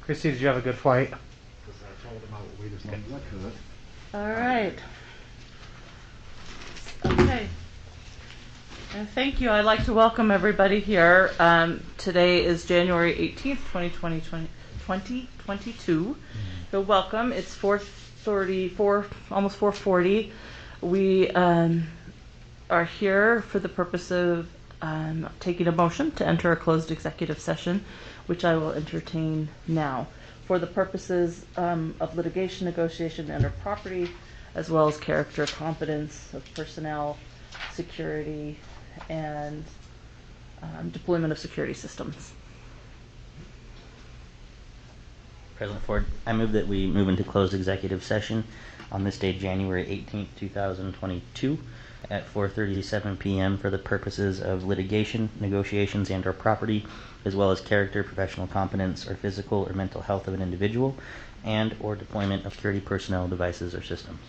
Christy, did you have a good flight? Because I told him I would wait as long as I could. All right. Okay. And thank you. I'd like to welcome everybody here. Today is January 18th, 2022. So welcome. It's 4:34, almost 4:40. We are here for the purpose of taking a motion to enter a closed executive session, which I will entertain now, for the purposes of litigation, negotiation, and or property, as well as character, competence of personnel, security, and deployment of security systems. President Ford, I move that we move into closed executive session on this day, January 18th, 2022, at 4:37 p.m. for the purposes of litigation, negotiations, and or property, as well as character, professional competence, or physical or mental health of an individual, and or deployment of security personnel, devices, or systems.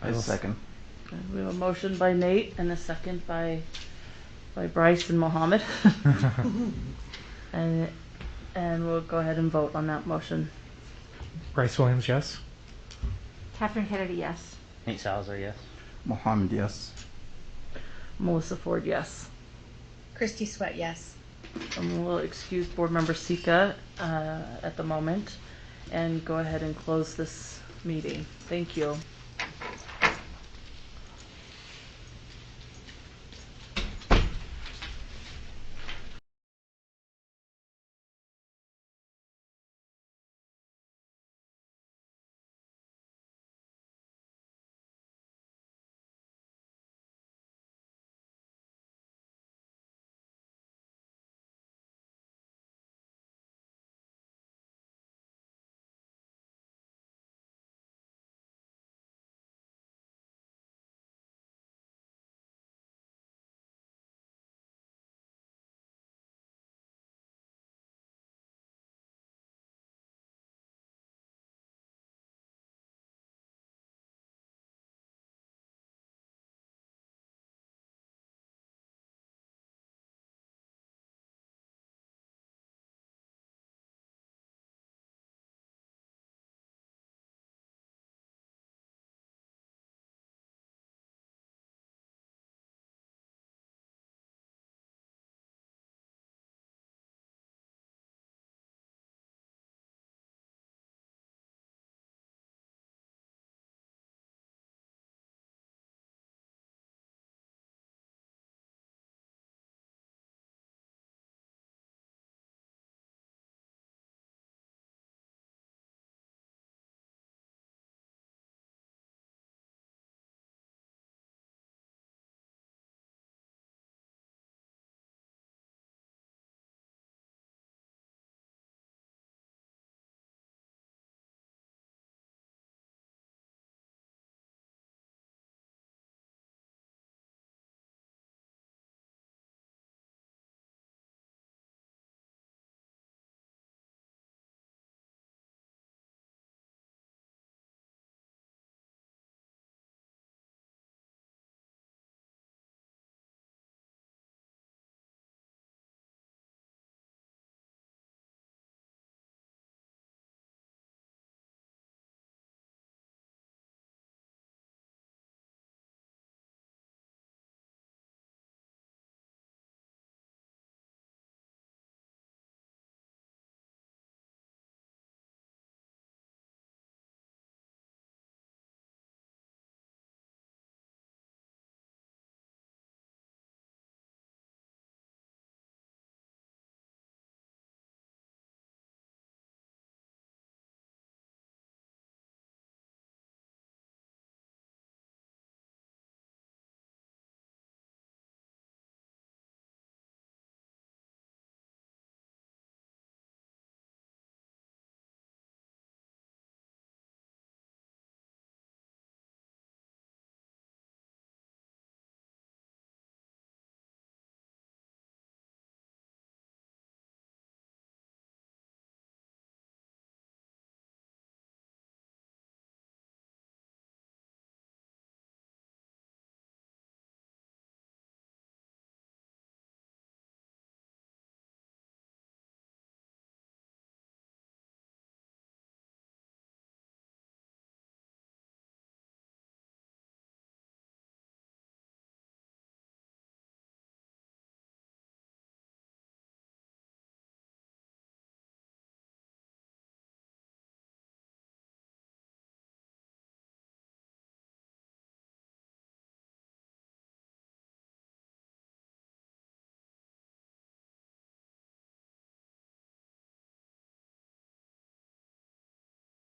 I will second. Okay, we have a motion by Nate and a second by Bryce and Mohammed. and we'll go ahead and vote on that motion. Bryce Williams, yes. Catherine Kennedy, yes. Nate Salazar, yes. Mohammed, yes. Melissa Ford, yes. Christy Sweat, yes. And we'll excuse board member Sika at the moment and go ahead and close this meeting. Thank you.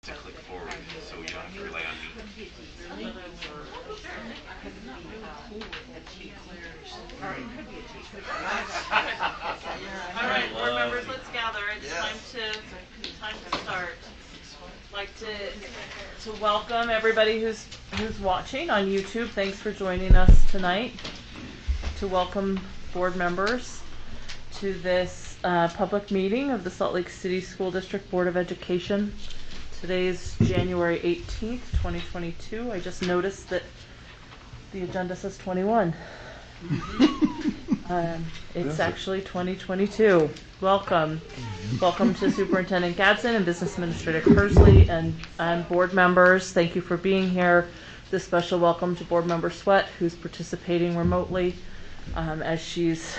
to click forward so we don't have to rely on me. All right, board members, let's gather. It's time to start. I'd like to welcome everybody who's watching on YouTube. Thanks for joining us tonight. To welcome board members to this public meeting of the Salt Lake City School District Board of Education. Today is January 18th, 2022. I just noticed that the agenda says 21. It's actually 2022. Welcome. Welcome to Superintendent Gadsden and Business Administrator Kersley and board members. Thank you for being here. This special welcome to Board Member Sweat, who's participating remotely as she's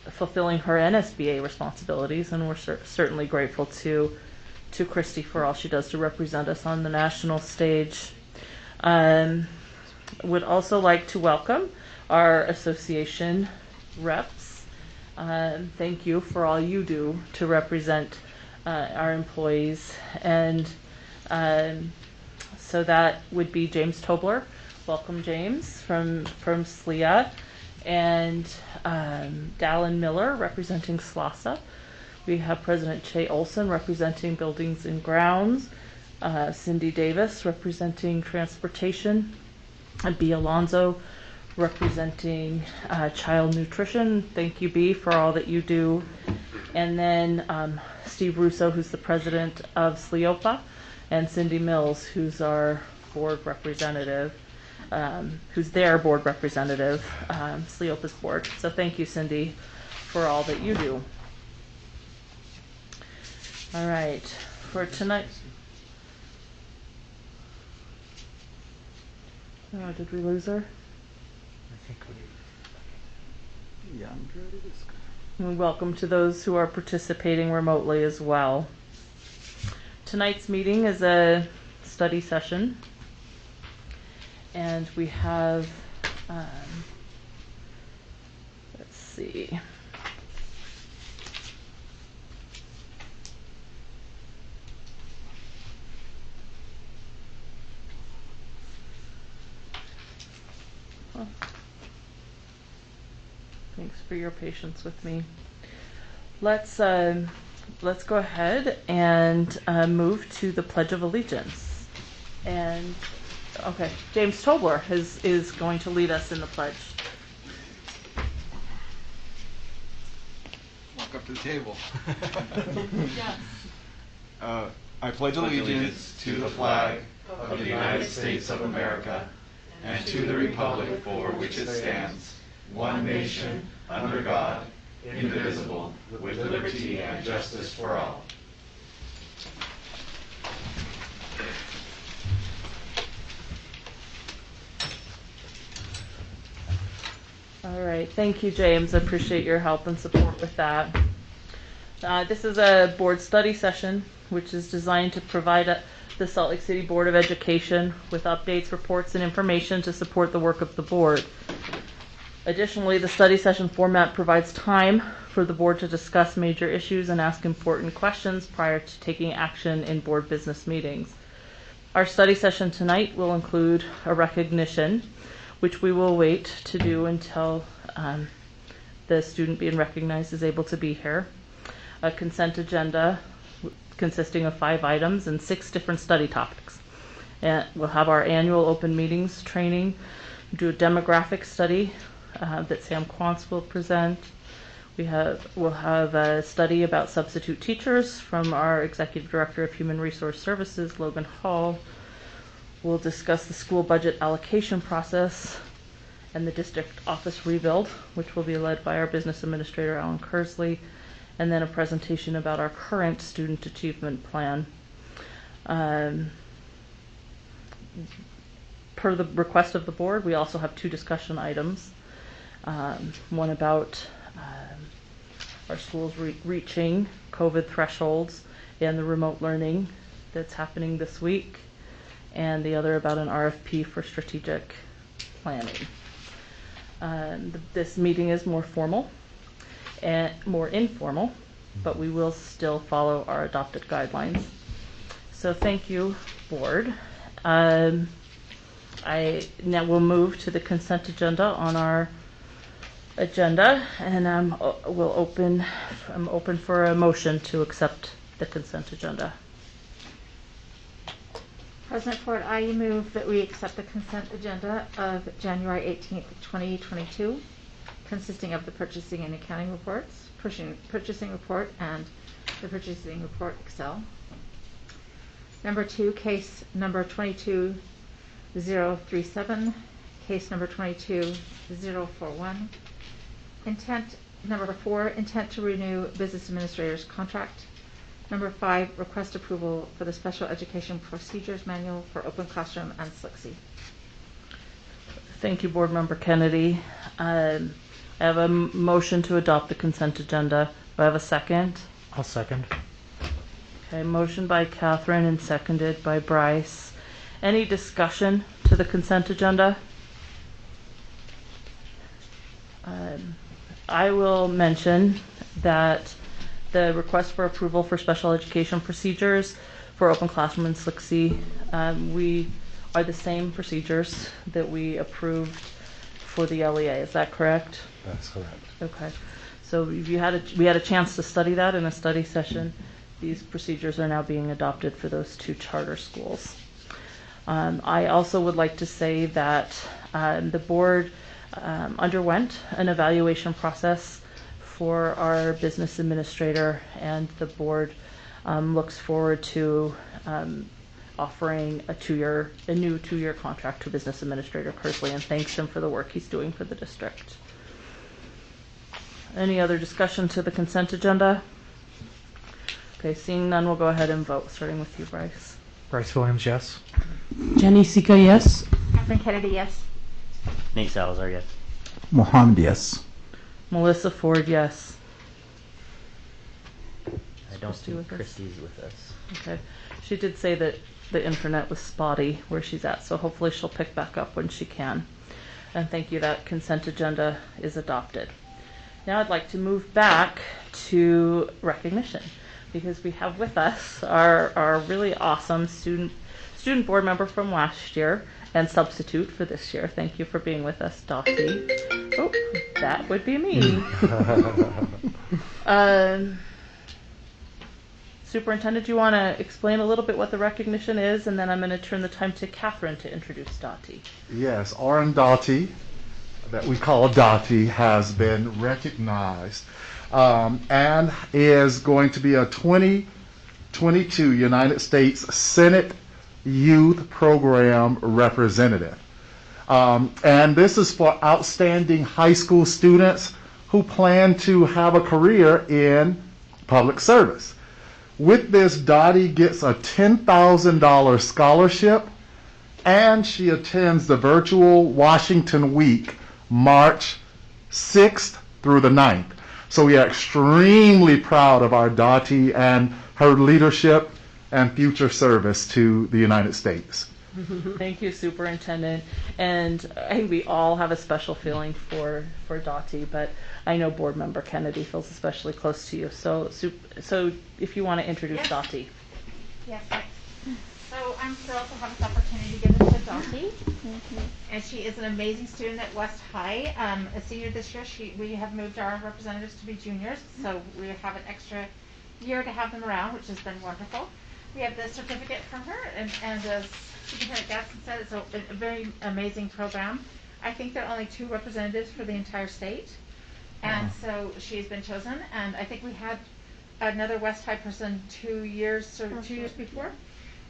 fulfilling her NSBA responsibilities, and we're certainly grateful to Christy for all she does to represent us on the national stage. Would also like to welcome our association reps. Thank you for all you do to represent our employees. And so that would be James Tobler. Welcome, James, from SLEA. And Dallin Miller representing SLASA. We have President Che Olson representing Buildings and Grounds. Cindy Davis representing Transportation. And B. Alonzo representing Child Nutrition. Thank you, B, for all that you do. And then Steve Russo, who's the president of SLEOPA, and Cindy Mills, who's our board representative, who's their board representative, SLEOPA's board. So thank you, Cindy, for all that you do. All right, for tonight. Oh, did we lose her? I think Yeah, I'm ready to discuss. And welcome to those who are participating remotely as well. Tonight's meeting is a study session, and we have, let's see. Thanks for your patience with me. Let's go ahead and move to the Pledge of Allegiance. And okay, James Tobler is going to lead us in the pledge. Walk up to the table. Yes. I pledge allegiance to the flag of the United States of America and to the republic for which it stands, one nation, under God, indivisible, with liberty and justice for all. All right, thank you, James. I appreciate your help and support with that. This is a board study session, which is designed to provide the Salt Lake City Board of Education with updates, reports, and information to support the work of the board. Additionally, the study session format provides time for the board to discuss major issues and ask important questions prior to taking action in board business meetings. Our study session tonight will include a recognition, which we will wait to do until the student being recognized is able to be here. A consent agenda consisting of 5 items and 6 different study topics. And we'll have our annual open meetings training, do a demographic study that Sam Quantz will present. We'll have a study about substitute teachers from our Executive Director of Human Resource Services, Logan Hall. We'll discuss the school budget allocation process and the district office rebuild, which will be led by our Business Administrator, Alan Kersley, and then a presentation about our current student achievement plan. Per the request of the board, we also have 2 discussion items. One about our schools reaching COVID thresholds and the remote learning that's happening this week, and the other about an RFP for strategic planning. This meeting is more formal and more informal, but we will still follow our adopted guidelines. So thank you, board. I now will move to the consent agenda on our agenda, and I'm open for a motion to accept the consent agenda. President Ford, I move that we accept the consent agenda of January 18th, 2022, consisting of the purchasing and accounting reports, purchasing report, and the purchasing report Excel. Number 2, case number 22037, case number 22041. Number 4, intent to renew business administrator's contract. Number 5, request approval for the special education procedures manual for open classroom and SLCSD. Thank you, Board Member Kennedy. I have a motion to adopt the consent agenda. Do I have a second? I'll second. Okay, motion by Catherine and seconded by Bryce. Any discussion to the consent agenda? I will mention that the request for approval for special education procedures for open classroom and SLCSD, we are the same procedures that we approved for the LEA. Is that correct? That's correct. Okay. So we had a chance to study that in a study session. These procedures are now being adopted for those 2 charter schools. I also would like to say that the board underwent an evaluation process for our business administrator, and the board looks forward to offering a new 2-year contract to business administrator Kersley, and thanks him for the work he's doing for the district. Any other discussion to the consent agenda? Okay, seeing none, we'll go ahead and vote, starting with you, Bryce. Bryce Williams, yes. Jenny Sika, yes. Catherine Kennedy, yes. Nate Salazar, yes. Mohammed, yes. Melissa Ford, yes. I don't Christy think with us? Christy's with us. Okay. She did say that the internet was spotty where she's at, so hopefully she'll pick back up when she can. And thank you, that consent agenda is adopted. Now I'd like to move back to recognition, because we have with us our really awesome student board member from last year and substitute for this year. Thank you for being with us, Dottie. Oh, that would be me. Superintendent, do you want to explain a little bit what the recognition is, and then I'm going to turn the time to Catherine to introduce Dottie. Yes, Oren Dottie, that we call Dottie, has been recognized and is going to be a 2022 United States Senate Youth Program representative. And this is for outstanding high school students who plan to have a career in public service. With this, Dottie gets a $10,000 scholarship, and she attends the virtual Washington Week, March 6th through the 9th. So we are extremely proud of our Dottie and her leadership and future service to the United States. Thank you, Superintendent. And I think we all have a special feeling for Dottie, but I know Board Member Kennedy feels especially close to you. So if you want to introduce Yes. Dottie. Yes, thanks. So I'm thrilled to have this opportunity to give this to Dottie. And she is an amazing student at West High. A senior this year, we have moved our representatives to be juniors, so we have an extra year to have them around, which has been wonderful. We have the certificate from her, and as Superintendent Gadsden said, it's a very amazing program. I think there are only 2 representatives for the entire state, and so she's been chosen. And I think we had another West High person 2 years before,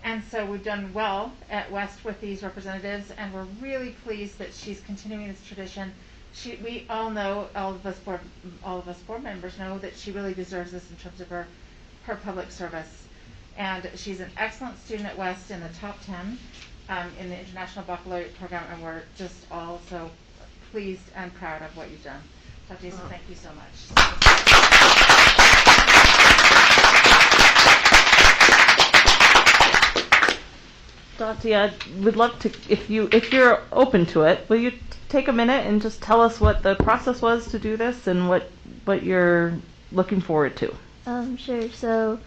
and so we've done well at West with these representatives, and we're really pleased that she's continuing this tradition. We all know, all of us board members know that she really deserves this in terms of her public service. And she's an excellent student at West, in the top 10 in the International Baccalaureate program, and we're just all so pleased and proud of what you've done. Dr. So thank you so much. Dottie, I would love to, if you're open to it, will you take a minute and just tell us what the process was to do this and what you're looking forward to? Sure. So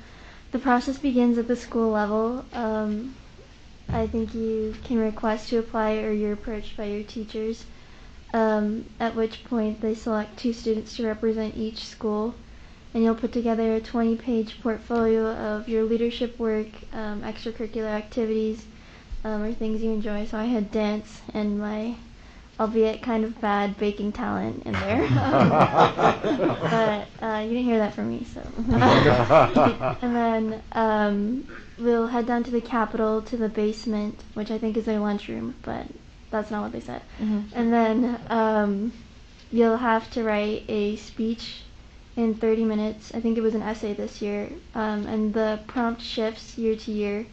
The process begins at the school level. I think you can request to apply or you're approached by your teachers, at which point they select 2 students to represent each school, and you'll put together a 20-page portfolio of your leadership work, extracurricular activities, or things you enjoy. So I had dance and my, albeit kind of bad, baking talent in there. But you didn't hear that from me, so. And then we'll head down to the Capitol, to the basement, which I think is their lunchroom, but that's not what they said. And then you'll have to write a speech in 30 minutes. I think it was an essay this year, and the prompt shifts year to year.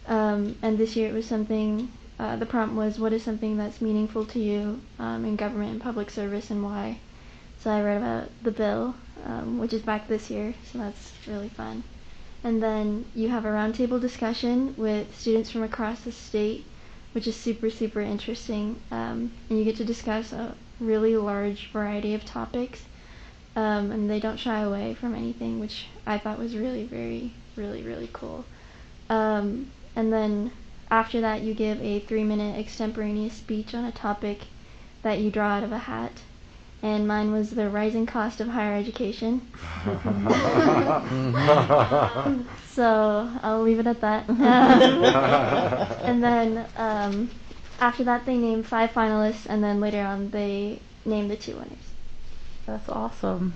And this year it was something, the prompt was, what is something that's meaningful to you in government and public service and why? So I read about the bill, which is back this year, so that's really fun. And then you have a roundtable discussion with students from across the state, which is super, super interesting. And you get to discuss a really large variety of topics. And they don't shy away from anything, which I thought was really, really cool. And then after that, you give a 3-minute extemporaneous speech on a topic that you draw out of a hat. And mine was the rising cost of higher education. So I'll leave it at that. And then after that, they name 5 finalists, and then later on, they name the 2 winners. That's awesome.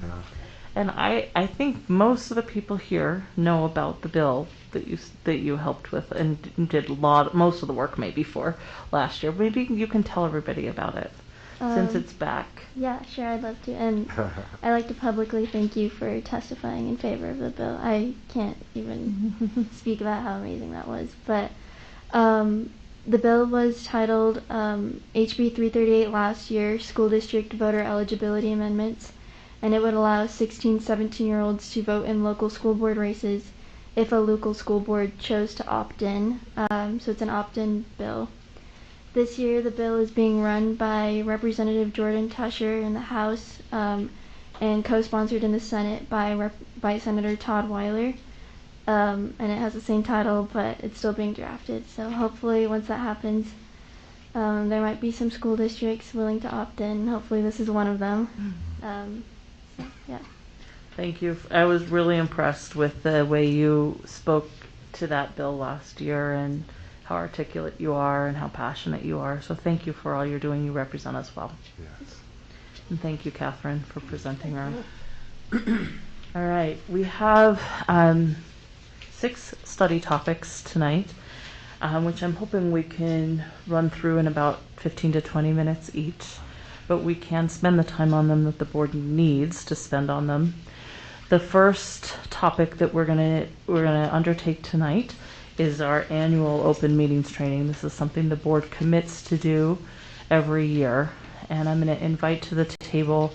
And I think most of the people here know about the bill that you helped with and did most of the work maybe for last year. Maybe you can tell everybody about it since it's back. Yeah, sure, I'd love to. And I'd like to publicly thank you for testifying in favor of the bill. I can't even speak about how amazing that was. But the bill was titled HB 338 last year, School District Voter Eligibility Amendments, and it would allow 16, 17-year-olds to vote in local school board races if a local school board chose to opt in. So it's an opt-in bill. This year, the bill is being run by Representative Jordan Tusher in the House and co-sponsored in the Senate by Senator Todd Weiler. And it has the same title, but it's still being drafted. So hopefully, once that happens, there might be some school districts willing to opt in. Hopefully, this is one of them. So, yeah. Thank you. I was really impressed with the way you spoke to that bill last year and how articulate you are and how passionate you are. So thank you for all you're doing. You represent us well. Yes. And thank you, Catherine, for presenting her. All right. We have 6 study topics tonight, which I'm hoping we can run through in about 15 to 20 minutes each. But we can spend the time on them that the board needs to spend on them. The first topic that we're gonna undertake tonight is our annual open meetings training. This is something the board commits to do every year. And I'm going to invite to the table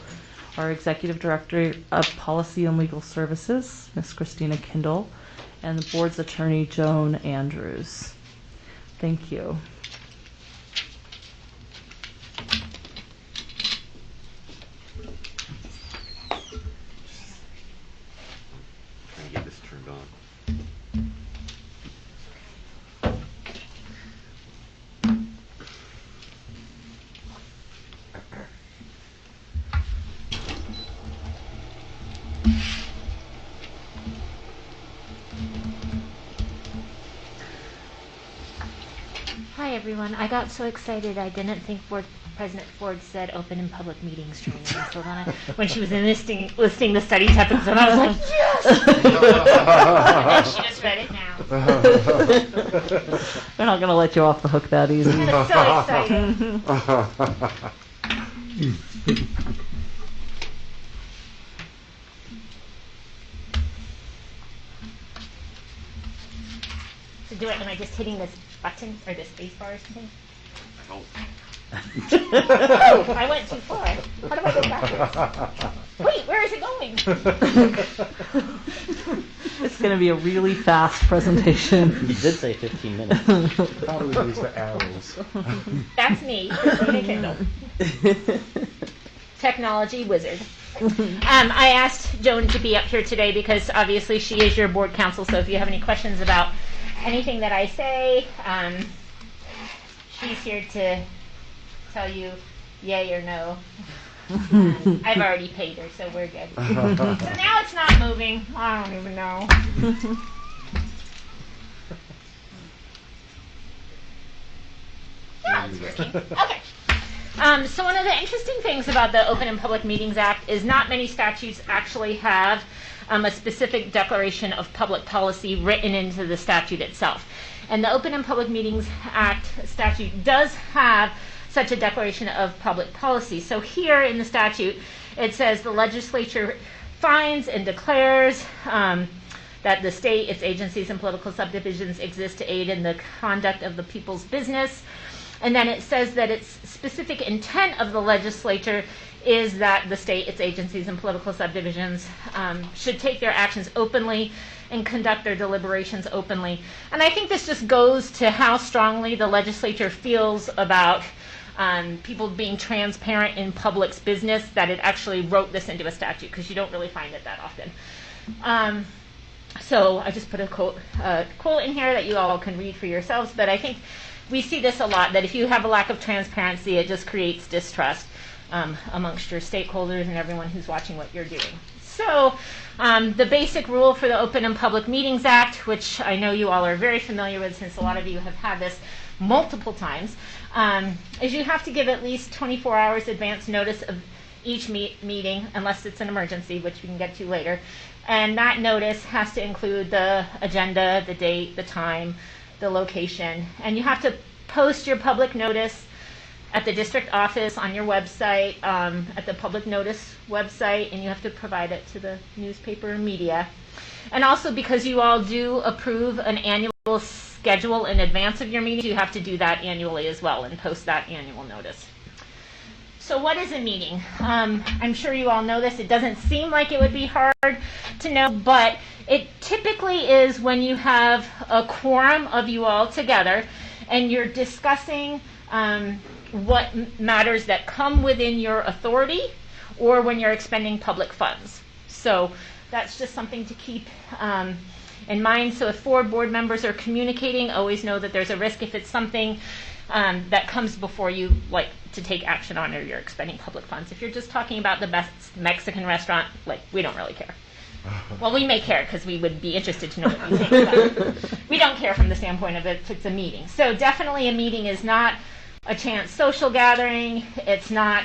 our Executive Director of Policy and Legal Services, Ms. Christina Kindle, and the board's attorney, Joan Andrews. Thank you. Get this turned on. Hi everyone. I got so excited I didn't think President Ford said open and public meetings training until when she was listing the study topics, and I was like, yes! She just read it now. We're not going to let you off the hook that easy. I'm so excited. So do it, am I just hitting this button or the space bar or something? Oh, I went too far. How do I go backwards? Wait, where is it going? It's going to be a really fast presentation. You did say 15 minutes. Probably use the arrows. That's me, Christina Kindle. Technology wizard. I asked Joan to be up here today because obviously she is your board counsel, so if you have any questions about anything that I say, she's here to tell you yay or no. I've already paid her, so we're good. So now it's not moving. I don't even know. Yeah, it's working. Okay. So one of the interesting things about the Open and Public Meetings Act is not many statutes actually have a specific declaration of public policy written into the statute itself. And the Open and Public Meetings Act statute does have such a declaration of public policy. So here in the statute, it says the legislature finds and declares that the state, its agencies, and political subdivisions exist to aid in the conduct of the people's business. And then it says that its specific intent of the legislature is that the state, its agencies, and political subdivisions should take their actions openly and conduct their deliberations openly. And I think this just goes to how strongly the legislature feels about people being transparent in public's business, that it actually wrote this into a statute, because you don't really find it that often. So I just put a quote in here that you all can read for yourselves, but I think we see this a lot, that if you have a lack of transparency, it just creates distrust amongst your stakeholders and everyone who's watching what you're doing. So the basic rule for the Open and Public Meetings Act, which I know you all are very familiar with since a lot of you have had this multiple times, is you have to give at least 24 hours advance notice of each meeting, unless it's an emergency, which we can get to later. And that notice has to include the agenda, the date, the time, the location, and you have to post your public notice at the district office, on your website, at the public notice website, and you have to provide it to the newspaper and media. And also, because you all do approve an annual schedule in advance of your meeting, you have to do that annually as well and post that annual notice. So what is a meeting? I'm sure you all know this. It doesn't seem like it would be hard to know, but it typically is when you have a quorum of you all together and you're discussing what matters that come within your authority, or when you're expending public funds. So that's just something to keep in mind. So if 4 board members are communicating, always know that there's a risk if it's something that comes before you, like to take action on, or you're expending public funds. If you're just talking about the best Mexican restaurant, like, we don't really care. Well, we may care because we would be interested to know what you think, but we don't care from the standpoint of if it's a meeting. So definitely a meeting is not a chance social gathering. It's not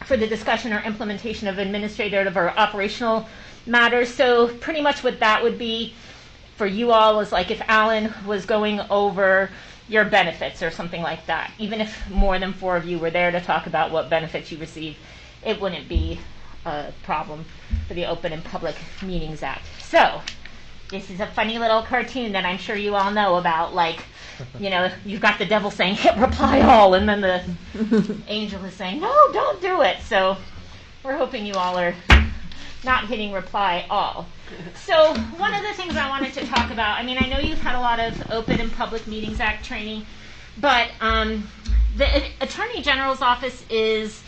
for the discussion or implementation of administrative or operational matters. So pretty much what that would be for you all is like if Alan was going over your benefits or something like that. Even if more than 4 of you were there to talk about what benefits you receive, it wouldn't be a problem for the Open and Public Meetings Act. So this is a funny little cartoon that I'm sure you all know about, like, you know, you've got the devil saying hit reply all, and then the angel is saying no, don't do it. So we're hoping you all are not hitting reply all. So one of the things I wanted to talk about, I mean, I know you've had a lot of Open and Public Meetings Act training, but the Attorney General's office is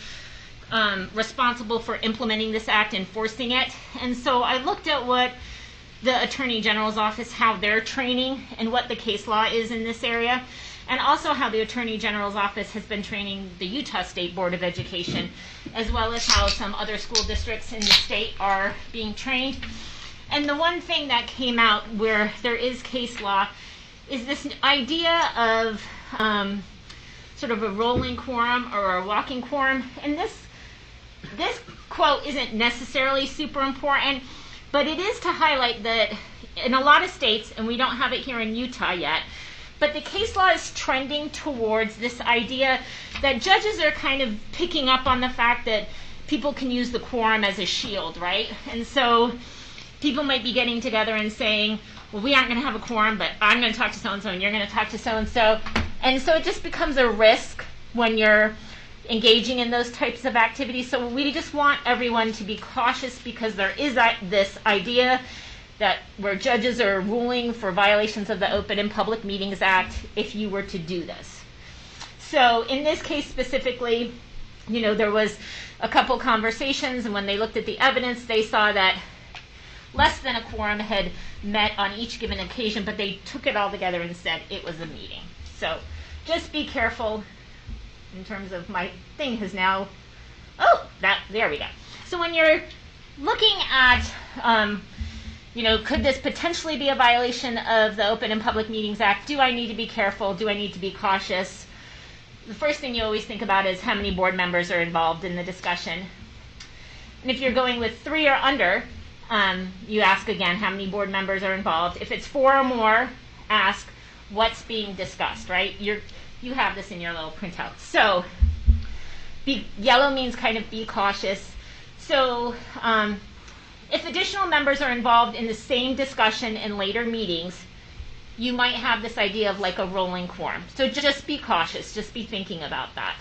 responsible for implementing this act, enforcing it. And so I looked at what the Attorney General's office, how they're training and what the case law is in this area, and also how the Attorney General's office has been training the Utah State Board of Education, as well as how some other school districts in the state are being trained. And the one thing that came out where there is case law is this idea of sort of a rolling quorum or a walking quorum. And this quote isn't necessarily super important, but it is to highlight that in a lot of states, and we don't have it here in Utah yet, but the case law is trending towards this idea that judges are kind of picking up on the fact that people can use the quorum as a shield, right? And so people might be getting together and saying, well, we aren't going to have a quorum, but I'm going to talk to so-and-so, and you're going to talk to so-and-so. And so it just becomes a risk when you're engaging in those types of activities. So we just want everyone to be cautious, because there is this idea that where judges are ruling for violations of the Open and Public Meetings Act if you were to do this. So in this case specifically, there was a couple conversations, and when they looked at the evidence, they saw that less than a quorum had met on each given occasion, but they took it all together and said it was a meeting. So just be careful in terms of my thing has now, there we go. So when you're looking at, could this potentially be a violation of the Open and Public Meetings Act? Do I need to be careful? Do I need to be cautious? The first thing you always think about is how many board members are involved in the discussion. And if you're going with 3 or under, you ask again how many board members are involved. If it's 4 or more, ask what's being discussed, right? You have this in your little printout. So yellow means kind of be cautious. So if additional members are involved in the same discussion in later meetings, you might have this idea of like a rolling quorum. So just be cautious, just be thinking about that.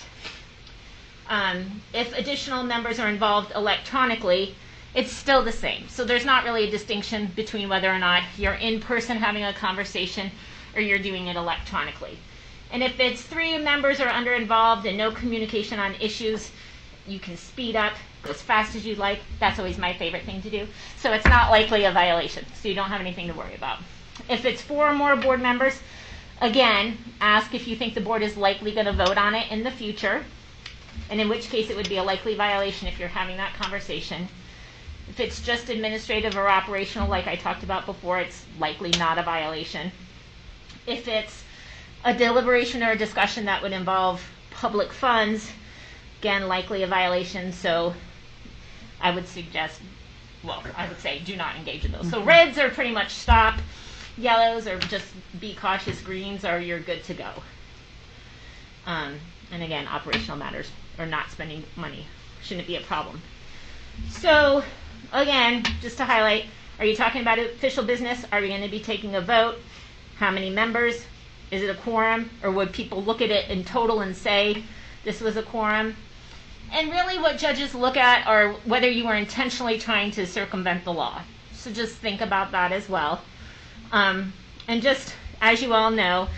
If additional members are involved electronically, it's still the same. So there's not really a distinction between whether or not you're in person having a conversation or you're doing it electronically. And if it's 3 members or under involved and no communication on issues, you can speed up as fast as you'd like. That's always my favorite thing to do. So it's not likely a violation, so you don't have anything to worry about. If it's 4 or more board members, again, ask if you think the board is likely going to vote on it in the future, and in which case it would be a likely violation if you're having that conversation. If it's just administrative or operational, like I talked about before, it's likely not a violation. If it's a deliberation or a discussion that would involve public funds, again, likely a violation, so I would say do not engage in those. So reds are pretty much stop, yellows are just be cautious, greens are you're good to go. And again, operational matters or not spending money shouldn't be a problem. So again, just to highlight, are you talking about official business? Are we going to be taking a vote? How many members? Is it a quorum? Or would people look at it in total and say this was a quorum? And really what judges look at are whether you are intentionally trying to circumvent the law. So just think about that as well. And just, as you all know,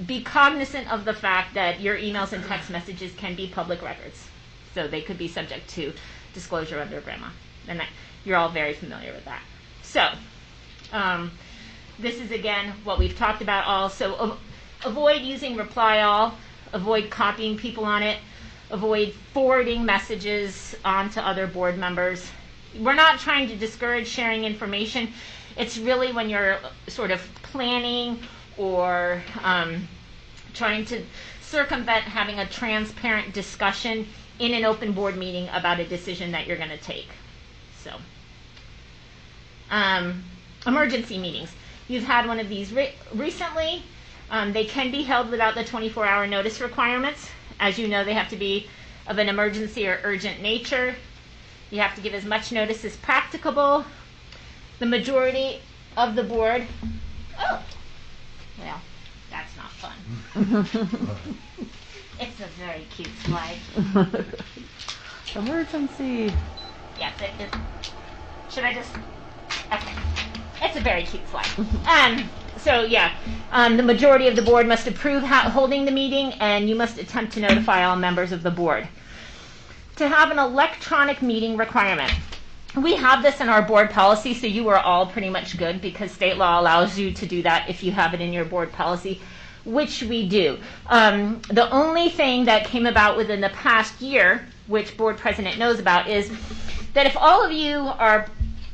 be cognizant of the fact that your emails and text messages can be public records. So they could be subject to disclosure under GRAMA. And you're all very familiar with that. So this is, again, what we've talked about all. So avoid using reply all. Avoid copying people on it. Avoid forwarding messages on to other board members. We're not trying to discourage sharing information. It's really when you're sort of planning or trying to circumvent having a transparent discussion in an open board meeting about a decision that you're going to take. So, emergency meetings. You've had one of these recently. They can be held without the 24-hour notice requirements. As you know, they have to be of an emergency or urgent nature. You have to give as much notice as practicable. The majority of the board, well, that's not fun. It's a very cute slide. Emergency. Yes, should I just, okay. It's a very cute slide. The majority of the board must approve holding the meeting, and you must attempt to notify all members of the board. To have an electronic meeting requirement. We have this in our board policy, so you are all pretty much good because state law allows you to do that if you have it in your board policy, which we do. The only thing that came about within the past year, which board president knows about, is that if all of you are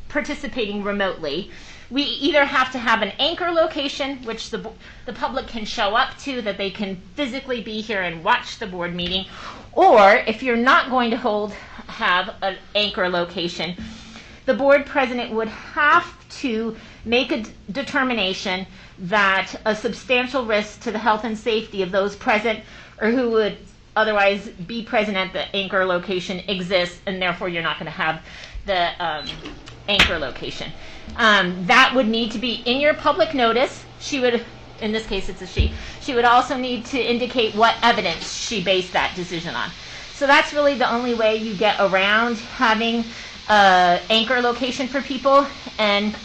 participating remotely, we either have to have an anchor location, which the public can show up to, that they can physically be here and watch the board meeting, or if you're not going to have an anchor location, the board president would have to make a determination that a substantial risk to the health and safety of those present or who would otherwise be present at the anchor location exists, and therefore you're not going to have the anchor location. That would need to be in your public notice. She would, in this case it's a she would also need to indicate what evidence she based that decision on. So that's really the only way you get around having an anchor location for people. And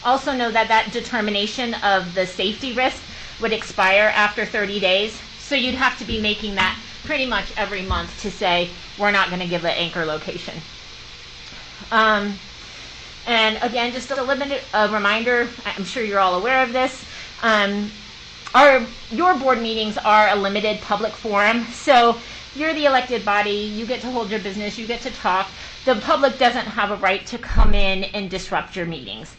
also know that that determination of the safety risk would expire after 30 days. So you'd have to be making that pretty much every month to say, we're not going to give an anchor location. And again, just a reminder, I'm sure you're all aware of this, your board meetings are a limited public forum, so you're the elected body, you get to hold your business, you get to talk. The public doesn't have a right to come in and disrupt your meetings.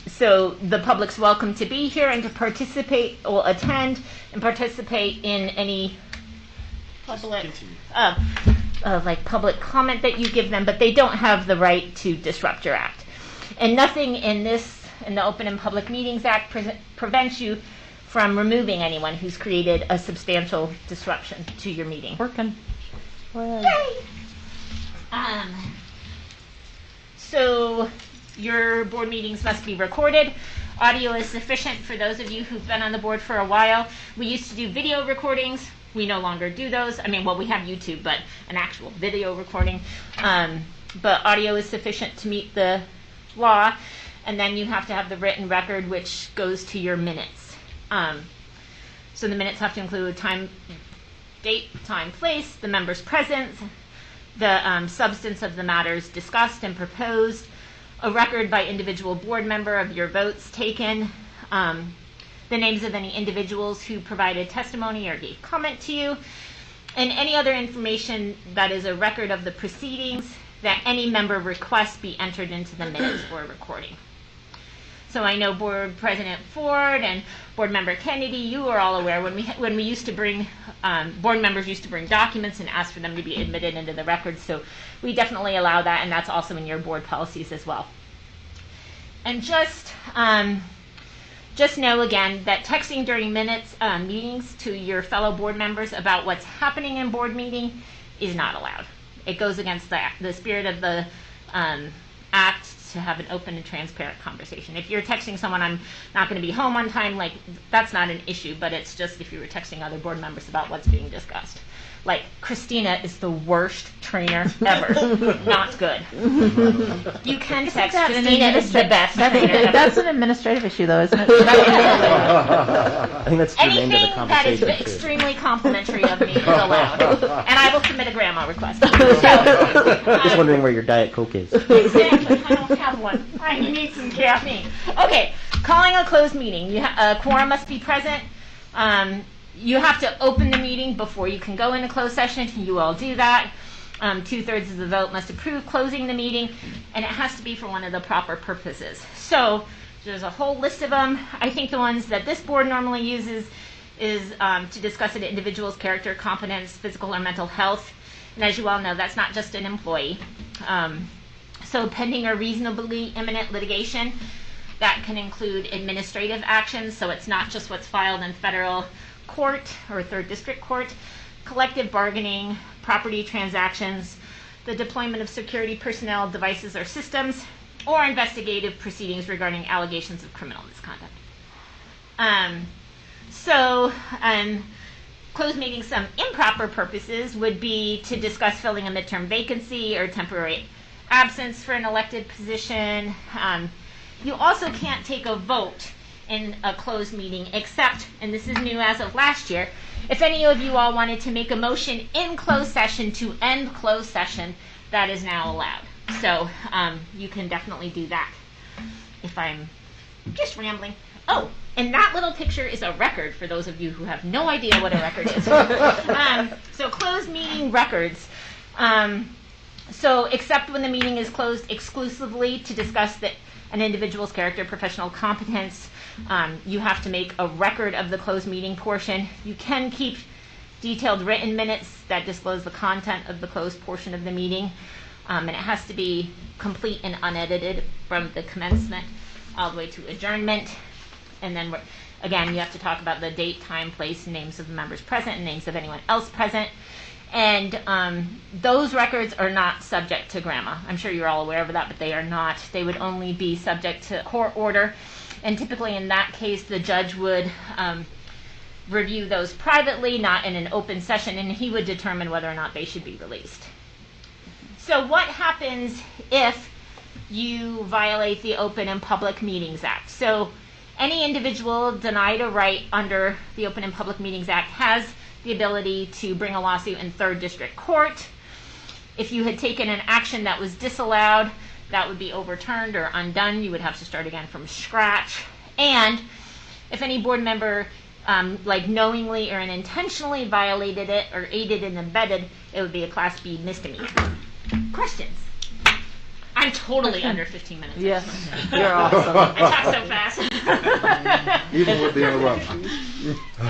So the public's welcome to be here and to participate, or attend and participate in any public, like public comment that you give them, but they don't have the right to disrupt your act. And nothing in the Open and Public Meetings Act prevents you from removing anyone who's created a substantial disruption to your meeting. Working. Yay! So your board meetings must be recorded. Audio is sufficient for those of you who've been on the board for a while. We used to do video recordings. We no longer do those. I mean, well, we have YouTube, but an actual video recording. But audio is sufficient to meet the law. And then you have to have the written record, which goes to your minutes. So the minutes have to include time, date, time, place, the members present, the substance of the matters discussed and proposed, a record by individual board member of your votes taken, the names of any individuals who provided testimony or gave comment to you, and any other information that is a record of the proceedings that any member requests be entered into the minutes for recording. So I know Board President Ford and Board Member Kennedy, you are all aware when we used to bring, board members used to bring documents and ask for them to be admitted into the records. So we definitely allow that, and that's also in your board policies as well. And just know again that texting during meetings to your fellow board members about what's happening in board meeting is not allowed. It goes against the spirit of the act to have an open and transparent conversation. If you're texting someone, I'm not going to be home on time, like that's not an issue, but it's just if you were texting other board members about what's being discussed. Like, Christina is the worst trainer ever. Not good. You can text Christina is the best trainer ever. That's an administrative issue, though, isn't it? I think that's germane to the Anything that is conversation, too. extremely complimentary of me is allowed. And I will submit a grandma request. So, Just wondering where your Diet Coke is. exactly. I don't have one. I need some caffeine. Okay. Calling a closed meeting. A quorum must be present. You have to open the meeting before you can go into closed session. You all do that. 2/3 of the vote must approve closing the meeting, and it has to be for one of the proper purposes. So there's a whole list of them. I think the ones that this board normally uses is to discuss an individual's character, competence, physical or mental health. And as you all know, that's not just an employee. So pending or reasonably imminent litigation, that can include administrative actions. So it's not just what's filed in federal court or third district court, collective bargaining, property transactions, the deployment of security personnel, devices, or systems, or investigative proceedings regarding allegations of criminal misconduct. Closed meetings, some improper purposes would be to discuss filling a midterm vacancy or temporary absence for an elected position. You also can't take a vote in a closed meeting except, and this is new as of last year, if any of you all wanted to make a motion in closed session to end closed session, that is now allowed. So you can definitely do that if I'm just rambling. Oh, and that little picture is a record for those of you who have no idea what a record is. So closed meeting records. So except when the meeting is closed exclusively to discuss an individual's character, professional competence, you have to make a record of the closed meeting portion. You can keep detailed written minutes that disclose the content of the closed portion of the meeting, and it has to be complete and unedited from the commencement all the way to adjournment. And then, again, you have to talk about the date, time, place, names of the members present, and names of anyone else present. And those records are not subject to grandma. I'm sure you're all aware of that, but they are not. They would only be subject to court order. And typically in that case, the judge would review those privately, not in an open session, and he would determine whether or not they should be released. So what happens if you violate the Open and Public Meetings Act? So any individual denied a right under the Open and Public Meetings Act has the ability to bring a lawsuit in 3rd District Court. If you had taken an action that was disallowed, that would be overturned or undone. You would have to start again from scratch. And if any board member like knowingly or unintentionally violated it or aided and abetted, it would be a Class B misdemeanor. Questions? I'm totally under 15 minutes. Yes, you're awesome. I talk so fast. Even with the interruptions.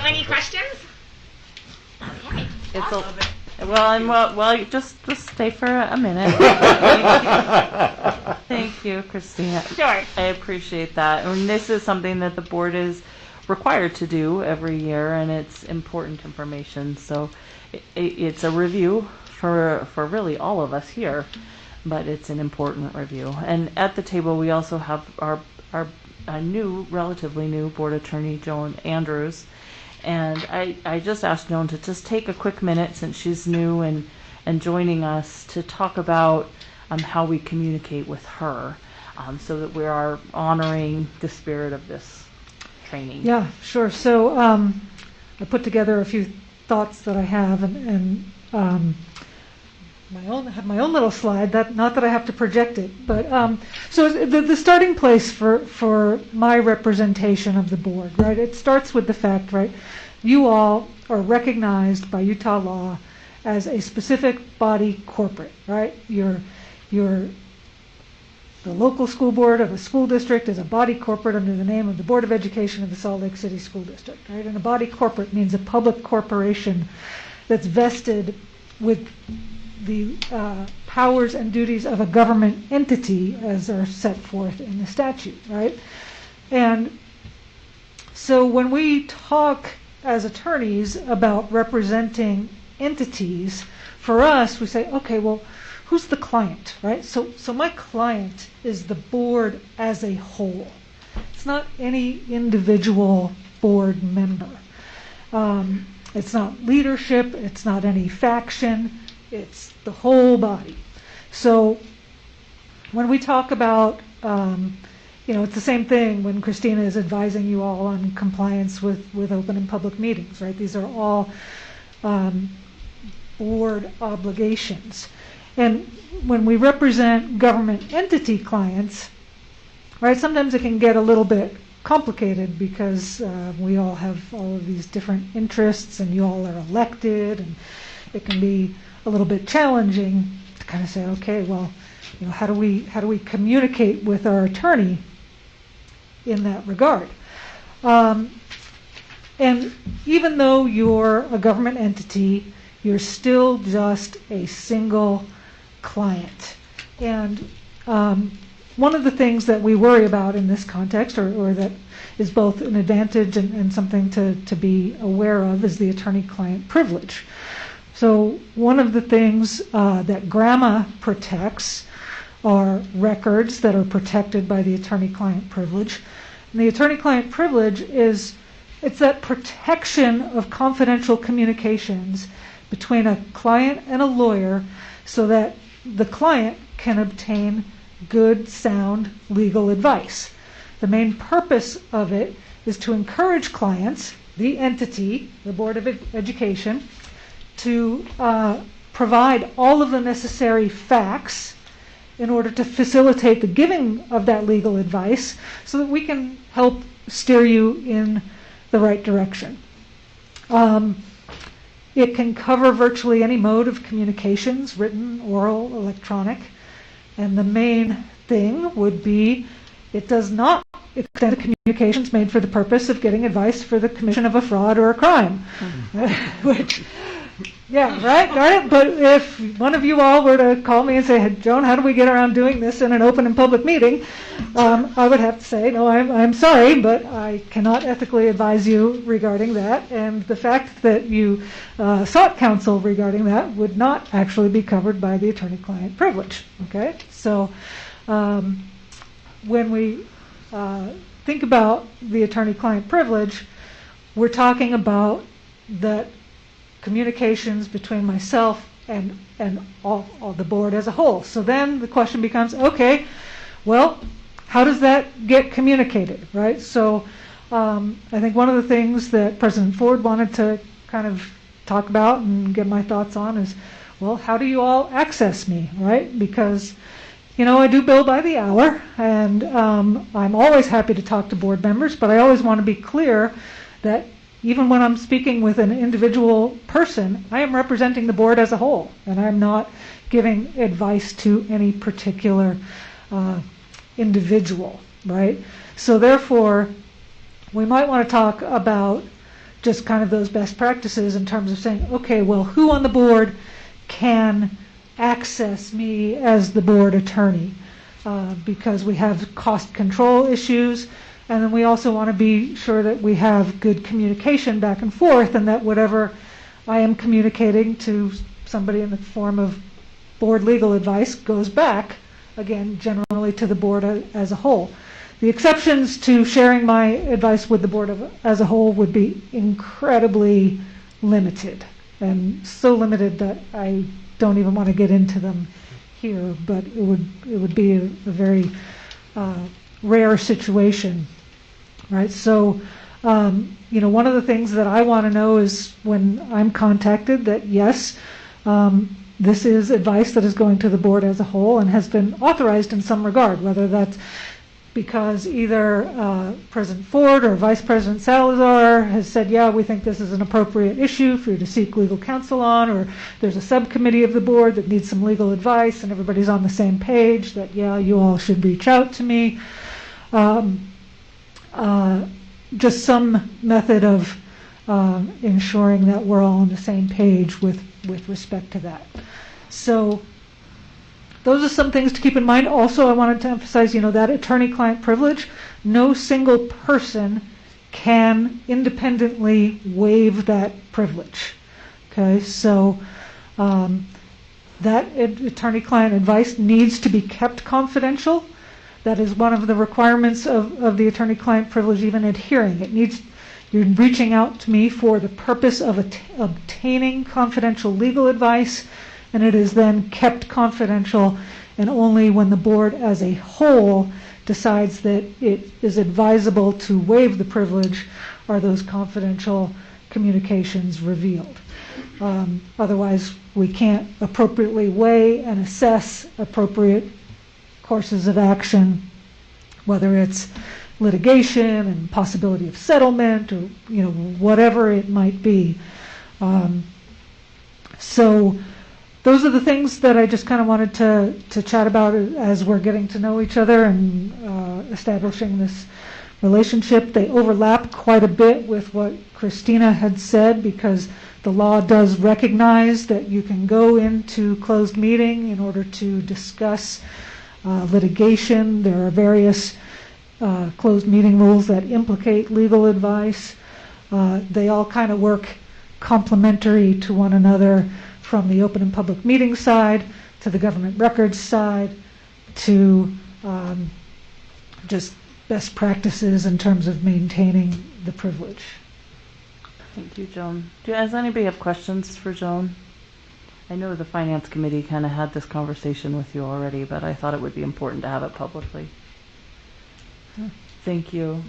Any questions? Okay. It's Awesome. well, you just stay for a minute. Thank you, Christina. Sure. I appreciate that. And this is something that the board is required to do every year, and it's important information. So it's a review for really all of us here, but it's an important review. And at the table, we also have our relatively new board attorney, Joan Andrews. And I just asked Joan to just take a quick minute, since she's new and joining us, to talk about how we communicate with her, so that we are honoring the spirit of this training. Yeah, sure. So I put together a few thoughts that I have, and have my own little slide. Not that I have to project it, but so the starting place for my representation of the board, right? It starts with the fact, right? You all are recognized by Utah law as a specific body corporate, right? You're the local school board of a school district is a body corporate under the name of the Board of Education of the Salt Lake City School District, right? And a body corporate means a public corporation that's vested with the powers and duties of a government entity as are set forth in the statute, right? And so when we talk as attorneys about representing entities, for us, we say, okay, well, who's the client, right? So my client is the board as a whole. It's not any individual board member. It's not leadership. It's not any faction. It's the whole body. So when we talk about, it's the same thing when Christina is advising you all on compliance with open and public meetings, right? These are all board obligations. And when we represent government entity clients, right, sometimes it can get a little bit complicated because we all have all of these different interests and you all are elected, and it can be a little bit challenging to kind of say, okay, well, how do we communicate with our attorney in that regard? And even though you're a government entity, you're still just a single client. And one of the things that we worry about in this context, or that is both an advantage and something to be aware of, is the attorney-client privilege. So one of the things that GRAMA protects are records that are protected by the attorney-client privilege. And the attorney-client privilege it's that protection of confidential communications between a client and a lawyer so that the client can obtain good, sound legal advice. The main purpose of it is to encourage clients, the entity, the Board of Education, to provide all of the necessary facts in order to facilitate the giving of that legal advice so that we can help steer you in the right direction. It can cover virtually any mode of communications, written, oral, electronic. And the main thing would be it does not extend to communications made for the purpose of getting advice for the commission of a fraud or a crime. Which, yeah, right? Got it? But if one of you all were to call me and say, hey, Joan, how do we get around doing this in an open and public meeting? I would have to say, no, I'm sorry, but I cannot ethically advise you regarding that. And the fact that you sought counsel regarding that would not actually be covered by the attorney-client privilege. Okay? So when we think about the attorney-client privilege, we're talking about that communications between myself and all the board as a whole. So then the question becomes, okay, well, how does that get communicated, right? So I think one of the things that President Ford wanted to kind of talk about and get my thoughts on is, well, how do you all access me, right? Because, I do bill by the hour, and I'm always happy to talk to board members, but I always want to be clear that even when I'm speaking with an individual person, I am representing the board as a whole, and I'm not giving advice to any particular individual, right? So therefore, we might want to talk about just kind of those best practices in terms of saying, okay, well, who on the board can access me as the board attorney? Because we have cost control issues, and then we also want to be sure that we have good communication back and forth, and that whatever I am communicating to somebody in the form of board legal advice goes back, again, generally to the board as a whole. The exceptions to sharing my advice with the board as a whole would be incredibly limited, and so limited that I don't even want to get into them here, but it would be a very rare situation, right? So, one of the things that I want to know is when I'm contacted that yes, this is advice that is going to the board as a whole and has been authorized in some regard, whether that's because either President Ford or Vice President Salazar has said, yeah, we think this is an appropriate issue for you to seek legal counsel on, or there's a subcommittee of the board that needs some legal advice and everybody's on the same page that, yeah, you all should reach out to me. Just some method of ensuring that we're all on the same page with respect to that. So those are some things to keep in mind. Also, I wanted to emphasize, that attorney-client privilege, no single person can independently waive that privilege. Okay, so that attorney-client advice needs to be kept confidential. That is one of the requirements of the attorney-client privilege, even adhering. You're reaching out to me for the purpose of obtaining confidential legal advice, and it is then kept confidential, and only when the board as a whole decides that it is advisable to waive the privilege are those confidential communications revealed. Otherwise, we can't appropriately weigh and assess appropriate courses of action, whether it's litigation and possibility of settlement or whatever it might be. So those are the things that I just kind of wanted to chat about as we're getting to know each other and establishing this relationship. They overlap quite a bit with what Christina had said, because the law does recognize that you can go into closed meeting in order to discuss litigation. There are various closed meeting rules that implicate legal advice. They all kind of work complementary to one another, from the open and public meeting side to the government records side to just best practices in terms of maintaining the privilege. Thank you, Joan. Does anybody have questions for Joan? I know the Finance Committee kind of had this conversation with you already, but I thought it would be important to have it publicly. Thank you.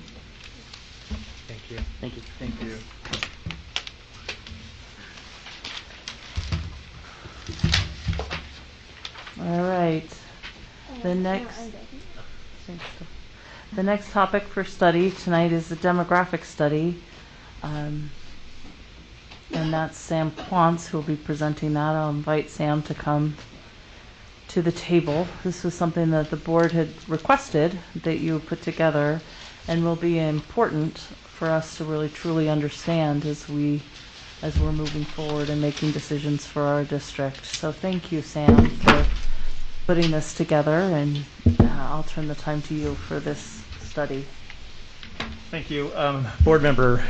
Thank you. Thank you. Thank you. All right. The next topic for study tonight is the demographic study. And that's Sam Quantz who will be presenting that. I'll invite Sam to come to the table. This was something that the board had requested that you put together, and will be important for us to really truly understand as we're moving forward and making decisions for our district. So thank you, Sam, for putting this together, and I'll turn the time to you for this study. Thank you. Board member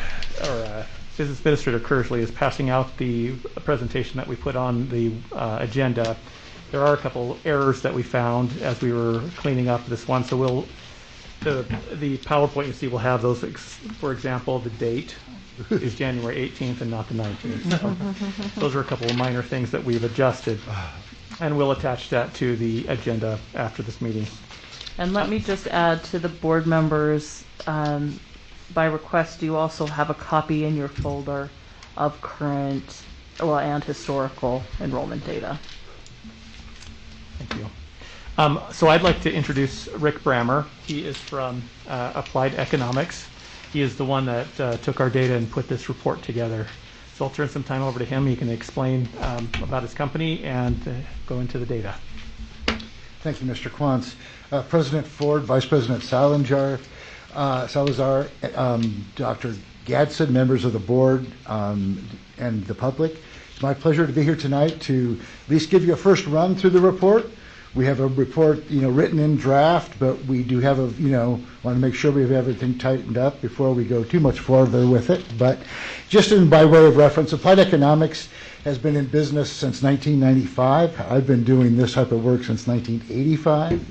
or Business Administrator Kersley is passing out the presentation that we put on the agenda. There are a couple errors that we found as we were cleaning up this one, so the PowerPoint you see will have those. For example, the date is January 18th and not the 19th. So those are a couple of minor things that we've adjusted, and we'll attach that to the agenda after this meeting. And let me just add to the board members, by request, you also have a copy in your folder of current and historical enrollment data. Thank you. So I'd like to introduce Rick Brammer. He is from Applied Economics. He is the one that took our data and put this report together. So I'll turn some time over to him. He can explain about his company and go into the data. Thank you, Mr. Quantz. President Ford, Vice President Salazar, Dr. Gadsden, members of the board, and the public. It's my pleasure to be here tonight to at least give you a first run through the report. We have a report, written in draft, but we do have want to make sure we have everything tightened up before we go too much further with it. But just by way of reference, Applied Economics has been in business since 1995. I've been doing this type of work since 1985.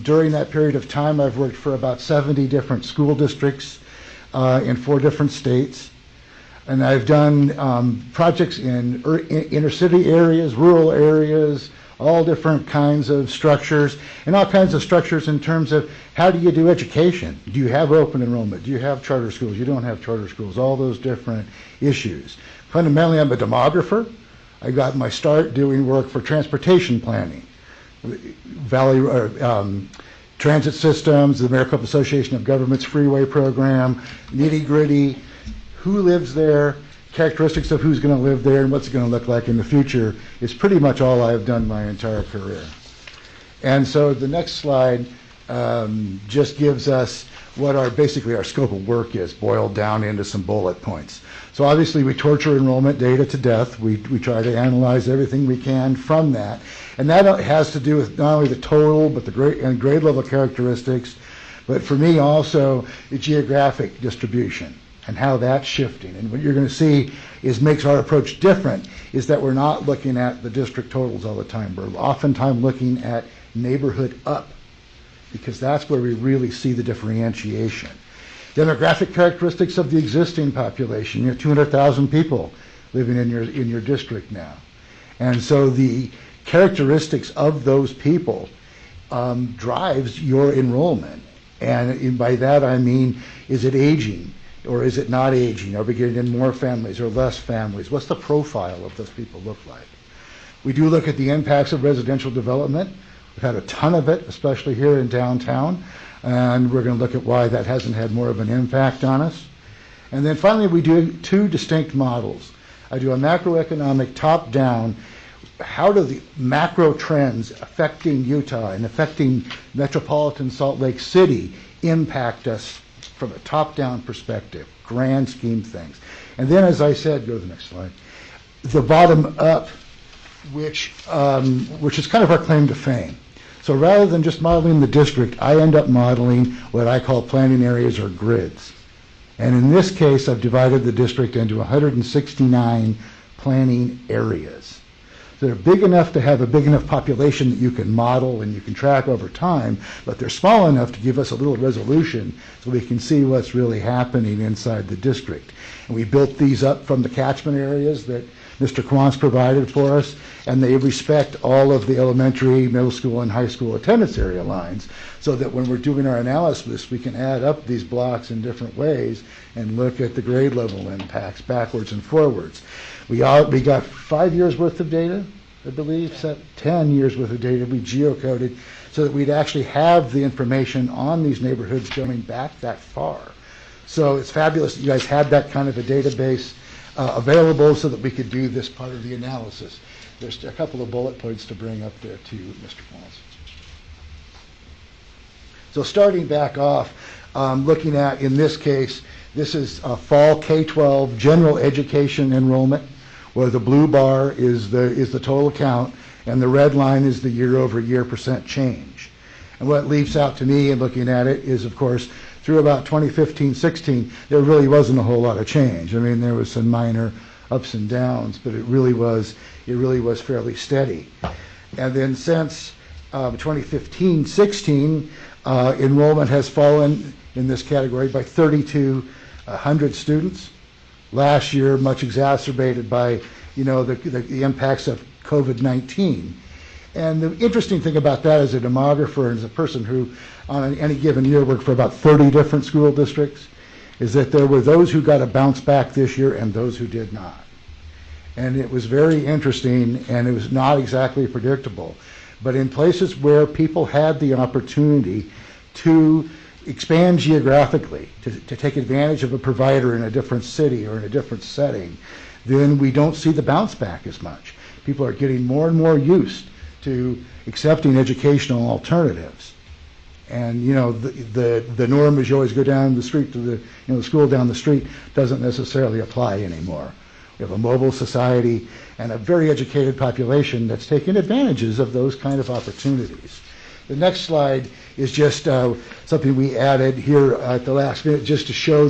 During that period of time, I've worked for about 70 different school districts in 4 different states. And I've done projects in inner city areas, rural areas, all different kinds of structures, and all kinds of structures in terms of how do you do education? Do you have open enrollment? Do you have charter schools? You don't have charter schools, all those different issues. Fundamentally, I'm a demographer. I got my start doing work for transportation planning, transit systems, the Maricopa Association of Governments freeway program, nitty-gritty, who lives there, characteristics of who's going to live there and what's it going to look like in the future is pretty much all I've done my entire career. And so the next slide just gives us what basically our scope of work is, boiled down into some bullet points. So obviously we torture enrollment data to death. We try to analyze everything we can from that. And that has to do with not only the total, but the grade level characteristics, but for me also the geographic distribution and how that's shifting. And what you're going to see makes our approach different, is that we're not looking at the district totals all the time. We're oftentimes looking at neighborhood up, because that's where we really see the differentiation. Demographic characteristics of the existing population. You have 200,000 people living in your district now. And so the characteristics of those people drives your enrollment. And by that I mean, is it aging? Or is it not aging? Are we getting in more families or less families? What's the profile of those people look like? We do look at the impacts of residential development. We've had a ton of it, especially here in downtown, and we're going to look at why that hasn't had more of an impact on us. And then finally, we do 2 distinct models. I do a macroeconomic top-down. How do the macro trends affecting Utah and affecting metropolitan Salt Lake City impact us from a top-down perspective, grand scheme things? And then, as I said, go to the next slide, the bottom-up, which is kind of our claim to fame. So rather than just modeling the district, I end up modeling what I call planning areas or grids. And in this case, I've divided the district into 169 planning areas. So they're big enough to have a big enough population that you can model and you can track over time, but they're small enough to give us a little resolution so we can see what's really happening inside the district. And we built these up from the catchment areas that Mr. Quantz provided for us, and they respect all of the elementary, middle school, and high school attendance area lines, so that when we're doing our analysis, we can add up these blocks in different ways and look at the grade level impacts backwards and forwards. We got 5 years worth of data, I believe, 10 years worth of data we geocoded, so that we'd actually have the information on these neighborhoods going back that far. So it's fabulous that you guys had that kind of a database available so that we could do this part of the analysis. There's a couple of bullet points to bring up there too, Mr. Quantz. So starting back off, looking at, in this case, this is fall K-12 general education enrollment, where the blue bar is the total count, and the red line is the year-over-year percent change. And what leaps out to me in looking at it is, of course, through about 2015-16, there really wasn't a whole lot of change. I mean, there was some minor ups and downs, but it really was fairly steady. And then since 2015-16, enrollment has fallen in this category by 3,200 students. Last year, much exacerbated by the impacts of COVID-19. And the interesting thing about that as a demographer and as a person who on any given year worked for about 30 different school districts is that there were those who got a bounce back this year and those who did not. And it was very interesting, and it was not exactly predictable. But in places where people had the opportunity to expand geographically, to take advantage of a provider in a different city or in a different setting, then we don't see the bounce back as much. People are getting more and more used to accepting educational alternatives. And the norm is you always go down the street to the school down the street doesn't necessarily apply anymore. We have a mobile society and a very educated population that's taking advantages of those kind of opportunities. The next slide is just something we added here at the last minute just to show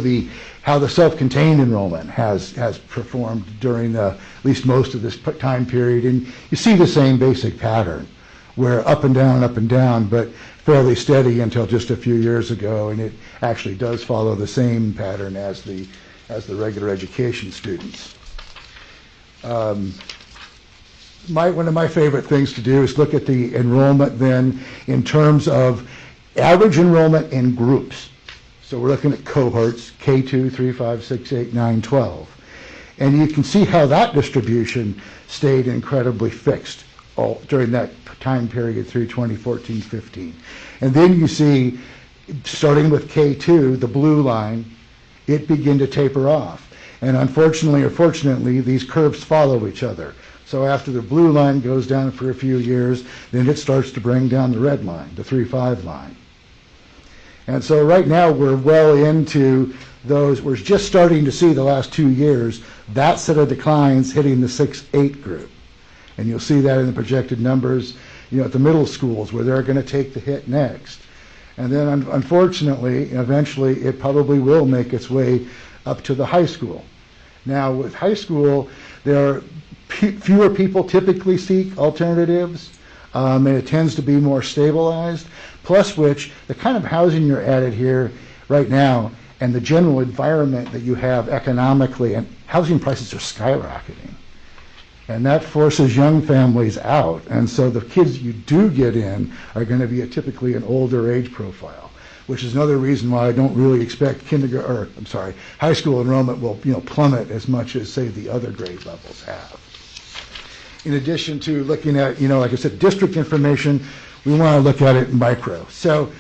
how the self-contained enrollment has performed during at least most of this time period. And you see the same basic pattern where up and down, but fairly steady until just a few years ago. And it actually does follow the same pattern as the regular education students. One of my favorite things to do is look at the enrollment then in terms of average enrollment in groups. So we're looking at cohorts, K2, 3, 5, 6, 8, 9, 12. And you can see how that distribution stayed incredibly fixed during that time period through 2014-15. And then you see, starting with K2, the blue line, it began to taper off. And unfortunately or fortunately, these curves follow each other. So after the blue line goes down for a few years, then it starts to bring down the red line, the 3-5 line. And so right now we're well into those, we're just starting to see the last 2 years, that set of declines hitting the 6-8 group. And you'll see that in the projected numbers, at the middle schools where they're going to take the hit next. And then unfortunately, eventually it probably will make its way up to the high school. Now with high school, there are fewer people typically seek alternatives, and it tends to be more stabilized, plus which the kind of housing you're added here right now and the general environment that you have economically, and housing prices are skyrocketing. And that forces young families out. And so the kids you do get in are going to be typically an older age profile, which is another reason why I don't really expect high school enrollment will plummet as much as, say, the other grade levels have. In addition to looking at, like I said, district information, we want to look at it micro. So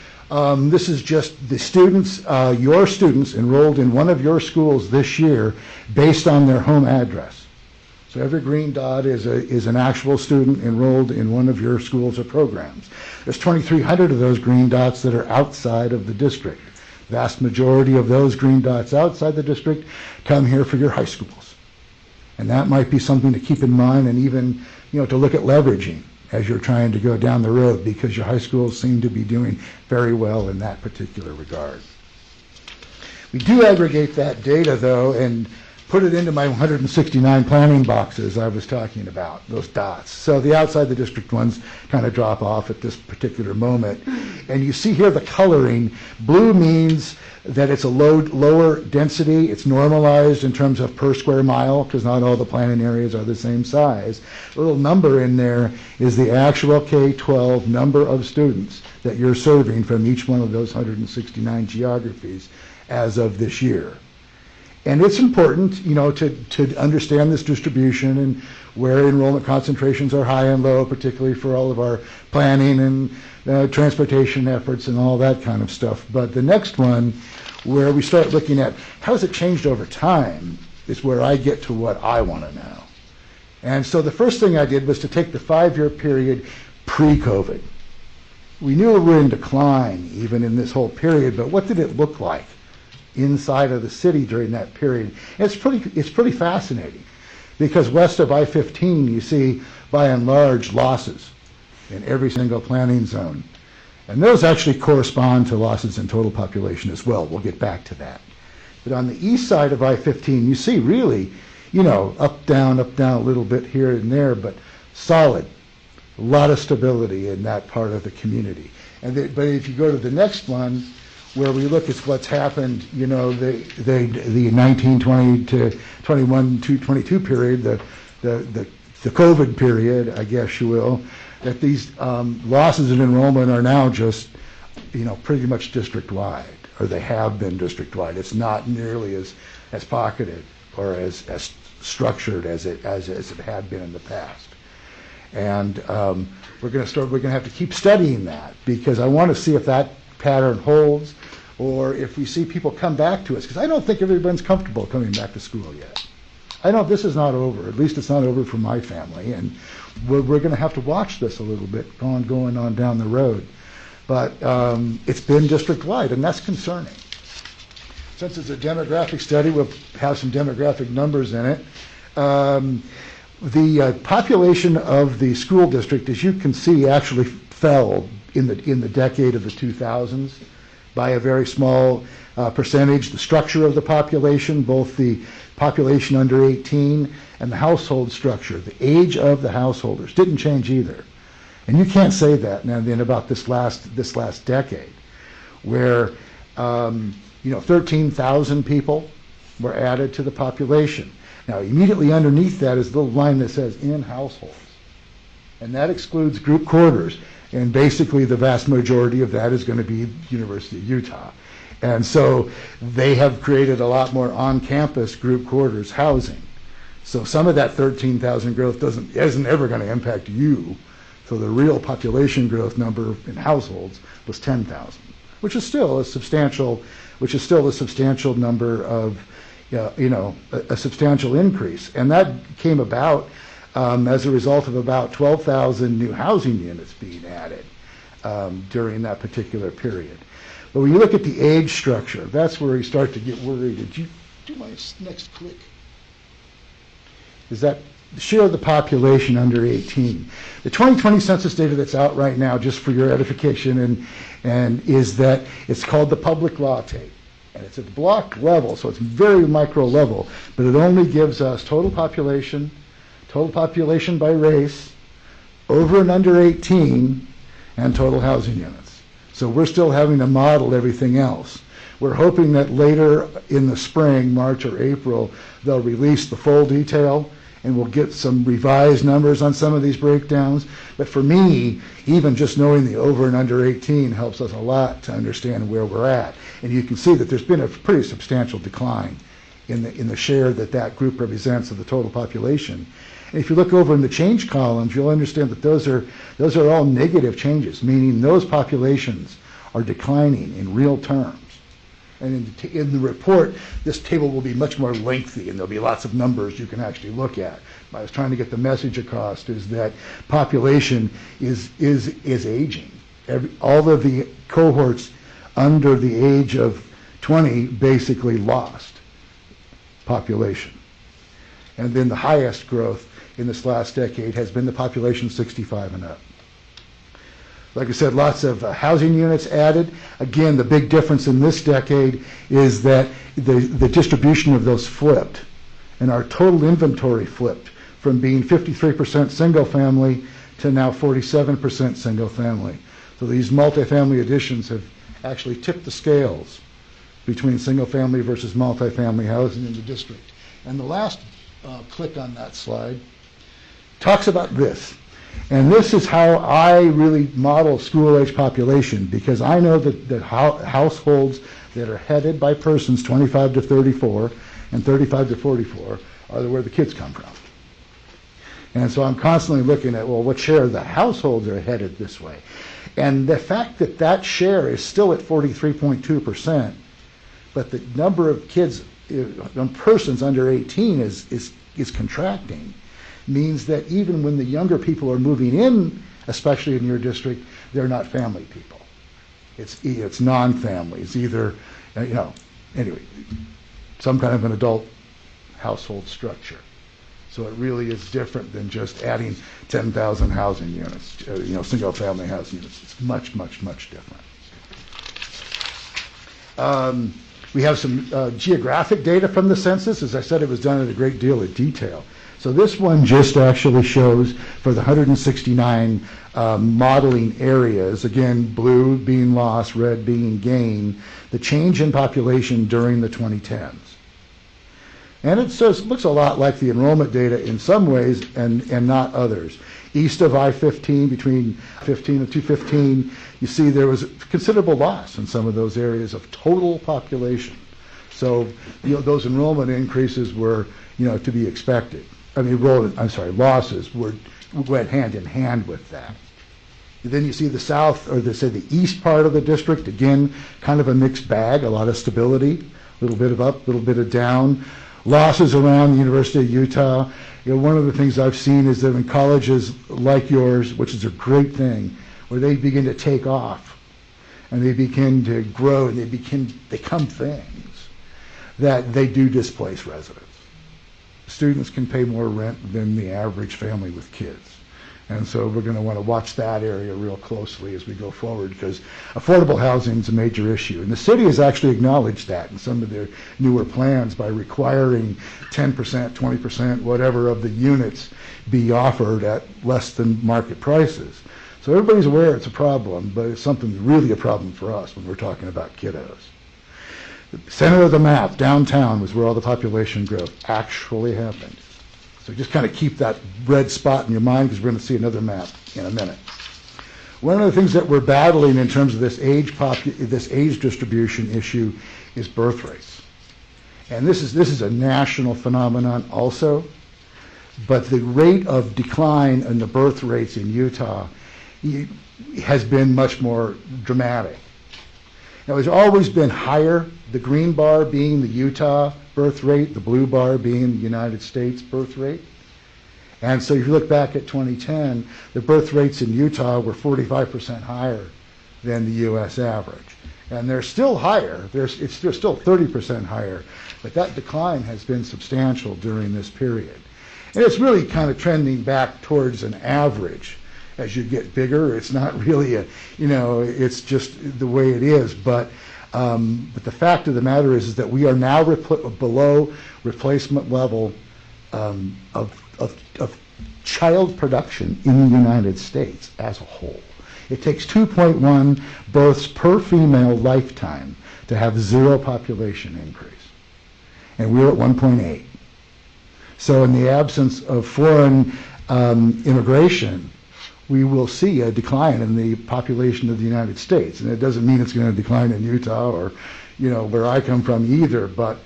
this is just the students, your students enrolled in one of your schools this year based on their home address. So every green dot is an actual student enrolled in one of your schools or programs. There's 2,300 of those green dots that are outside of the district. Vast majority of those green dots outside the district come here for your high schools. And that might be something to keep in mind, and even to look at leveraging as you're trying to go down the road, because your high schools seem to be doing very well in that particular regard. We do aggregate that data though and put it into my 169 planning boxes I was talking about, those dots. So the outside the district ones kind of drop off at this particular moment. And you see here the coloring. Blue means that it's a lower density. It's normalized in terms of per square mile, because not all the planning areas are the same size. The little number in there is the actual K-12 number of students that you're serving from each one of those 169 geographies as of this year. And it's important, to understand this distribution and where enrollment concentrations are high and low, particularly for all of our planning and transportation efforts and all that kind of stuff. But the next one, where we start looking at how has it changed over time, is where I get to what I want to know. And so the first thing I did was to take the 5-year period pre-COVID. We knew we were in decline even in this whole period, but what did it look like inside of the city during that period? And it's pretty fascinating, because west of I-15 you see by and large losses in every single planning zone, and those actually correspond to losses in total population as well. We'll get back to that. But on the east side of I-15 you see really up down a little bit here and there, but solid, a lot of stability in that part of the community. But if you go to the next one, where we look at what's happened, the 1920 to 21 to 22 period, the COVID period, I guess you will, that these losses in enrollment are now just, pretty much district-wide, or they have been district-wide. It's not nearly as pocketed or as structured as it had been in the past. And we're going to have to keep studying that, because I want to see if that pattern holds, or if we see people come back to us, because I don't think everyone's comfortable coming back to school yet. I know this is not over. At least it's not over for my family, and we're going to have to watch this a little bit going on down the road. But it's been district-wide, and that's concerning. Since it's a demographic study, we'll have some demographic numbers in it. The population of the school district, as you can see, actually fell in the decade of the 2000s by a very small percentage. The structure of the population, both the population under 18 and the household structure, the age of the householders, didn't change either. And you can't say that now then about this last decade, where 13,000 people were added to the population. Now, immediately underneath that is the little line that says in households, and that excludes group quarters. And basically, the vast majority of that is going to be University of Utah. And so they have created a lot more on-campus group quarters housing. So some of that 13,000 growth isn't ever going to impact you. So the real population growth number in households was 10,000, which is still a substantial number of, a substantial increase. And that came about as a result of about 12,000 new housing units being added during that particular period. But when you look at the age structure, that's where you start to get worried. Did you do my next click? Is that the share of the population under 18? The 2020 census data that's out right now, just for your edification, and is that it's called the public law tape. And it's at the block level, so it's very micro level, but it only gives us total population by race, over and under 18, and total housing units. So we're still having to model everything else. We're hoping that later in the spring, March or April, they'll release the full detail, and we'll get some revised numbers on some of these breakdowns. But for me, even just knowing the over and under 18 helps us a lot to understand where we're at. And you can see that there's been a pretty substantial decline in the share that group represents of the total population. And if you look over in the change columns, you'll understand that those are all negative changes, meaning those populations are declining in real terms. And in the report, this table will be much more lengthy, and there'll be lots of numbers you can actually look at. I was trying to get the message across is that population is aging. All of the cohorts under the age of 20 basically lost population. And then the highest growth in this last decade has been the population 65 and up. Like I said, lots of housing units added. Again, the big difference in this decade is that the distribution of those flipped, and our total inventory flipped from being 53% single family to now 47% single family. So these multifamily additions have actually tipped the scales between single family versus multifamily housing in the district. And the last click on that slide talks about this. And this is how I really model school-age population, because I know that households that are headed by persons 25 to 34 and 35 to 44 are where the kids come from. And so I'm constantly looking at, well, what share of the households are headed this way? And the fact that that share is still at 43.2%, but the number of kids, persons under 18 is contracting, means that even when the younger people are moving in, especially in your district, they're not family people. It's non-family. It's either, anyway, some kind of an adult household structure. So it really is different than just adding 10,000 housing units, single-family housing units. It's much, much, much different. We have some geographic data from the census. As I said, it was done in a great deal of detail. So this one just actually shows for the 169 modeling areas, again, blue being loss, red being gain, the change in population during the 2010s. And it looks a lot like the enrollment data in some ways and not others. East of I-15, between 15 and 215, you see there was considerable loss in some of those areas of total population. So those enrollment increases were to be expected. I mean, losses went hand in hand with that. Then you see the south, or the east part of the district, again, kind of a mixed bag, a lot of stability, a little bit of up, a little bit of down. Losses around the University of Utah. One of the things I've seen is that in colleges like yours, which is a great thing, where they begin to take off and they begin to grow and they become things, that they do displace residents. Students can pay more rent than the average family with kids. And so we're going to want to watch that area real closely as we go forward, because affordable housing is a major issue. And the city has actually acknowledged that in some of their newer plans by requiring 10%, 20%, whatever of the units be offered at less than market prices. So everybody's aware it's a problem, but it's something really a problem for us when we're talking about kiddos. The center of the map, downtown, was where all the population growth actually happened. So just kind of keep that red spot in your mind, because we're going to see another map in a minute. One of the things that we're battling in terms of this age distribution issue is birth rates. And this is a national phenomenon also, but the rate of decline in the birth rates in Utah has been much more dramatic. Now, it's always been higher, the green bar being the Utah birth rate, the blue bar being the United States birth rate. And so if you look back at 2010, the birth rates in Utah were 45% higher than the U.S. average. And they're still higher, they're still 30% higher, but that decline has been substantial during this period. And it's really kind of trending back towards an average. As you get bigger, it's not really it's just the way it is. But the fact of the matter is that we are now below replacement level of child production in the United States as a whole. It takes 2.1 births per female lifetime to have zero population increase. And we're at 1.8. So in the absence of foreign immigration, we will see a decline in the population of the United States. And it doesn't mean it's going to decline in Utah or, where I come from either. But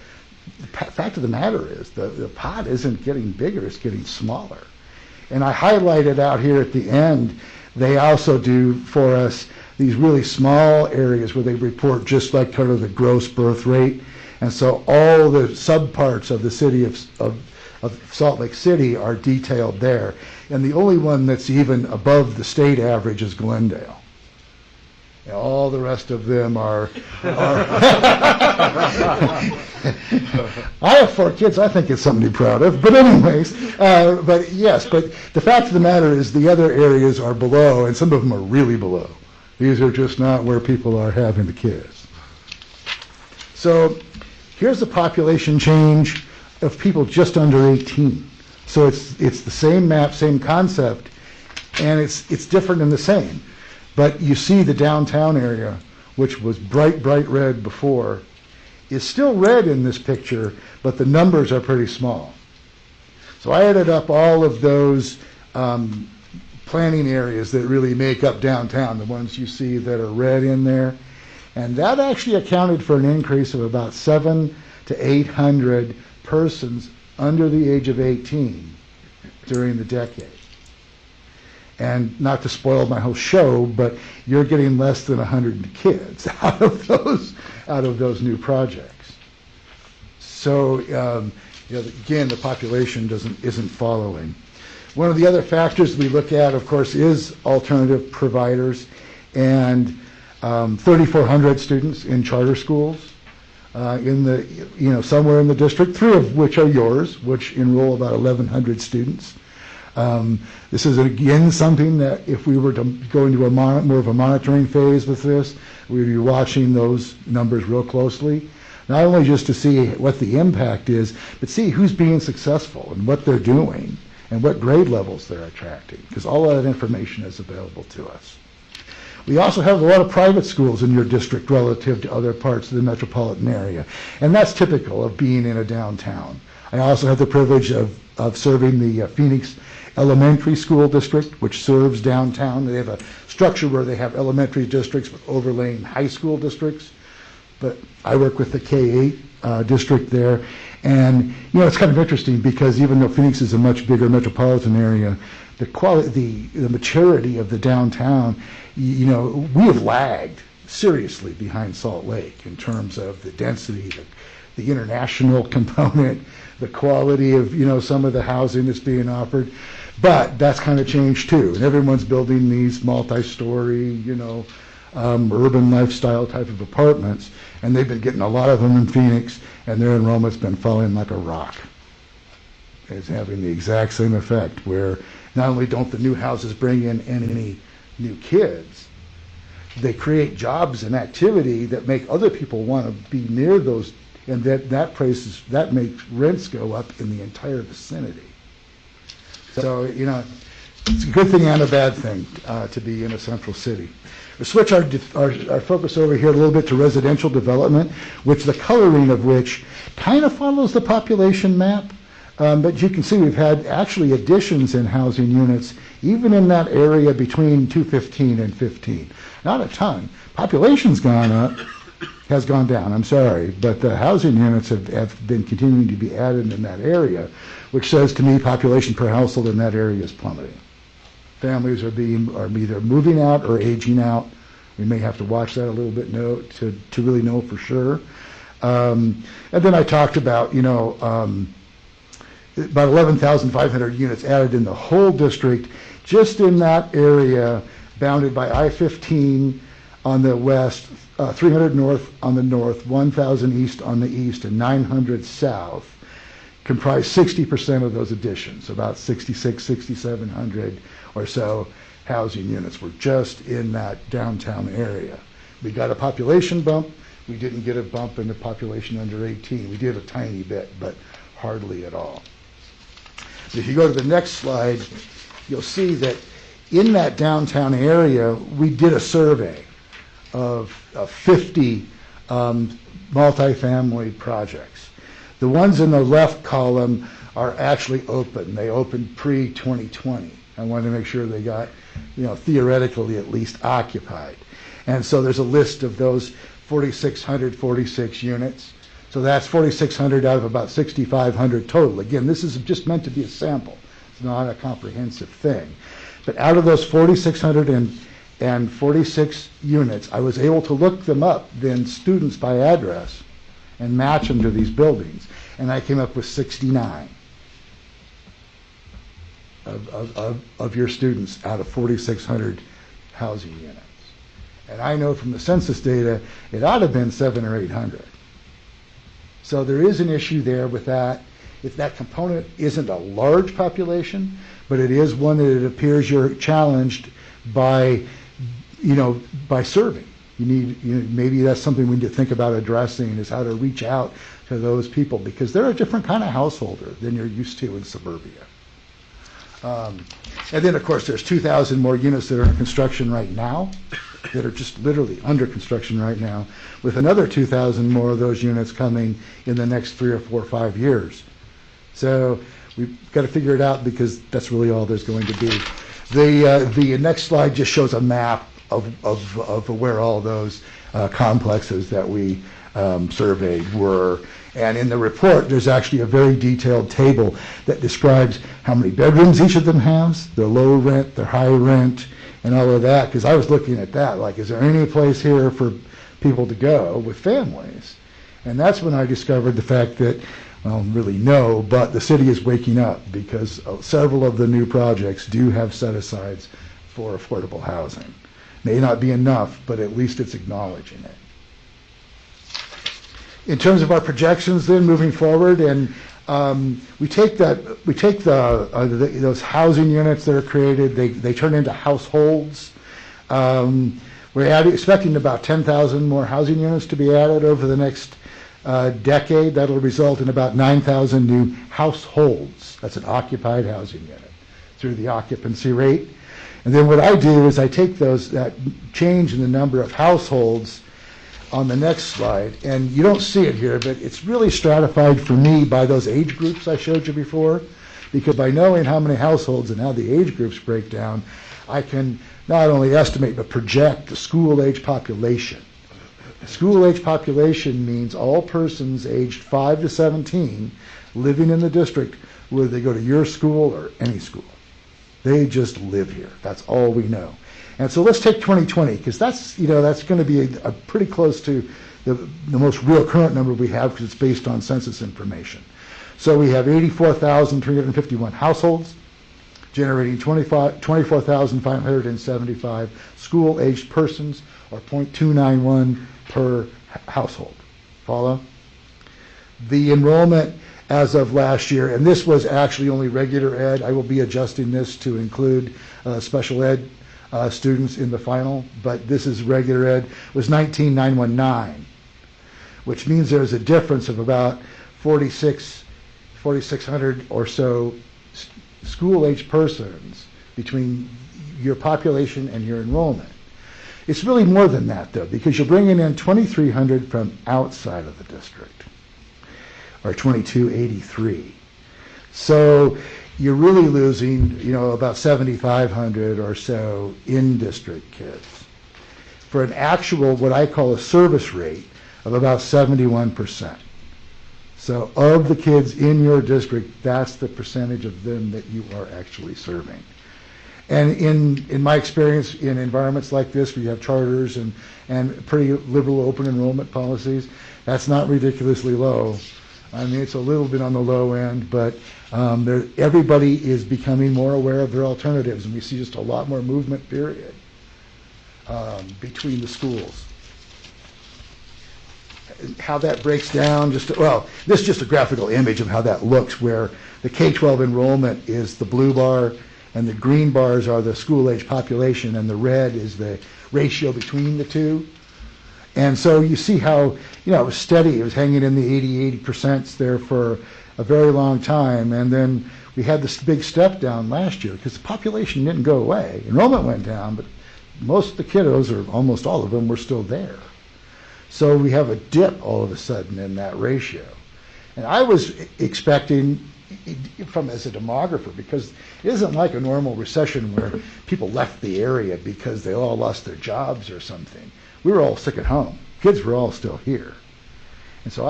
the fact of the matter is the pot isn't getting bigger, it's getting smaller. And I highlighted out here at the end, they also do for us these really small areas where they report just like kind of the gross birth rate. And so all the subparts of the city of Salt Lake City are detailed there. And the only one that's even above the state average is Glendale. And all the rest of them are I have 4 kids. I think it's something to be proud of. But anyways, but the fact of the matter is the other areas are below, and some of them are really below. These are just not where people are having the kids. So here's the population change of people just under 18. So it's the same map, same concept, and it's different in the same. But you see the downtown area, which was bright red before, is still red in this picture, but the numbers are pretty small. So I added up all of those planning areas that really make up downtown, the ones you see that are red in there, and that actually accounted for an increase of about 700 to 800 persons under the age of 18 during the decade. And not to spoil my whole show, but you're getting less than 100 kids out of those new projects. So again, the population isn't following. One of the other factors we look at, of course, is alternative providers, and 3,400 students in charter schools in the somewhere in the district, 3 of which are yours, which enroll about 1,100 students. This is again something that if we were to go into a more of a monitoring phase with this, we'd be watching those numbers real closely, not only just to see what the impact is, but see who's being successful and what they're doing and what grade levels they're attracting, because all of that information is available to us. We also have a lot of private schools in your district relative to other parts of the metropolitan area, and that's typical of being in a downtown. I also have the privilege of serving the Phoenix Elementary School District, which serves downtown. They have a structure where they have elementary districts overlaying high school districts, but I work with the K-8 district there. And, it's kind of interesting because even though Phoenix is a much bigger metropolitan area, the quality, the maturity of the downtown, we have lagged seriously behind Salt Lake in terms of the density, the international component, the quality of, some of the housing that's being offered. But that's kind of changed too. And everyone's building these multi-story, urban lifestyle type of apartments. And they've been getting a lot of them in Phoenix, and their enrollment's been falling like a rock. It's having the exact same effect where not only don't the new houses bring in any new kids, they create jobs and activity that make other people want to be near those, and that makes rents go up in the entire vicinity. So, it's a good thing and a bad thing to be in a central city. We'll switch our focus over here a little bit to residential development, which the coloring of which kind of follows the population map. But you can see we've had actually additions in housing units, even in that area between 215 and 15. Not a ton. Population's gone up, has gone down, I'm sorry, but the housing units have been continuing to be added in that area, which says to me population per household in that area is plummeting. Families are either moving out or aging out. We may have to watch that a little bit to really know for sure. And then I talked about, about 11,500 units added in the whole district, just in that area bounded by I-15 on the west, 300 north on the north, 1,000 east on the east, and 900 south, comprise 60% of those additions, about 6,700 or so housing units were just in that downtown area. We got a population bump. We didn't get a bump in the population under 18. We did a tiny bit, but hardly at all. If you go to the next slide, you'll see that in that downtown area, we did a survey of 50 multifamily projects. The ones in the left column are actually open. They opened pre-2020. I wanted to make sure they got, theoretically at least occupied. And so there's a list of those 4,646 units. So that's 4,600 out of about 6,500 total. Again, this is just meant to be a sample. It's not a comprehensive thing. But out of those 4,646 units, I was able to look them up, then students by address, and match them to these buildings. And I came up with 69 of your students out of 4,600 housing units. And I know from the census data, it ought to have been 700 or 800. So there is an issue there with that. If that component isn't a large population, but it is one that it appears you're challenged by, by serving. Maybe that's something we need to think about addressing, is how to reach out to those people, because they're a different kind of householder than you're used to in suburbia. And then, of course, there's 2,000 more units that are in construction right now, that are just literally under construction right now, with another 2,000 more of those units coming in the next 3 or 4 or 5 years. So we've got to figure it out, because that's really all there's going to be. The next slide just shows a map of where all those complexes that we surveyed were. And in the report, there's actually a very detailed table that describes how many bedrooms each of them has, their low rent, their high rent, and all of that. Because I was looking at that, like, is there any place here for people to go with families? And that's when I discovered the fact that, well, really no, but the city is waking up, because several of the new projects do have set-asides for affordable housing. May not be enough, but at least it's acknowledging it. In terms of our projections, then moving forward, and we take those housing units that are created, they turn into households. We're expecting about 10,000 more housing units to be added over the next decade. That'll result in about 9,000 new households. That's an occupied housing unit through the occupancy rate. And then what I do is I take that change in the number of households on the next slide, and you don't see it here, but it's really stratified for me by those age groups I showed you before, because by knowing how many households and how the age groups break down, I can not only estimate but project the school age population School-age population means all persons aged 5 to 17 living in the district, whether they go to your school or any school. They just live here. That's all we know. And so let's take 2020, because that's going to be a pretty close to the most real current number we have, because it's based on census information. So we have 84,351 households, generating 24,575 school-aged persons, or 0.291 per household. Follow? The enrollment as of last year, and this was actually only regular ed. I will be adjusting this to include special ed students in the final, but this is regular ed, was 19,919, which means there's a difference of about 4,600 or so school-age persons between your population and your enrollment. It's really more than that, though, because you're bringing in 2,300 from outside of the district, or 2,283. So you're really losing, about 7,500 or so in-district kids for an actual, what I call a service rate of about 71%. So of the kids in your district, that's the percentage of them that you are actually serving. And in my experience in environments like this, where you have charters and pretty liberal open enrollment policies, that's not ridiculously low. I mean, it's a little bit on the low end, but everybody is becoming more aware of their alternatives, and we see just a lot more movement, period, between the schools. How that breaks down, this is just a graphical image of how that looks, where the K-12 enrollment is the blue bar, and the green bars are the school-age population, and the red is the ratio between the two. And so you see how, it was steady. It was hanging in the 80% there for a very long time. And then we had this big step down last year because the population didn't go away. Enrollment went down, but most of the kiddos, or almost all of them, were still there. So we have a dip all of a sudden in that ratio. And I was expecting, as a demographer, because it isn't like a normal recession where people left the area because they all lost their jobs or something. We were all sick at home. Kids were all still here. And so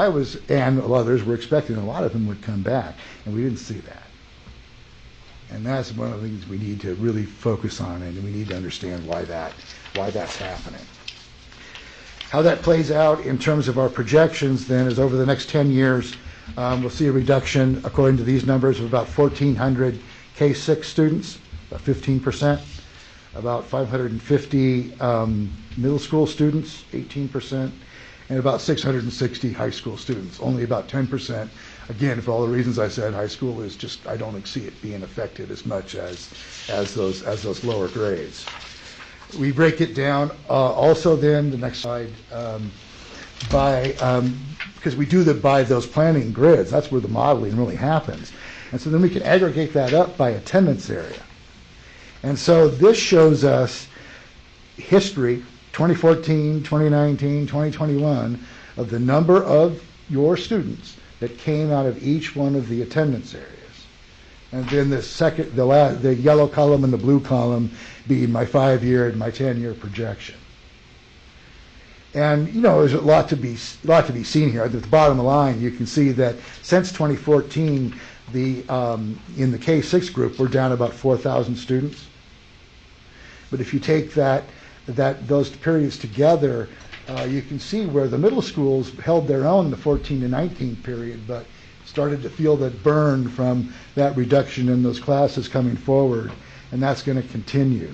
and others were expecting a lot of them would come back, and we didn't see that. And that's one of the things we need to really focus on, and we need to understand why that's happening. How that plays out in terms of our projections then is over the next 10 years, we'll see a reduction, according to these numbers, of about 1,400 K-6 students, about 15%, about 550 middle school students, 18%, and about 660 high school students, only about 10%. Again, for all the reasons I said, high school is just, I don't see it being affected as much as those lower grades. We break it down also then, the next slide, because we do that by those planning grids. That's where the modeling really happens. And so then we can aggregate that up by attendance area. And so this shows us history, 2014, 2019, 2021, of the number of your students that came out of each one of the attendance areas. And then the yellow column and the blue column being my 5-year and my 10-year projection. And there's a lot to be seen here. At the bottom line, you can see that since 2014, in the K-6 group, we're down about 4,000 students. But if you take those periods together, you can see where the middle schools held their own in the 14 to 19 period, but started to feel that burn from that reduction in those classes coming forward, and that's going to continue.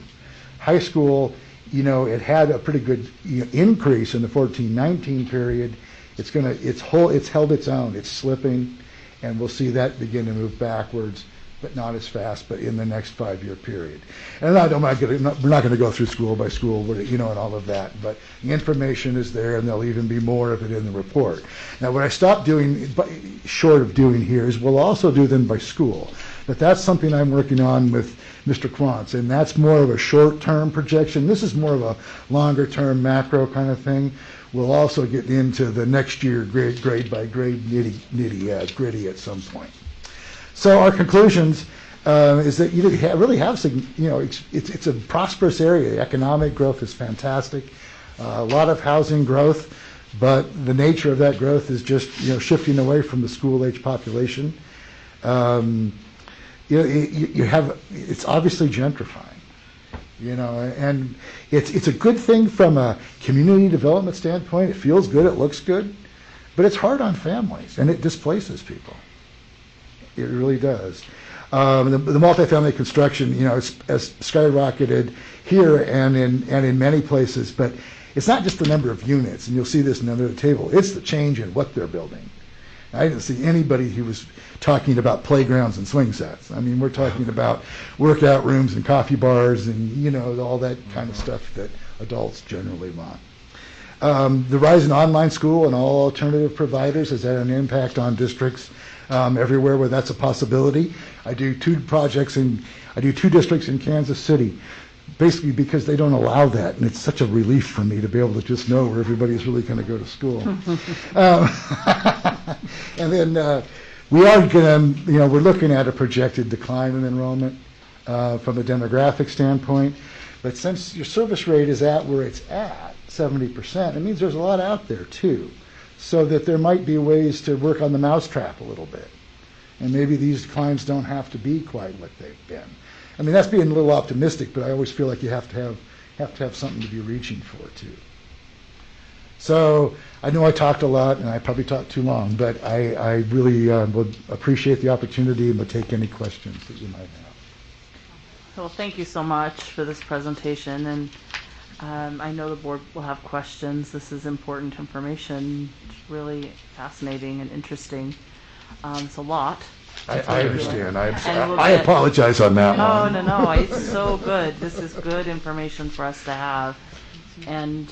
High school, it had a pretty good increase in the 14-19 period. It's held its own. It's slipping, and we'll see that begin to move backwards, but not as fast, but in the next 5-year period. And we're not going to go through school by school, and all of that, but the information is there, and there'll even be more of it in the report. Now, what I stopped doing, short of doing here, is we'll also do them by school. But that's something I'm working on with Mr. Quantz, and that's more of a short-term projection. This is more of a longer-term macro kind of thing. We'll also get into the next year grade by grade nitty-gritty at some point. So our conclusions is that you really have, it's a prosperous area. The economic growth is fantastic. A lot of housing growth. but the nature of that growth is just shifting away from the school-age population. It's obviously gentrifying, and it's a good thing from a community development standpoint. It feels good, it looks good, but it's hard on families and it displaces people. It really does. The multifamily construction, has skyrocketed here and in many places, but it's not just the number of units, and you'll see this in the table. It's the change in what they're building. I didn't see anybody who was talking about playgrounds and swing sets. I mean, we're talking about workout rooms and coffee bars and all that kind of stuff that adults generally want. The rise in online school and all alternative providers has had an impact on districts everywhere where that's a possibility. I do two districts in Kansas City, basically because they don't allow that, and it's such a relief for me to be able to just know where everybody's really going to go to school. And then we are going to, we're looking at a projected decline in enrollment from a demographic standpoint, but since your service rate is at where it's at, 70%, it means there's a lot out there too, so that there might be ways to work on the mousetrap a little bit. And maybe these declines don't have to be quite what they've been. I mean, that's being a little optimistic, but I always feel like you have to have something to be reaching for too. So I know I talked a lot, and I probably talked too long, but I really would appreciate the opportunity and would take any questions that you might have. Well, thank you so much for this presentation, and I know the board will have questions. This is important information. It's really fascinating and interesting. It's a lot. I understand. I apologize on that one. No. It's so good. This is good information for us to have, and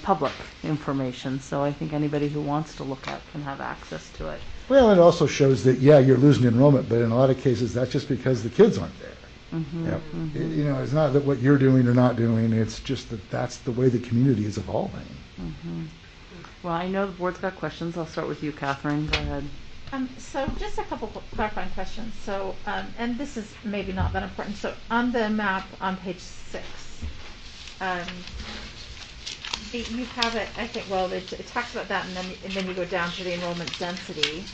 public information. So I think anybody who wants to look at can have access to it. Well, it also shows that, you're losing enrollment, but in a lot of cases, that's just because the kids aren't there. Mm-hmm, Yep. Mm-hmm. It's not that what you're doing or not doing, it's just that that's the way the community is evolving. Mm-hmm. Well, I know the board's got questions. I'll start with you, Catherine. Go ahead. So just a couple clarifying questions. So, and this is maybe not that important. So on the map on page 6, you have it, I think, well, it talks about that, and then you go down to the enrollment density.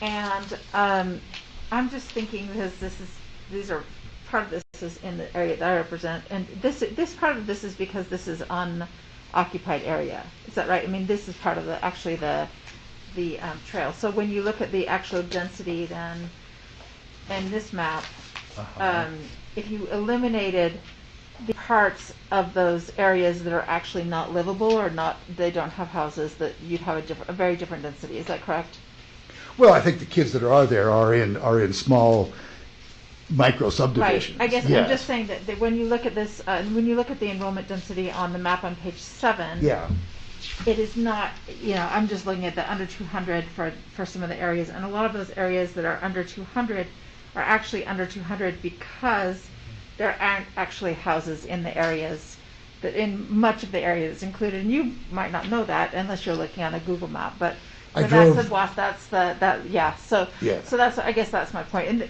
And I'm just thinking, because these are part of this is in the area that I represent, and this part of this is because this is unoccupied area. Is that right? I mean, this is part of the trail. So when you look at the actual density then in this map, if you eliminated the parts of those areas that are actually not livable or they don't have houses, that you'd have a very different density. Is that correct? Well, I think the kids that are there are in small micro subdivisions. Right. I guess yes. I'm just saying that when you look at this, when you look at the enrollment density on the map on page 7, it is not, I'm just looking at the under 200 for some of the areas, and a lot of those areas that are under 200 are actually under 200 because there aren't actually houses in the areas that in much of the area that's included. And you might not know that unless you're looking on a Google map, but that's the WASP. So that's, I guess that's my point. And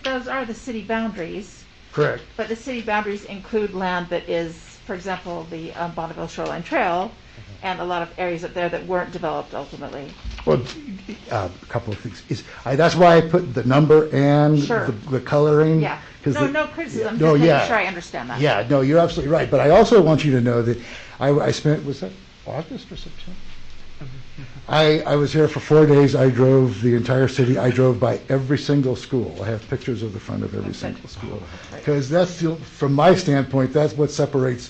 those are the city boundaries. Correct. But the city boundaries include land that is, for example, the Bonneville Shoreline Trail, and a lot of areas up there that weren't developed ultimately. Well, a couple of things. That's why I put the number and the coloring. Yeah. No criticism. Yeah. Just making sure I understand that. Yeah. No, you're absolutely right. But I also want you to know that I spent, was that August or September? I was here for 4 days. I drove the entire city. I drove by every single school. I have pictures of the front of every single school. Because that's, from my standpoint, that's what separates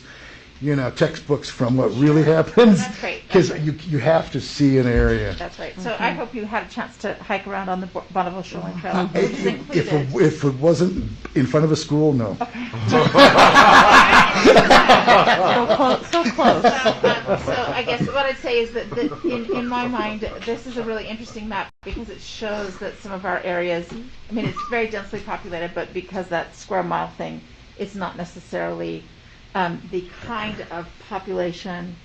textbooks from what really happens. That's great. Because you have to see an area. That's right. So I hope you had a chance to hike around on the Bonneville Shoreline Trail. If it wasn't in front of a school, no. Okay. So close. So I guess what I'd say is that in my mind, this is a really interesting map because it shows that some of our areas, I mean, it's very densely populated, but because that square mile thing, it's not necessarily the kind of population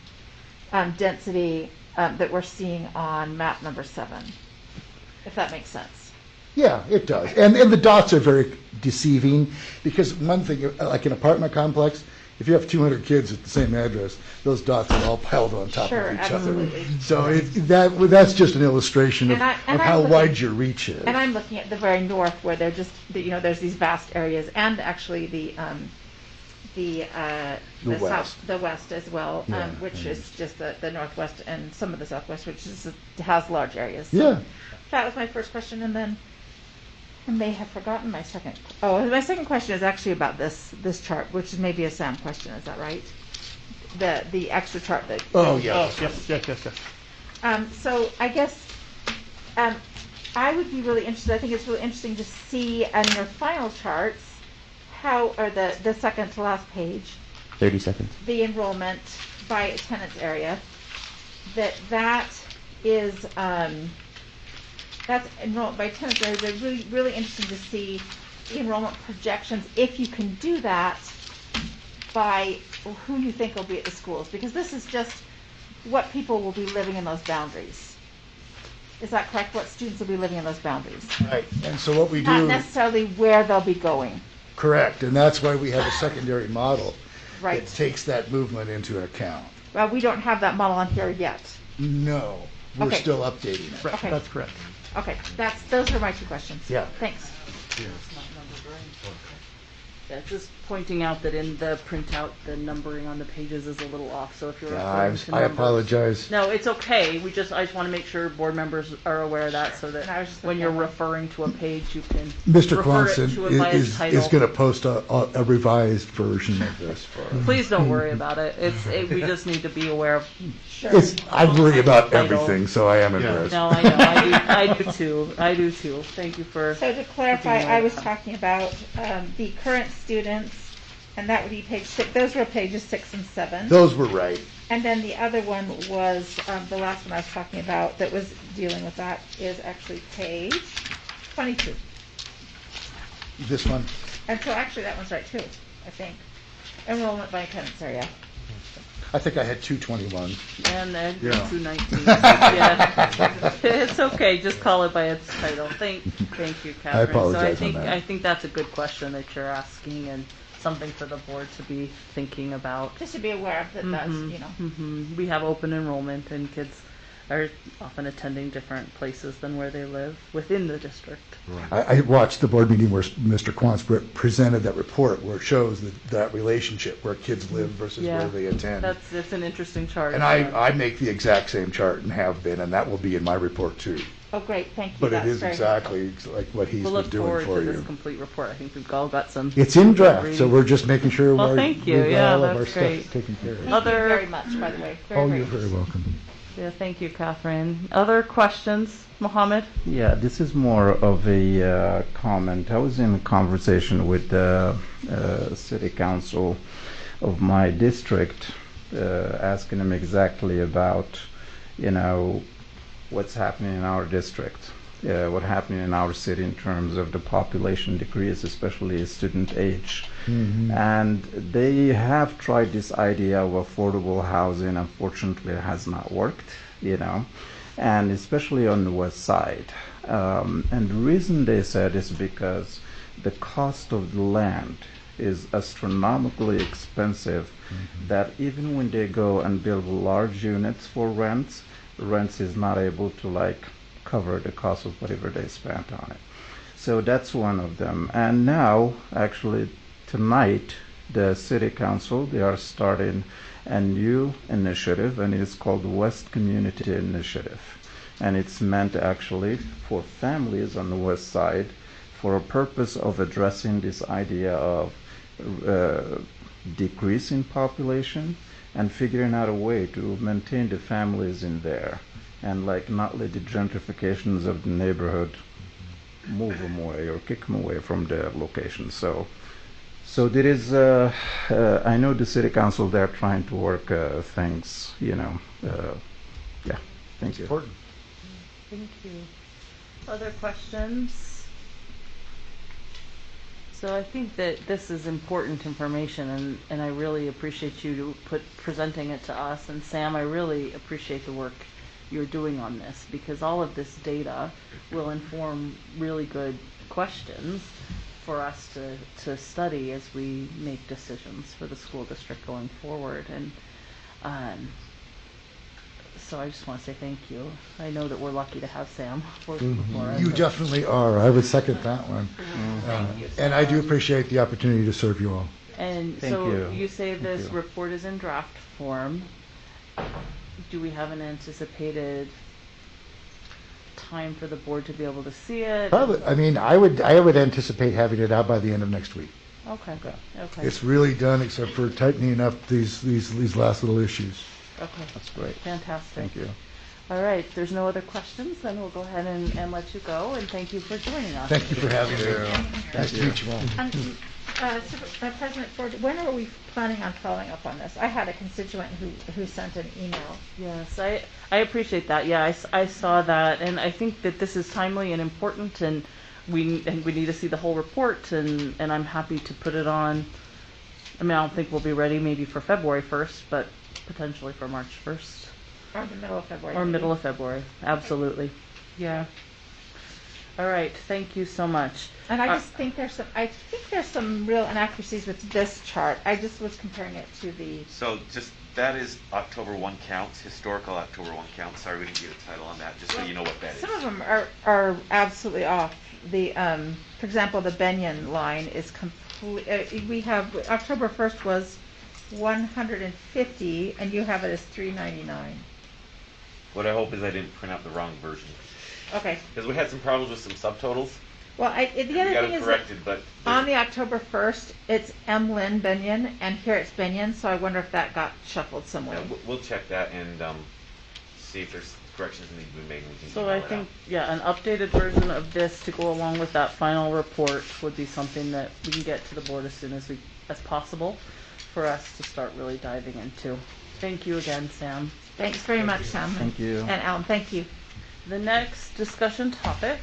density that we're seeing on map number 7, if that makes sense. Yeah, it does. And the dots are very deceiving because one thing, like an apartment complex, If you have 200 kids at the same address, those dots are all piled on top Sure, of each absolutely. other. So that's just an illustration of, And how I'm looking- wide your reach is. And I'm looking at the very north where they're just, there's these vast areas, and actually the west. south, the west as well, Yeah, which is just the northwest and some of the southwest, which has large areas. So Yeah. that was my first question, and then I may have forgotten my second. Oh, my second question is actually about this chart, which is maybe a Sam question. Is that right? The extra chart that. Oh, yeah. Yes. So I guess I would be really interested. I think it's really interesting to see on your final charts or the second to last page, 30 seconds. the enrollment by attendance area. That is that's enrollment by attendance area. They're really, really interesting to see the enrollment projections, if you can do that, by who you think will be at the schools, because this is just what people will be living in those boundaries. Is that correct? What students will be living in those boundaries? Right. And so what we Not do, necessarily where they'll be going. correct, and that's why we have a secondary model Right. that takes that movement into account. Well, we don't have that model on here yet. No, we're Okay. still updating it. Okay. That's correct. Okay, those are my two questions. Yeah. Thanks. Yeah, just pointing out that in the printout, the numbering on the pages is a little off, so if you're Yeah, referring to I numbers- apologize. No, it's okay. I just want to make sure board members are aware of that, so And I that was just when looking you're at that. referring to a page, you can Mr. refer it Quanson to it by its is title. going to post a revised version of this for us. Please don't worry about it. We just need to be aware of. I worry about Title. everything, so I am impressed. No, I know. I do too. I do too. Thank you for. So to clarify, Keeping I was that. talking about the current students, and that would be page 6. Those were pages 6 and 7. Those were right. And then the other one was, the last one I was talking about that was dealing with that is actually page 22. This one. And so actually that one's right too, I think. Enrollment by attendance area. I think I had 221. And then Yeah. 219. Yeah. It's okay. Just call it by its title. Thank you, Catherine. apologize So on that. I think that's a good question that you're asking, and something for the board to be thinking about. Just to be aware of that, that's, We have open enrollment, and kids are often attending different places than where they live within the district. I watched the board meeting where Mr. Quanson presented that report where it shows that relationship where kids live versus Yeah, where they attend. it's an interesting chart. And I make the exact same chart and have been, and that will be in my report too. Oh, great, thank you. But it That's is very exactly like what he's We'll been look doing forward for to this you. complete report. I think we've all got some. It's in draft, reading. so we're just making sure Well, we've thank you. got Yeah, all of our that's stuff great. taken care of. Thank Other- you very much, by the way. Very, Oh, very you're very welcome. Yeah, thank you, Catherine. Other questions, Mohammed? Yeah, this is more of a comment. I was in a conversation with the city council of my district, asking them exactly about, what's happening in our district, what's happening in our city in terms of the population decrease, especially student age. And they have tried this idea of affordable housing. Unfortunately, it has not worked, and especially on the west side. And the reason they said is because the cost of the land is astronomically expensive, that even when they go and build large units for rents is not able to cover the cost of whatever they spent on it. So that's one of them. And now, actually, tonight, the city council, they are starting a new initiative, and it's called West Community Initiative. And it's meant actually for families on the west side for a purpose of addressing this idea of decreasing population and figuring out a way to maintain the families in there and not let the gentrifications of the neighborhood move them away or kick them away from their location. So there is, I know the city council, they're trying to work things, yeah, thank you. Important. Thank you. Other questions? So I think that this is important information, and I really appreciate you presenting it to us. And Sam, I really appreciate the work you're doing on this, because all of this data will inform really good questions for us to study as we make decisions for the school district going forward. And so I just want to say thank you. I know that we're lucky to have Sam working for us. You definitely are. I would second that one. And I do appreciate the opportunity to serve you all. And Thank so you. say Thank this you. report is in draft form. Do we have an anticipated time for the board to be able to see it? Probably, I mean, I would anticipate having it out by the end of next week. Okay. Okay. It's really done, except for tightening up these last little issues. Okay. That's great. Fantastic. Thank you. All right. If there's no other questions, then we'll go ahead and let you go. And thank you for joining us. Thank you for having me. Nice to meet you all. President Ford, when are we planning on following up on this? I had a constituent who sent an email. Yes, I appreciate that. Yeah, I saw that, and I think that this is timely and important, and we need to see the whole report, and I'm happy to put it on. I mean, I don't think we'll be ready maybe for February 1st, but potentially for March 1st. Or the middle of February. Or middle of February, absolutely. Yeah. All right, thank you so much. And I just think there's some real inaccuracies with this chart. I just was comparing it to the. So just, that is October 1 counts, historical October 1 counts. Sorry, we didn't get a title on that, just so you know what that is. Some of them are absolutely off. The for example, the Benyon line is complete. We have October 1st was 150, and you have it as 399. What I hope is I didn't print out the wrong version. Okay. Because we had some problems with some subtotals. Well, the We other got thing it is corrected, but on the October 1st, it's M. Lynn Benyon, and here it's Benyon, so I wonder if that got shuffled somewhere. we'll check that and see if there's corrections that need to be made. And we can So email I it think, out. an updated version of this to go along with that final report would be something that we can get to the board as soon as possible for us to start really diving into. Thank you again, Sam. Thanks very much, Sam. Thank you. And Alan, thank you. The next discussion topic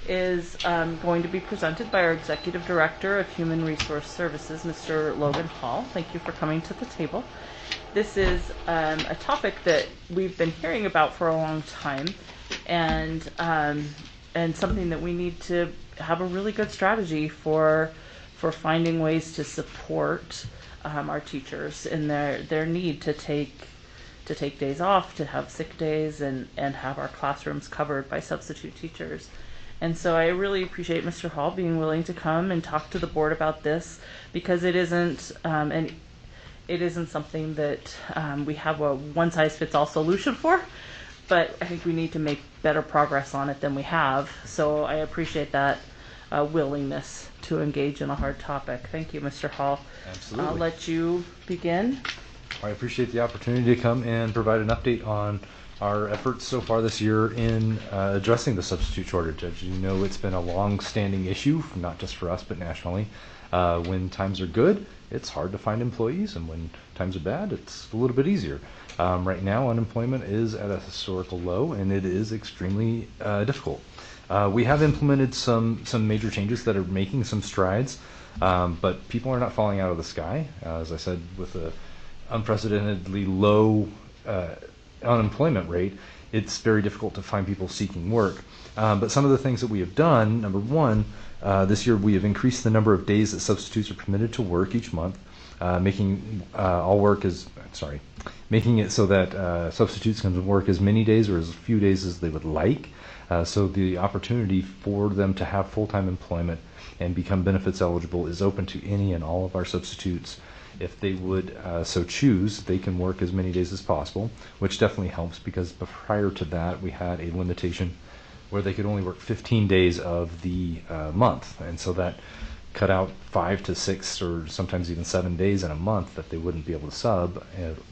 is going to be presented by our Executive Director of Human Resource Services, Mr. Logan Hall. Thank you for coming to the table. This is a topic that we've been hearing about for a long time, and something that we need to have a really good strategy for finding ways to support our teachers in their need to take days off, to have sick days, and have our classrooms covered by substitute teachers. And so I really appreciate Mr. Hall being willing to come and talk to the board about this, because it isn't something that we have a one-size-fits-all solution for, but I think we need to make better progress on it than we have. So I appreciate that willingness to engage in a hard topic. Thank you, Mr. Hall. Absolutely. I'll let you begin. I appreciate the opportunity to come and provide an update on our efforts so far this year in addressing the substitute shortage. As you know, it's been a long-standing issue, not just for us, but nationally. When times are good, it's hard to find employees, and when times are bad, it's a little bit easier. Right now, unemployment is at a historical low, and it is extremely difficult. We have implemented some major changes that are making some strides, but people are not falling out of the sky. As I said, with the unprecedentedly low unemployment rate, it's very difficult to find people seeking work. But some of the things that we have done, number one, this year we have increased the number of days that substitutes are permitted to work each month, making it so that substitutes can work as many days or as few days as they would like. So the opportunity for them to have full-time employment and become benefits eligible is open to any and all of our substitutes. If they would so choose, they can work as many days as possible, which definitely helps, because prior to that we had a limitation where they could only work 15 days of the month, and so that cut out 5 to 6 or sometimes even 7 days in a month that they wouldn't be able to sub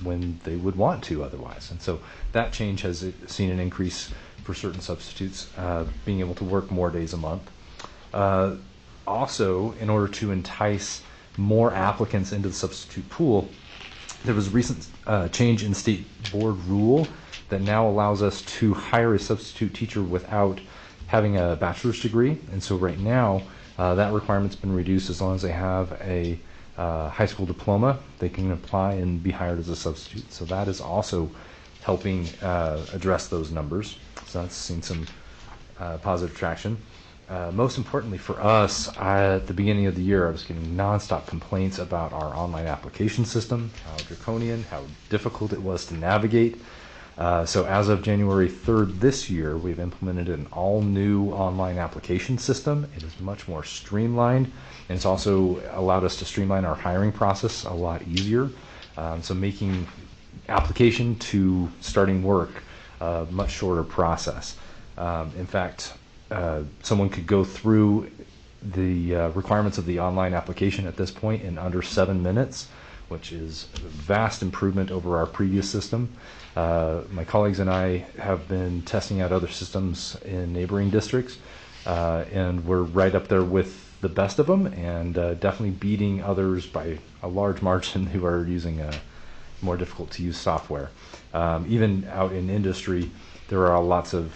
when they would want to otherwise. And so that change has seen an increase for certain substitutes being able to work more days a month. Also, in order to entice more applicants into the substitute pool, there was a recent change in state board rule that now allows us to hire a substitute teacher without having a bachelor's degree. And so right now, that requirement's been reduced. As long as they have a high school diploma, they can apply and be hired as a substitute. So that is also helping address those numbers. So that's seen some positive traction. most importantly for us, at the beginning of the year, I was getting nonstop complaints about our online application system, how draconian, how difficult it was to navigate. So as of January 3rd this year, we've implemented an all-new online application system. It is much more streamlined, and it's also allowed us to streamline our hiring process a lot easier. So making application to starting work a much shorter process. In fact, someone could go through the requirements of the online application at this point in under 7 minutes, which is a vast improvement over our previous system. My colleagues and I have been testing out other systems in neighboring districts, and we're right up there with the best of them, and definitely beating others by a large margin who are using more difficult to use software. Even out in industry, there are lots of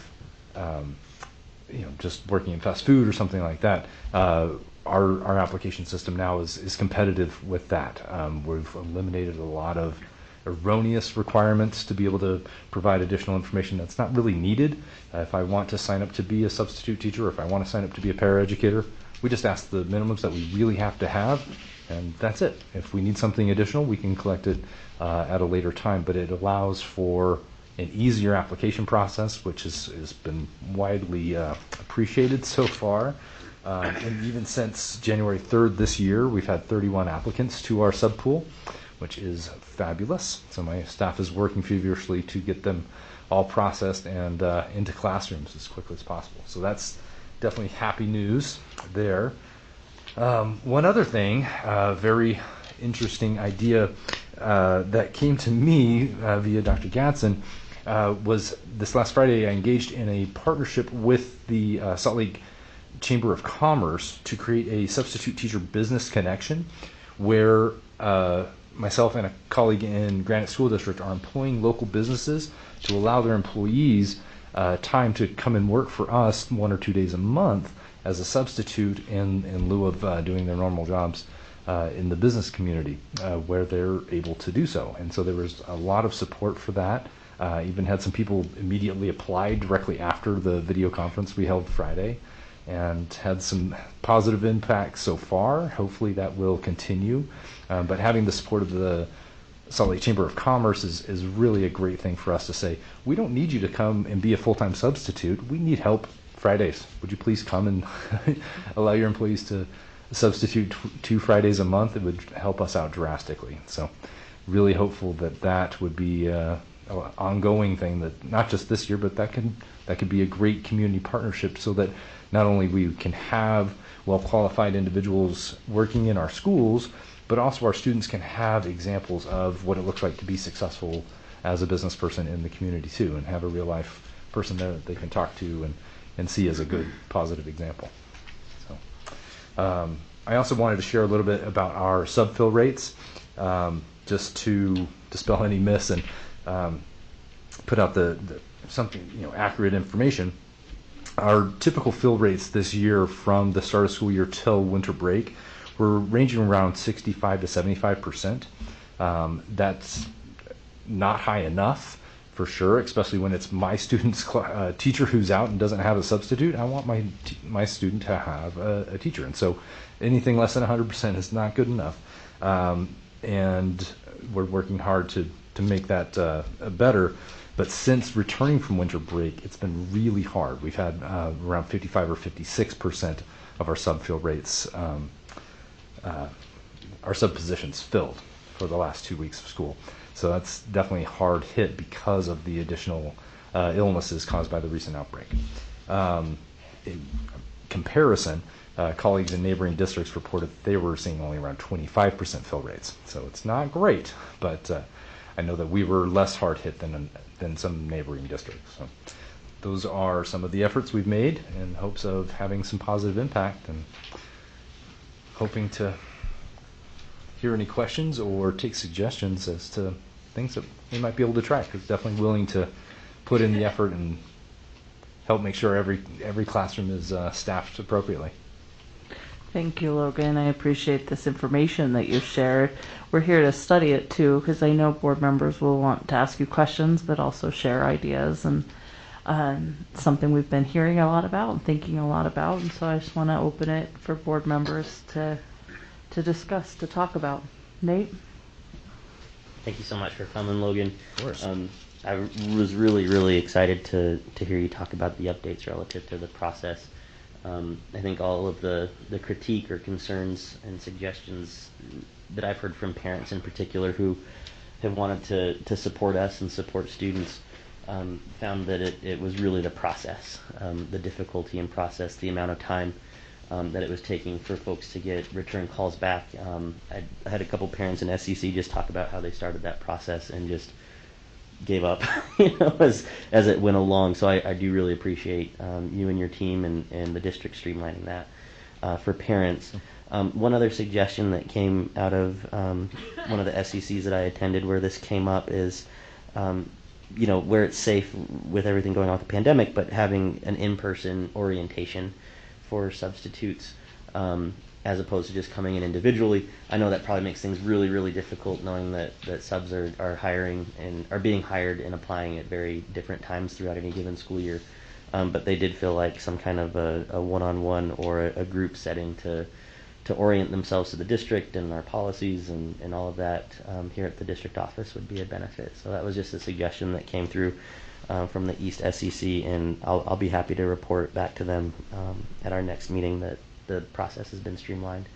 just working in fast food or something like that. Our application system now is competitive with that. We've eliminated a lot of erroneous requirements to be able to provide additional information that's not really needed. If I want to sign up to be a substitute teacher, or if I want to sign up to be a paraeducator, we just ask the minimums that we really have to have, and that's it. If we need something additional, we can collect it at a later time, but it allows for an easier application process, which has been widely appreciated so far. And even since January 3rd this year, we've had 31 applicants to our subpool, which is fabulous. So my staff is working feverishly to get them all processed and into classrooms as quickly as possible. So that's definitely happy news there. One other thing, very interesting idea that came to me via Dr. Gadsden, was this last Friday I engaged in a partnership with the Salt Lake Chamber of Commerce to create a substitute teacher business connection, where myself and a colleague in Granite School District are employing local businesses to allow their employees time to come and work for us 1 or 2 days a month as a substitute in lieu of doing their normal jobs in the business community where they're able to do so. And so there was a lot of support for that. Even had some people immediately apply directly after the video conference we held Friday, and had some positive impacts so far. Hopefully that will continue. But having the support of the Salt Lake Chamber of Commerce is really a great thing for us to say, we don't need you to come and be a full-time substitute. We need help Fridays. Would you please come and allow your employees to substitute 2 Fridays a month? It would help us out drastically. So really hopeful that that would be an ongoing thing, that not just this year, but that could be a great community partnership, so that not only we can have well-qualified individuals working in our schools, but also our students can have examples of what it looks like to be successful as a business person in the community too, and have a real-life person there that they can talk to and see as a good, positive example. So, I also wanted to share a little bit about our subfill rates, just to dispel any myths and put out the something accurate information. Our typical fill rates this year from the start of school year till winter break were ranging around 65 to 75%. That's not high enough for sure, especially when it's my student's teacher who's out and doesn't have a substitute. I want my student to have a teacher, and so anything less than 100% is not good enough. And we're working hard to make that better. But since returning from winter break, it's been really hard. We've had around 55 or 56% of our subfill rates, our sub positions filled for the last 2 weeks of school. So that's definitely hard hit because of the additional illnesses caused by the recent outbreak. In comparison, colleagues in neighboring districts reported they were seeing only around 25% fill rates. So it's not great, but I know that we were less hard hit than some neighboring districts. So those are some of the efforts we've made in hopes of having some positive impact, and hoping to hear any questions or take suggestions as to things that we might be able to try. Because definitely willing to put in the effort and help make sure every classroom is staffed appropriately. Thank you, Logan. I appreciate this information that you shared. We're here to study it too, because I know board members will want to ask you questions, but also share ideas. And something we've been hearing a lot about and thinking a lot about, and so I just want to open it for board members to discuss, to talk about. Nate? Thank you so much for coming, Logan. Of course. I was really excited to hear you talk about the updates relative to the process. I think all of the critique or concerns and suggestions that I've heard from parents in particular who have wanted to support us and support students found that it was really the process, the difficulty in process, the amount of time that it was taking for folks to get return calls back. I had a couple parents in SCC just talk about how they started that process and just gave up, as it went along. So I do really appreciate you and your team and the district streamlining that for parents. One other suggestion that came out of one of the SCCs that I attended where this came up is, where it's safe with everything going on with the pandemic, but having an in-person orientation for substitutes as opposed to just coming in individually. I know that probably makes things really difficult knowing that subs are hiring and are being hired and applying at very different times throughout any given school year. But they did feel like some kind of a one-on-one or a group setting to orient themselves to the district and our policies and all of that here at the district office would be a benefit. So that was just a suggestion that came through from the East SEC, and I'll be happy to report back to them at our next meeting that the process has been streamlined.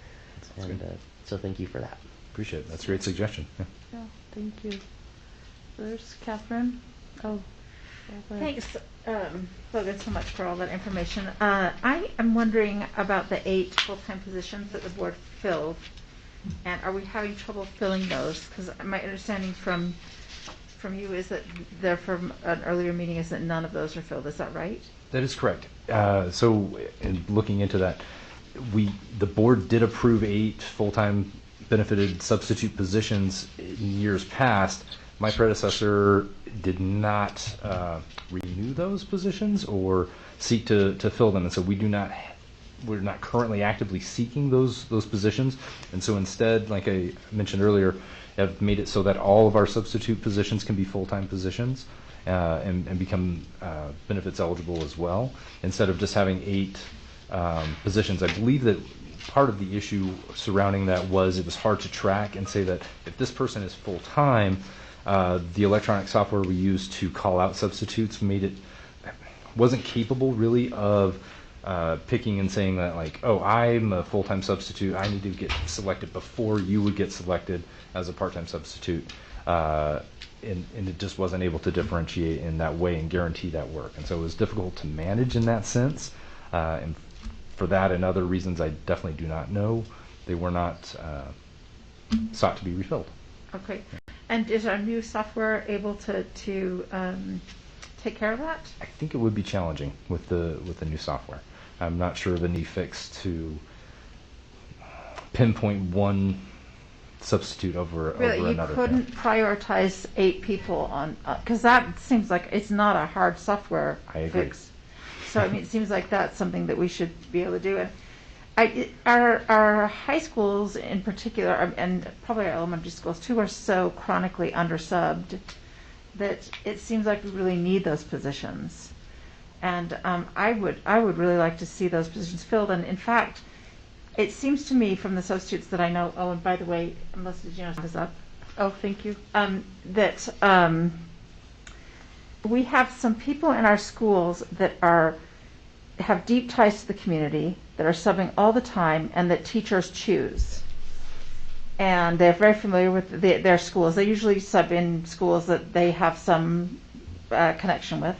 And so thank you for that. Appreciate it. That's a great suggestion. Yeah. Yeah, thank you. There's Catherine. Oh, go ahead. Thanks, Logan, so much for all that information. I am wondering about the 8 full-time positions that the board filled, and are we having trouble filling those? Because my understanding from you is that there from an earlier meeting is that none of those are filled. Is that right? That is correct. So in looking into that, the board did approve 8 full-time benefited substitute positions in years past. My predecessor did not renew those positions or seek to fill them, and so we're not currently actively seeking those positions. And so instead, like I mentioned earlier, have made it so that all of our substitute positions can be full-time positions and become benefits eligible as well, instead of just having 8 positions. I believe that part of the issue surrounding that was it was hard to track and say that if this person is full-time, the electronic software we use to call out substitutes wasn't capable really of picking and saying that, like, oh, I'm a full-time substitute, I need to get selected before you would get selected as a part-time substitute. And it just wasn't able to differentiate in that way and guarantee that work. And so it was difficult to manage in that sense. And for that and other reasons I definitely do not know, they were not sought to be refilled. Okay. And is our new software able to take care of that? I think it would be challenging with the new software. I'm not sure of any fix to pinpoint one substitute over Really, another. you couldn't prioritize 8 people on, because that seems like it's not a hard software I agree. fix. So I mean, it seems like that's something that we should be able to do. And our high schools in particular, and probably our elementary schools too, are so chronically undersubbed that it seems like we really need those positions. And I would really like to see those positions filled. And in fact, it seems to me from the substitutes that I know. Oh, and by the way, Melissa, did you know is up? Oh, thank you. That we have some people in our schools that have deep ties to the community, that are subbing all the time, and that teachers choose. And they're very familiar with their schools. They usually sub in schools that they have some connection with.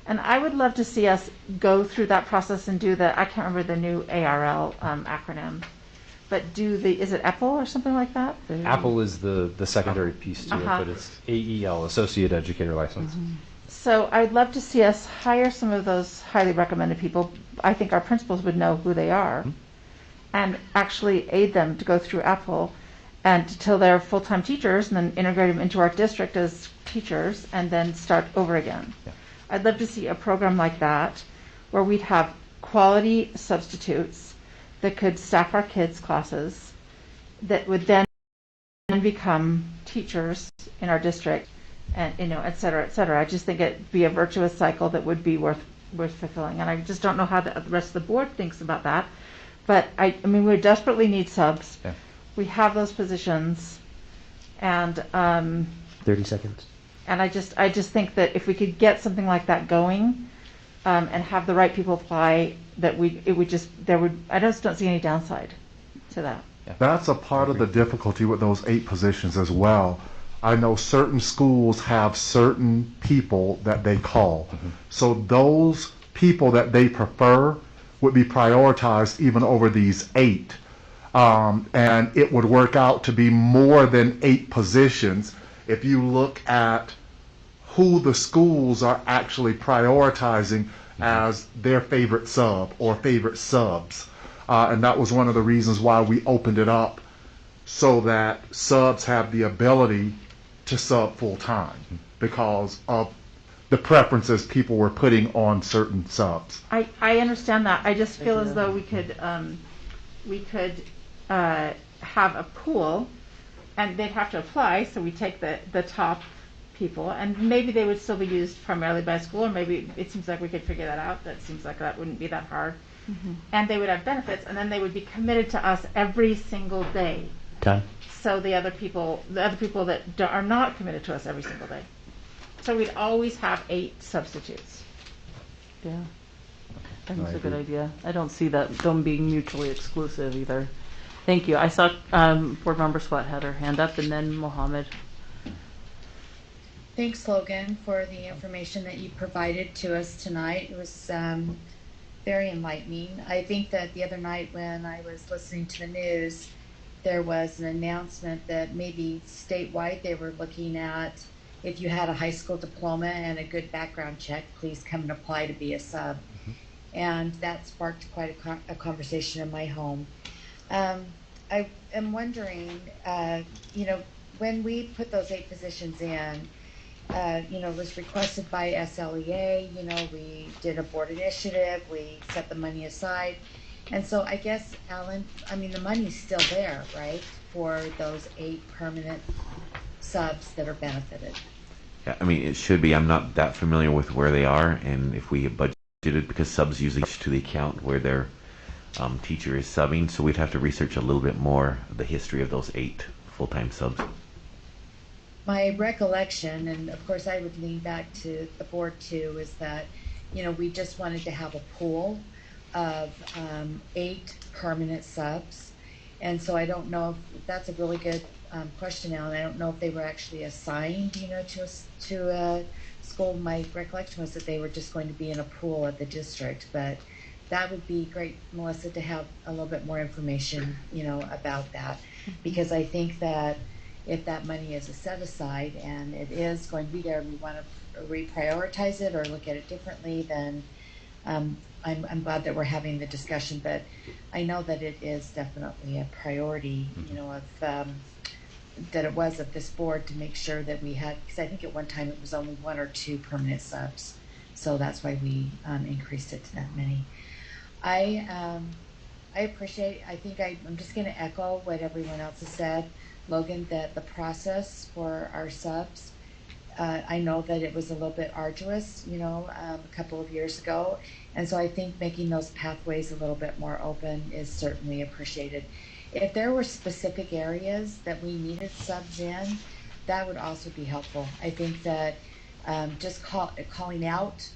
And I would love to see us go through that process and do I can't remember the new ARL acronym, but is it Apple or something like that? Apple is the secondary piece to it, but it's AEL, Associate Educator License. Mm-hmm. So I'd love to see us hire some of those highly recommended people. I think our principals would know who they are, and actually aid them to go through Apple and till they're full-time teachers, and then integrate them into our district as teachers, and then start over again. Yeah. I'd love to see a program like that where we'd have quality substitutes that could staff our kids' classes that would then become teachers in our district and et cetera, et cetera. I just think it'd be a virtuous cycle that would be worth fulfilling. And I just don't know how the rest of the board thinks about that. But I mean, we desperately need subs. Yeah. We have those positions, and 30 seconds. and I just think that if we could get something like that going, and have the right people apply, that I just don't see any downside to that. That's a part of the difficulty with those 8 positions as well. I know certain schools have certain people that they call. So those people that they prefer would be prioritized even over these 8. And it would work out to be more than 8 positions if you look at who the schools are actually prioritizing as their favorite sub or favorite subs. And that was one of the reasons why we opened it up, so that subs have the ability to sub full time because of the preferences people were putting on certain subs. I understand that. I just feel as though we could have a pool, and they'd have to apply. So we take the top people, and maybe they would still be used primarily by school, or maybe it seems like we could figure that out. That seems like that wouldn't be that hard. And they would have benefits, and then they would be committed to us every single day. Time. So the other people that are not committed to us every single day. So we'd always have 8 substitutes. Yeah. I think it's a good idea. I don't see them being mutually exclusive either. Thank you. I saw Board Member Sweat had her hand up, and then Mohammed. Thanks, Logan, for the information that you provided to us tonight. It was very enlightening. I think that the other night when I was listening to the news, there was an announcement that maybe statewide they were looking at, if you had a high school diploma and a good background check, please come and apply to be a sub. And that sparked quite a conversation in my home. I am wondering, when we put those 8 positions in, it was requested by SLEA, we did a board initiative, we set the money aside. And so I guess, Alan, the money's still there, right, for those 8 permanent subs that are benefited? Yeah, it should be. I'm not that familiar with where they are, and if we budgeted, because subs usually to the account where their teacher is subbing, so we'd have to research a little bit more the history of those 8 full-time subs. My recollection, and of course I would lean back to the board too, is that, we just wanted to have a pool of 8 permanent subs. And so I don't know if that's a really good question, Alan. I don't know if they were actually assigned, to a school. My recollection was that they were just going to be in a pool at the district, but that would be great, Melissa, to have a little bit more information, about that, because I think that if that money is a set aside and it is going to be there, we want to reprioritize it or look at it differently, then I'm glad that we're having the discussion. But I know that it is definitely a priority, that it was of this board to make sure that we had, because I think at one time it was only 1 or 2 permanent subs, so that's why we increased it to that many. I appreciate. I think I'm just going to echo what everyone else has said, Logan, that the process for our subs, I know that it was a little bit arduous, a couple of years ago. And so I think making those pathways a little bit more open is certainly appreciated. If there were specific areas that we needed subs in, that would also be helpful. I think that just calling out,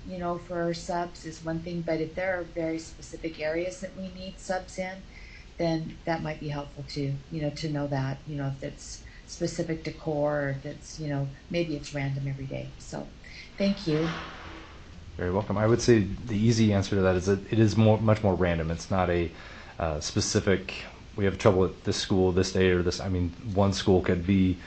for subs is one thing, but if there are very specific areas that we need subs in, then that might be helpful too, to know that, if it's specific to core, or if it's, maybe it's random every day. So thank you. Very welcome. I would say the easy answer to that is that it is much more random. It's not a specific, we have trouble at this school this day or this. One school could be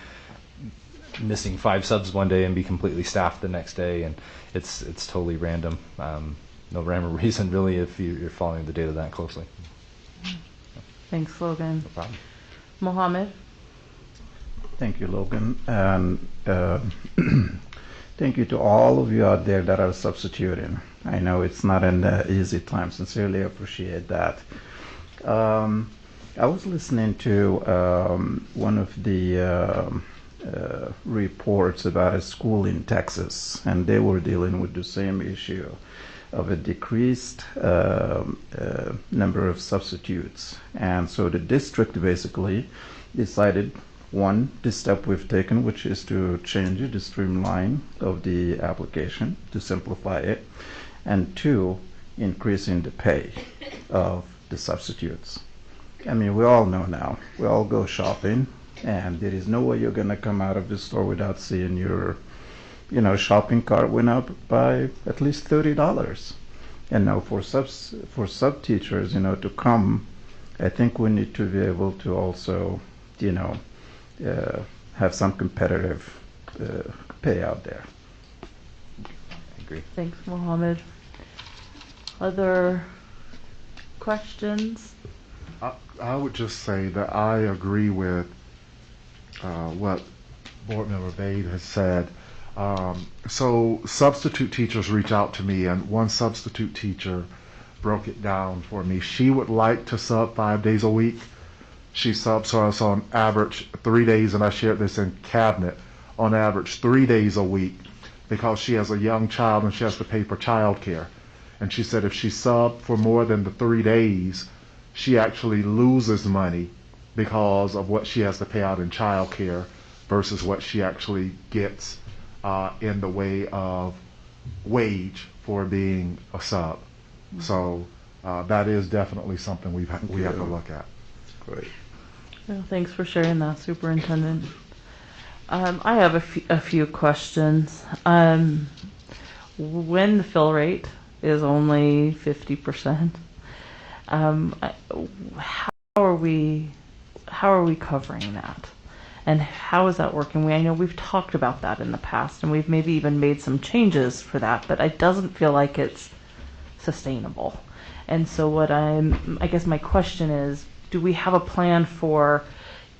missing 5 subs one day and be completely staffed the next day, and it's totally random. No rhyme or reason really if you're following the data that closely. Thanks, Logan. No problem. Mohammed? Thank you, Logan. And thank you to all of you out there that are substituting. I know it's not an easy time. Sincerely appreciate that. I was listening to one of the reports about a school in Texas, and they were dealing with the same issue of a decreased number of substitutes. And so the district basically decided, one, the step we've taken, which is to change the streamline of the application to simplify it, and two, increasing the pay of the substitutes. I mean, we all know now, we all go shopping, and there is no way you're going to come out of the store without seeing your, shopping cart went up by at least $30. And now for sub teachers, to come, I think we need to be able to also, have some competitive pay out there. I agree. Thanks, Mohammed. Other questions? I would just say that I agree with what Board Member Bade has said. So substitute teachers reach out to me, and one substitute teacher broke it down for me. She would like to sub 5 days a week. She subs us on average 3 days, and I shared this in cabinet, on average 3 days a week, because she has a young child and she has to pay for childcare. And she said if she subbed for more than the 3 days, she actually loses money because of what she has to pay out in childcare versus what she actually gets in the way of wage for being a sub. So that is definitely something we have to look at. Great. Well, thanks for sharing that, Superintendent. I have a few questions. When the fill rate is only 50%, how are we covering that? And how is that working? I know we've talked about that in the past, and we've maybe even made some changes for that, but it doesn't feel like it's sustainable. And so I guess my question is, do we have a plan for,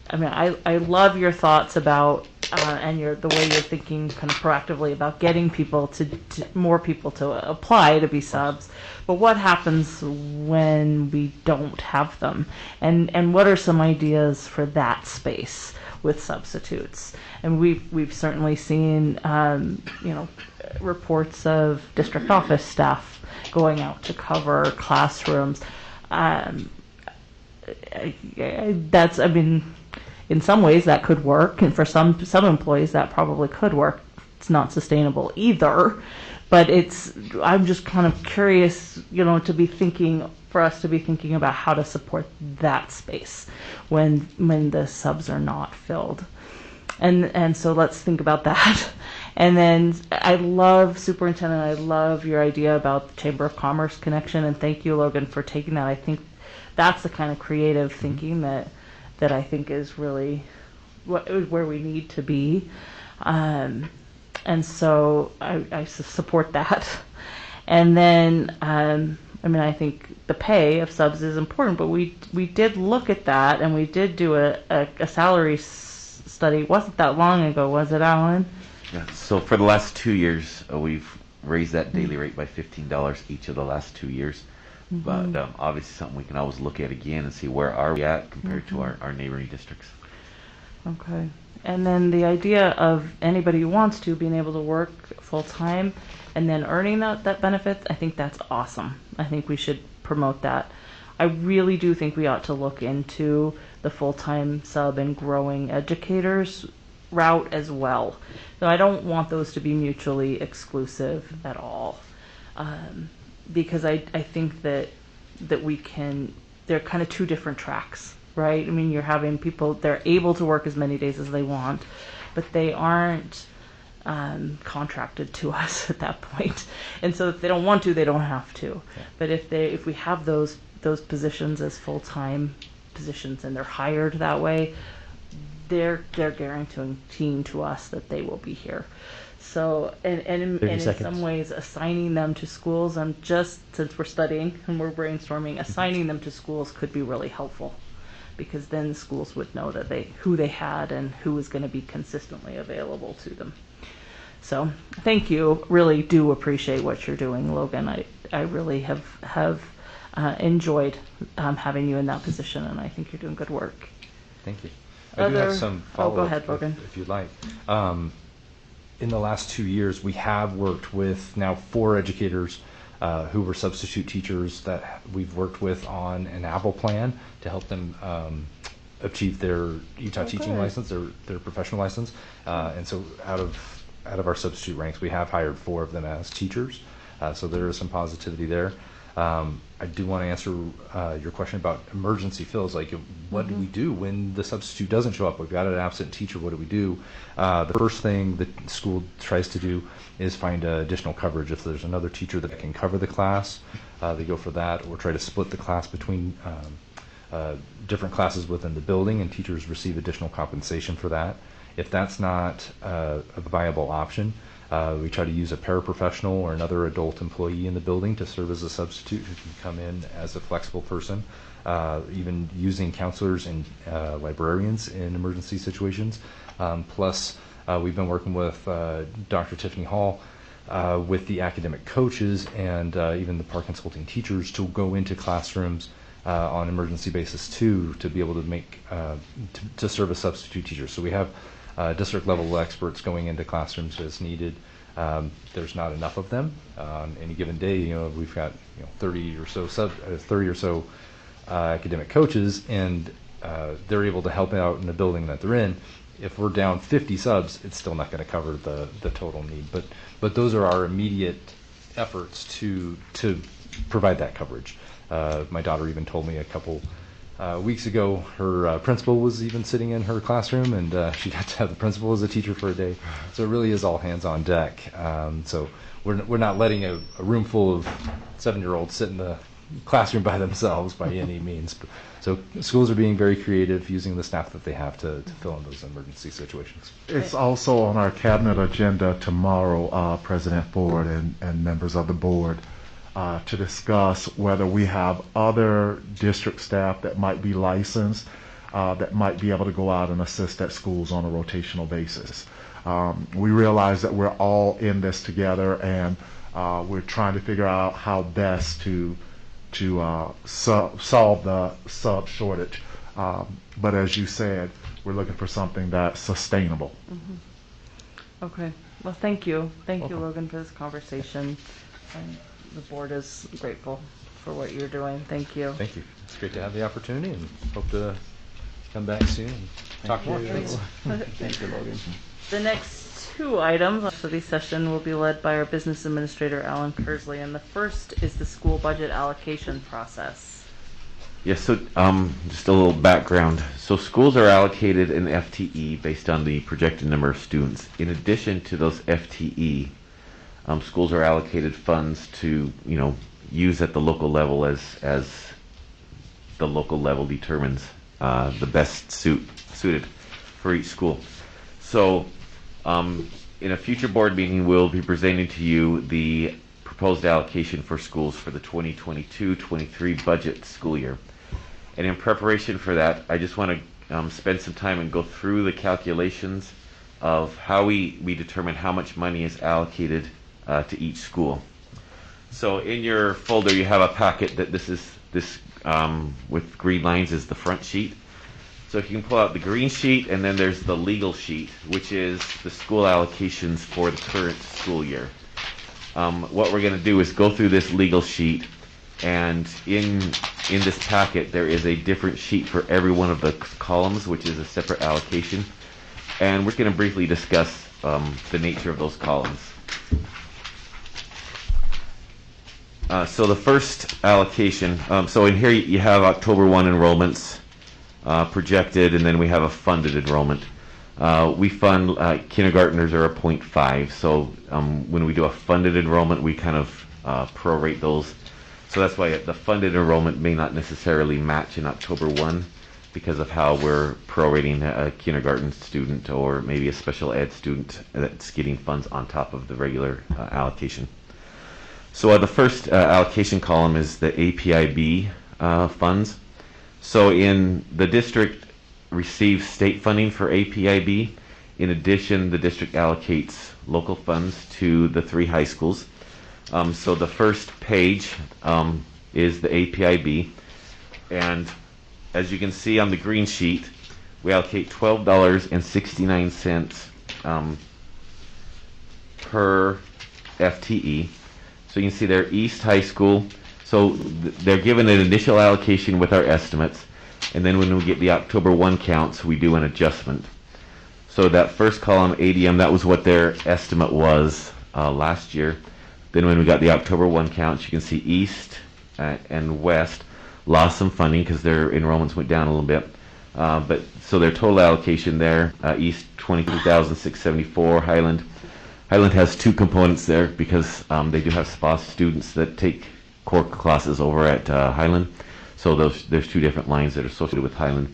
I love your thoughts about, and the way you're thinking kind of proactively about getting people more people to apply to be subs, but what happens when we don't have them? And what are some ideas for that space with substitutes? And we've certainly seen, reports of district office staff going out to cover classrooms. In some ways that could work, and for some employees that probably could work. It's not sustainable either, but I'm just kind of curious, for us to be thinking about how to support that space when the subs are not filled. And so let's think about that. And then Superintendent, I love your idea about the Chamber of Commerce connection, and thank you, Logan, for taking that. I think that's the kind of creative thinking that I think is really where we need to be. And so I support that. And then, I think the pay of subs is important, but we did look at that, and we did do a salary study. Wasn't that long ago, was it, Alan? Yeah, so for the last 2 years, we've raised that daily rate by $15 each of the last 2 years. But obviously something we can always look at again and see where are we at compared to our neighboring districts. Okay. And then the idea of anybody who wants to being able to work full-time and then earning that benefit, I think that's awesome. I think we should promote that. I really do think we ought to look into the full-time sub and growing educators route as well. So I don't want those to be mutually exclusive at all. Because I think that they're kind of two different tracks, right? You're having people, they're able to work as many days as they want, but they aren't contracted to us at that point. And so if they don't want to, they don't have to. Yeah. But if we have those positions as full-time positions and they're hired that way, they're guaranteeing to us that they will be here. So, and in some ways, assigning them to schools, and just since we're studying and we're brainstorming, assigning them to schools could be really helpful, because then schools would know that who they had and who was going to be consistently available to them. So, thank you. Really do appreciate what you're doing, Logan. I really have enjoyed having you in that position, and I think you're doing good work. Thank you. I do have some follow-up. Go ahead, Logan. If you'd like. In the last 2 years, we have worked with now 4 educators who were substitute teachers that we've worked with on an Apple plan to help them achieve their Utah teaching license, their professional license. And so out of our substitute ranks, we have hired 4 of them as teachers. So there is some positivity there. I do want to answer your question about emergency fills. Like, what do we do when the substitute doesn't show up? We've got an absent teacher. What do we do? The first thing the school tries to do is find additional coverage. If there's another teacher that can cover the class, they go for that, or try to split the class between different classes within the building, and teachers receive additional compensation for that. If that's not a viable option, we try to use a paraprofessional or another adult employee in the building to serve as a substitute who can come in as a flexible person, even using counselors and librarians in emergency situations. Plus, we've been working with Dr. Tiffany Hall with the academic coaches and even the PAR consulting teachers to go into classrooms on emergency basis too, to be able to make to serve as substitute teachers. So we have district level experts going into classrooms as needed. There's not enough of them on any given day. We've got 30 or so academic coaches, and they're able to help out in the building that they're in. If we're down 50 subs, it's still not going to cover the total need. But those are our immediate efforts to provide that coverage. My daughter even told me a couple weeks ago her principal was even sitting in her classroom, and she got to have the principal as a teacher for a day. So it really is all hands on deck. So we're not letting a room full of 7-year-olds sit in the classroom by themselves by any means. So schools are being very creative, using the staff that they have to fill in those emergency situations. It's also on our cabinet agenda tomorrow, President Ford and members of the board, to discuss whether we have other district staff that might be licensed that might be able to go out and assist at schools on a rotational basis. We realize that we're all in this together, and we're trying to figure out how best to solve the sub shortage. But as you said, we're looking for something that's sustainable. Mm-hmm. Okay. Well, thank you. Thank you, Logan, for this conversation. And the board is grateful for what you're doing. Thank you. Thank you. It's great to have the opportunity, and hope to come back soon and talk more. Thanks. Thank you, Logan. The next 2 items of the session will be led by our business administrator, Alan Kersley, and the first is the school budget allocation process. Yes, so just a little background. So schools are allocated an FTE based on the projected number of students. In addition to those FTE, schools are allocated funds to use at the local level as the local level determines the best suited for each school. So in a future board meeting, we'll be presenting to you the proposed allocation for schools for the 2022-23 budget school year. And in preparation for that, I just want to spend some time and go through the calculations of how we determine how much money is allocated to each school. So in your folder, you have a packet that this with green lines is the front sheet. So if you can pull out the green sheet, and then there's the legal sheet, which is the school allocations for the current school year. What we're going to do is go through this legal sheet, and in this packet there is a different sheet for every one of the columns, which is a separate allocation, and we're going to briefly discuss the nature of those columns. So the first allocation, so in here you have October 1 enrollments projected, and then we have a funded enrollment. We fund kindergartners are a 0.5, so when we do a funded enrollment, we kind of prorate those. So that's why the funded enrollment may not necessarily match in October 1 because of how we're prorating a kindergarten student or maybe a special ed student that's getting funds on top of the regular allocation. So the first allocation column is the APIB funds. So in the district receives state funding for APIB. In addition, the district allocates local funds to the 3 high schools. So the first page is the APIB, and as you can see on the green sheet, we allocate $12.69 per FTE. So you can see there, East High School. So they're given an initial allocation with our estimates, and then when we get the October 1 counts, we do an adjustment. So that first column, ADM, that was what their estimate was last year. Then when we got the October 1 counts, you can see East and West lost some funding because their enrollments went down a little bit. But so their total allocation there, East 22,674, Highland has two components there because they do have SPA students that take core classes over at Highland. So there's two different lines that are associated with Highland,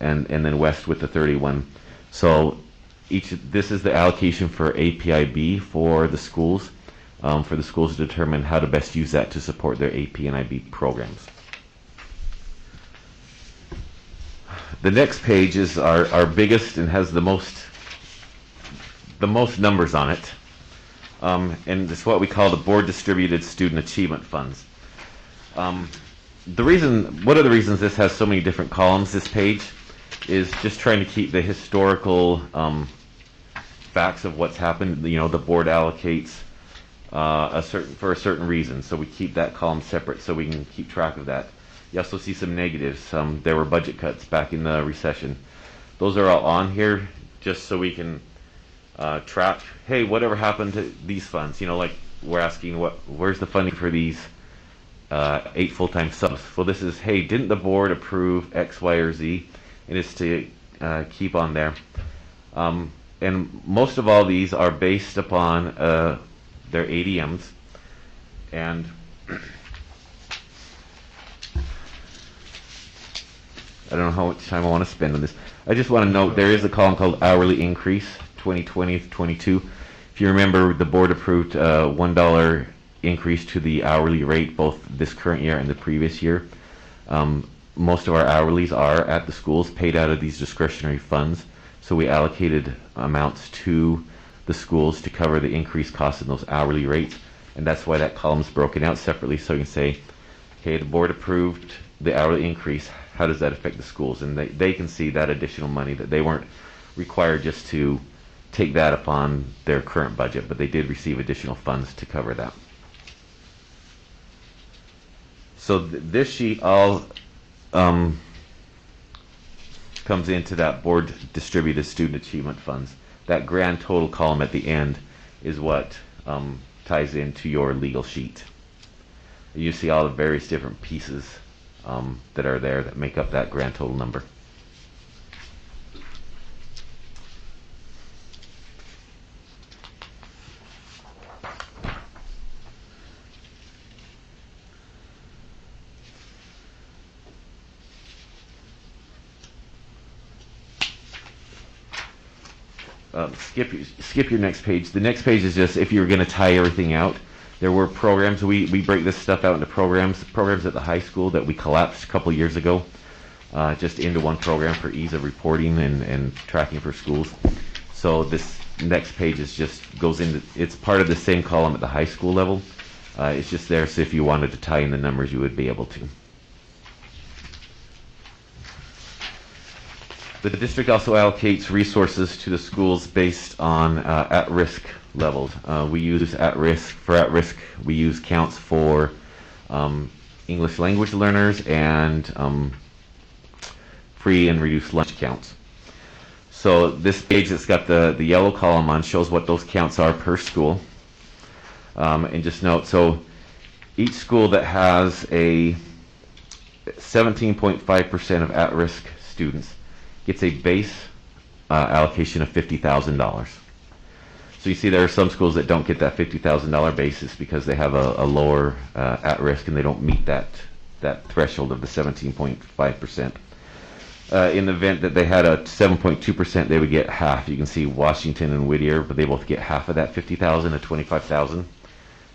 and then West with the 31. So this is the allocation for APIB for the schools to determine how to best use that to support their AP and IB programs. The next page is our biggest and has the most numbers on it. And it's what we call the Board Distributed Student Achievement Funds. One of the reasons this has so many different columns, this page, is just trying to keep the historical facts of what's happened. You know, the board allocates for a certain reason, so we keep that column separate so we can keep track of that. You also see some negatives. There were budget cuts back in the recession. Those are all on here just so we can track, hey, whatever happened to these funds? You know, like we're asking, where's the funding for these 8 full-time subs? Well, this is, hey, didn't the board approve X, Y, or Z? And it's to keep on there. And most of all these are based upon their ADMs. And I don't know how much time I want to spend on this. I just want to note there is a column called hourly increase 2020-22. If you remember, the board approved a $1 increase to the hourly rate both this current year and the previous year. Most of our hourlies are at the schools paid out of these discretionary funds, so we allocated amounts to the schools to cover the increased costs in those hourly rates, and that's why that column's broken out separately, so you can say, okay, the board approved the hourly increase, how does that affect the schools? And they can see that additional money, that they weren't required just to take that upon their current budget, but they did receive additional funds to cover that. So this sheet all comes into that board distributed student achievement funds. That grand total column at the end is what ties into your legal sheet. You see all the various different pieces that are there that make up that grand total number. Skip your next page. The next page is just if you're going to tie everything out. There were programs, we break this stuff out into programs at the high school that we collapsed a couple years ago, just into one program for ease of reporting and tracking for schools. So this next page goes into, it's part of the same column at the high school level. It's just there so if you wanted to tie in the numbers, you would be able to. The district also allocates resources to the schools based on at-risk levels. We use at-risk, we use counts for English language learners and free and reduced lunch counts. So this page that's got the yellow column on shows what those counts are per school. And just note, so each school that has a 17.5% of at-risk students gets a base allocation of $50,000. So you see there are some schools that don't get that $50,000 basis because they have a lower at-risk and they don't meet that threshold of the 17.5%. In the event that they had a 7.2%, they would get half. You can see Washington and Whittier, but they both get half of that $50,000 to $25,000.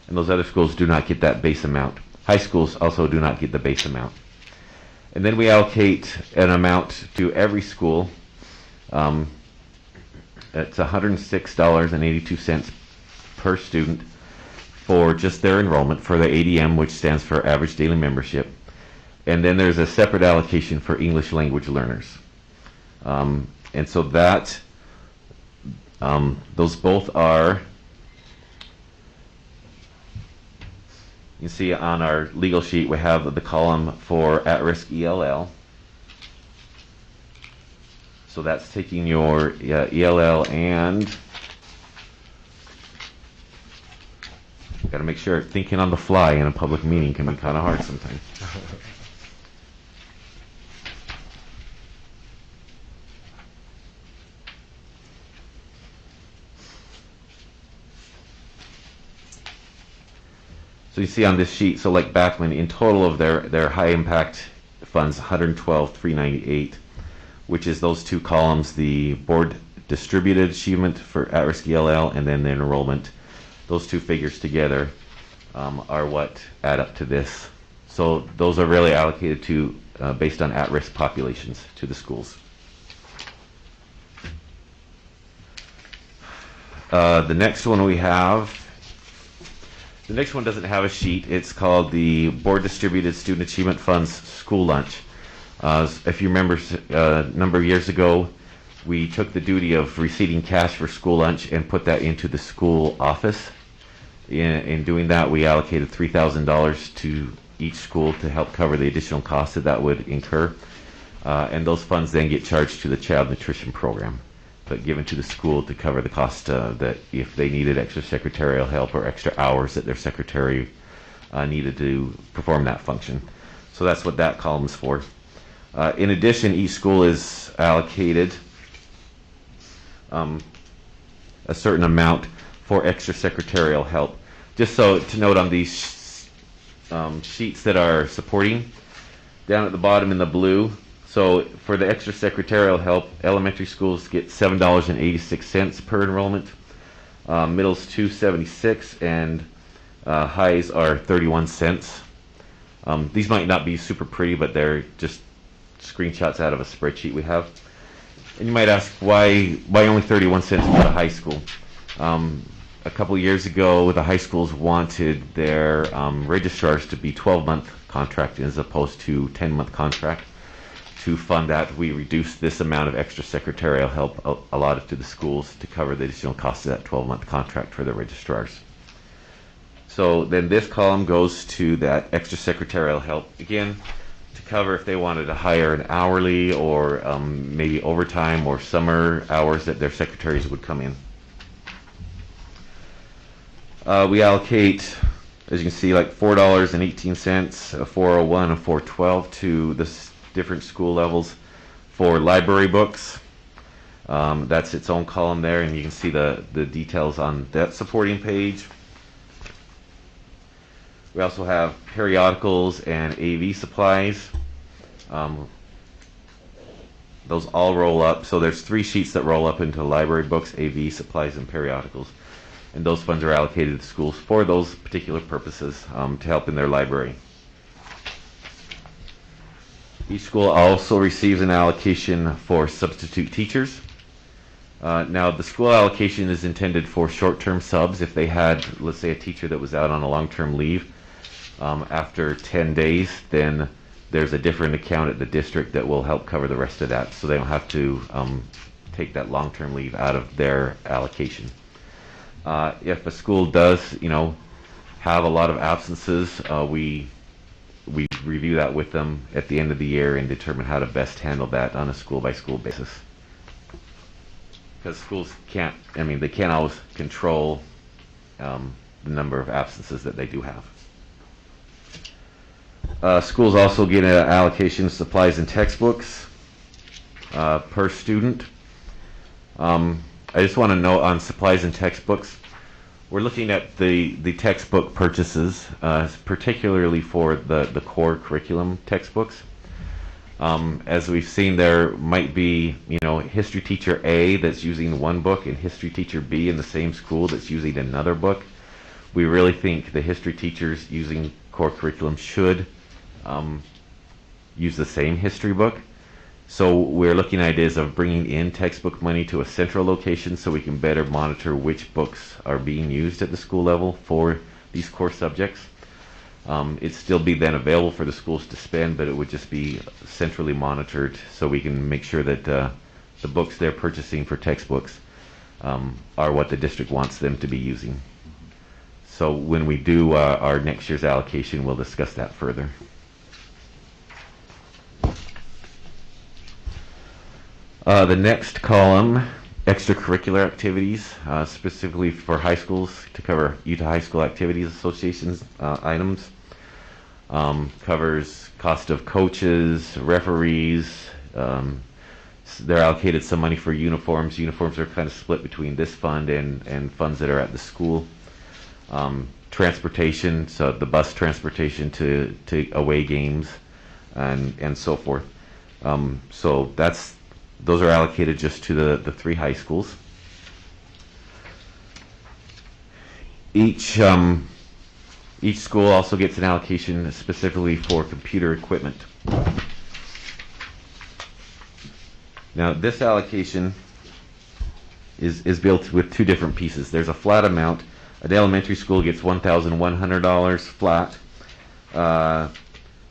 And those other schools do not get that base amount. High schools also do not get the base amount. And then we allocate an amount to every school. It's $106.82 per student for just their enrollment, for the ADM, which stands for average daily membership. And then there's a separate allocation for English language learners. And so that, those both are, you see on our legal sheet we have the column for at-risk ELL. So that's taking your ELL and got to make sure thinking on the fly in a public meeting can be kind of hard sometimes. So you see on this sheet, so like Backman, in total of their high impact funds, 112,398, which is those two columns, the board distributed achievement for at-risk ELL and then the enrollment. Those two figures together are what add up to this. So those are really allocated to, based on at-risk populations to the schools. The next one we have, the next one doesn't have a sheet. It's called the Board Distributed Student Achievement Funds School Lunch. If you remember, a number of years ago, we took the duty of receiving cash for school lunch and put that into the school office. In doing that, we allocated $3,000 to each school to help cover the additional costs that would incur. And those funds then get charged to the child nutrition program, but given to the school to cover the cost that if they needed extra secretarial help or extra hours that their secretary needed to perform that function. So that's what that column is for. In addition, each school is allocated a certain amount for extra secretarial help. Just so to note on these sheets that are supporting, down at the bottom in the blue, so for the extra secretarial help, elementary schools get $7.86 per enrollment, middles $2.76, and highs are 31 cents. These might not be super pretty, but they're just screenshots out of a spreadsheet we have. And you might ask, why only 31 cents for the high school? A couple years ago, the high schools wanted their registrars to be 12-month contract as opposed to 10-month contract. To fund that, we reduced this amount of extra secretarial help allotted to the schools to cover the additional cost of that 12-month contract for the registrars. So then this column goes to that extra secretarial help, again, to cover if they wanted to hire an hourly or maybe overtime or summer hours that their secretaries would come in. We allocate, as you can see, like $4.18, $4.01, and $4.12 to the different school levels for library books. That's its own column there, and you can see the details on that supporting page. We also have periodicals and AV supplies. Those all roll up. So there's 3 sheets that roll up into library books, AV supplies, and periodicals. And those funds are allocated to schools for those particular purposes to help in their library. Each school also receives an allocation for substitute teachers. Now, the school allocation is intended for short-term subs. If they had, let's say, a teacher that was out on a long-term leave, after 10 days, then there's a different account at the district that will help cover the rest of that, so they don't have to take that long-term leave out of their allocation. If a school does, have a lot of absences, we review that with them at the end of the year and determine how to best handle that on a school-by-school basis. Because schools can't, they can't always control the number of absences that they do have. Schools also get an allocation of supplies and textbooks per student. I just want to note on supplies and textbooks, we're looking at the textbook purchases, particularly for the core curriculum textbooks. As we've seen, there might be, history teacher A that's using one book and history teacher B in the same school that's using another book. We really think the history teachers using core curriculum should use the same history book. So we're looking at ideas of bringing in textbook money to a central location so we can better monitor which books are being used at the school level for these core subjects. It'd still be then available for the schools to spend, but it would just be centrally monitored so we can make sure that the books they're purchasing for textbooks are what the district wants them to be using. So when we do our next year's allocation, we'll discuss that further. The next column, extracurricular activities, specifically for high schools, to cover Utah High School Activities Association's items. Covers cost of coaches, referees. They're allocated some money for uniforms. Uniforms are kind of split between this fund and funds that are at the school. Transportation, so the bus transportation to away games and so forth. So those are allocated just to the 3 high schools. Each school also gets an allocation specifically for computer equipment. Now this allocation is built with 2 different pieces. There's a flat amount. An elementary school gets $1,100 flat.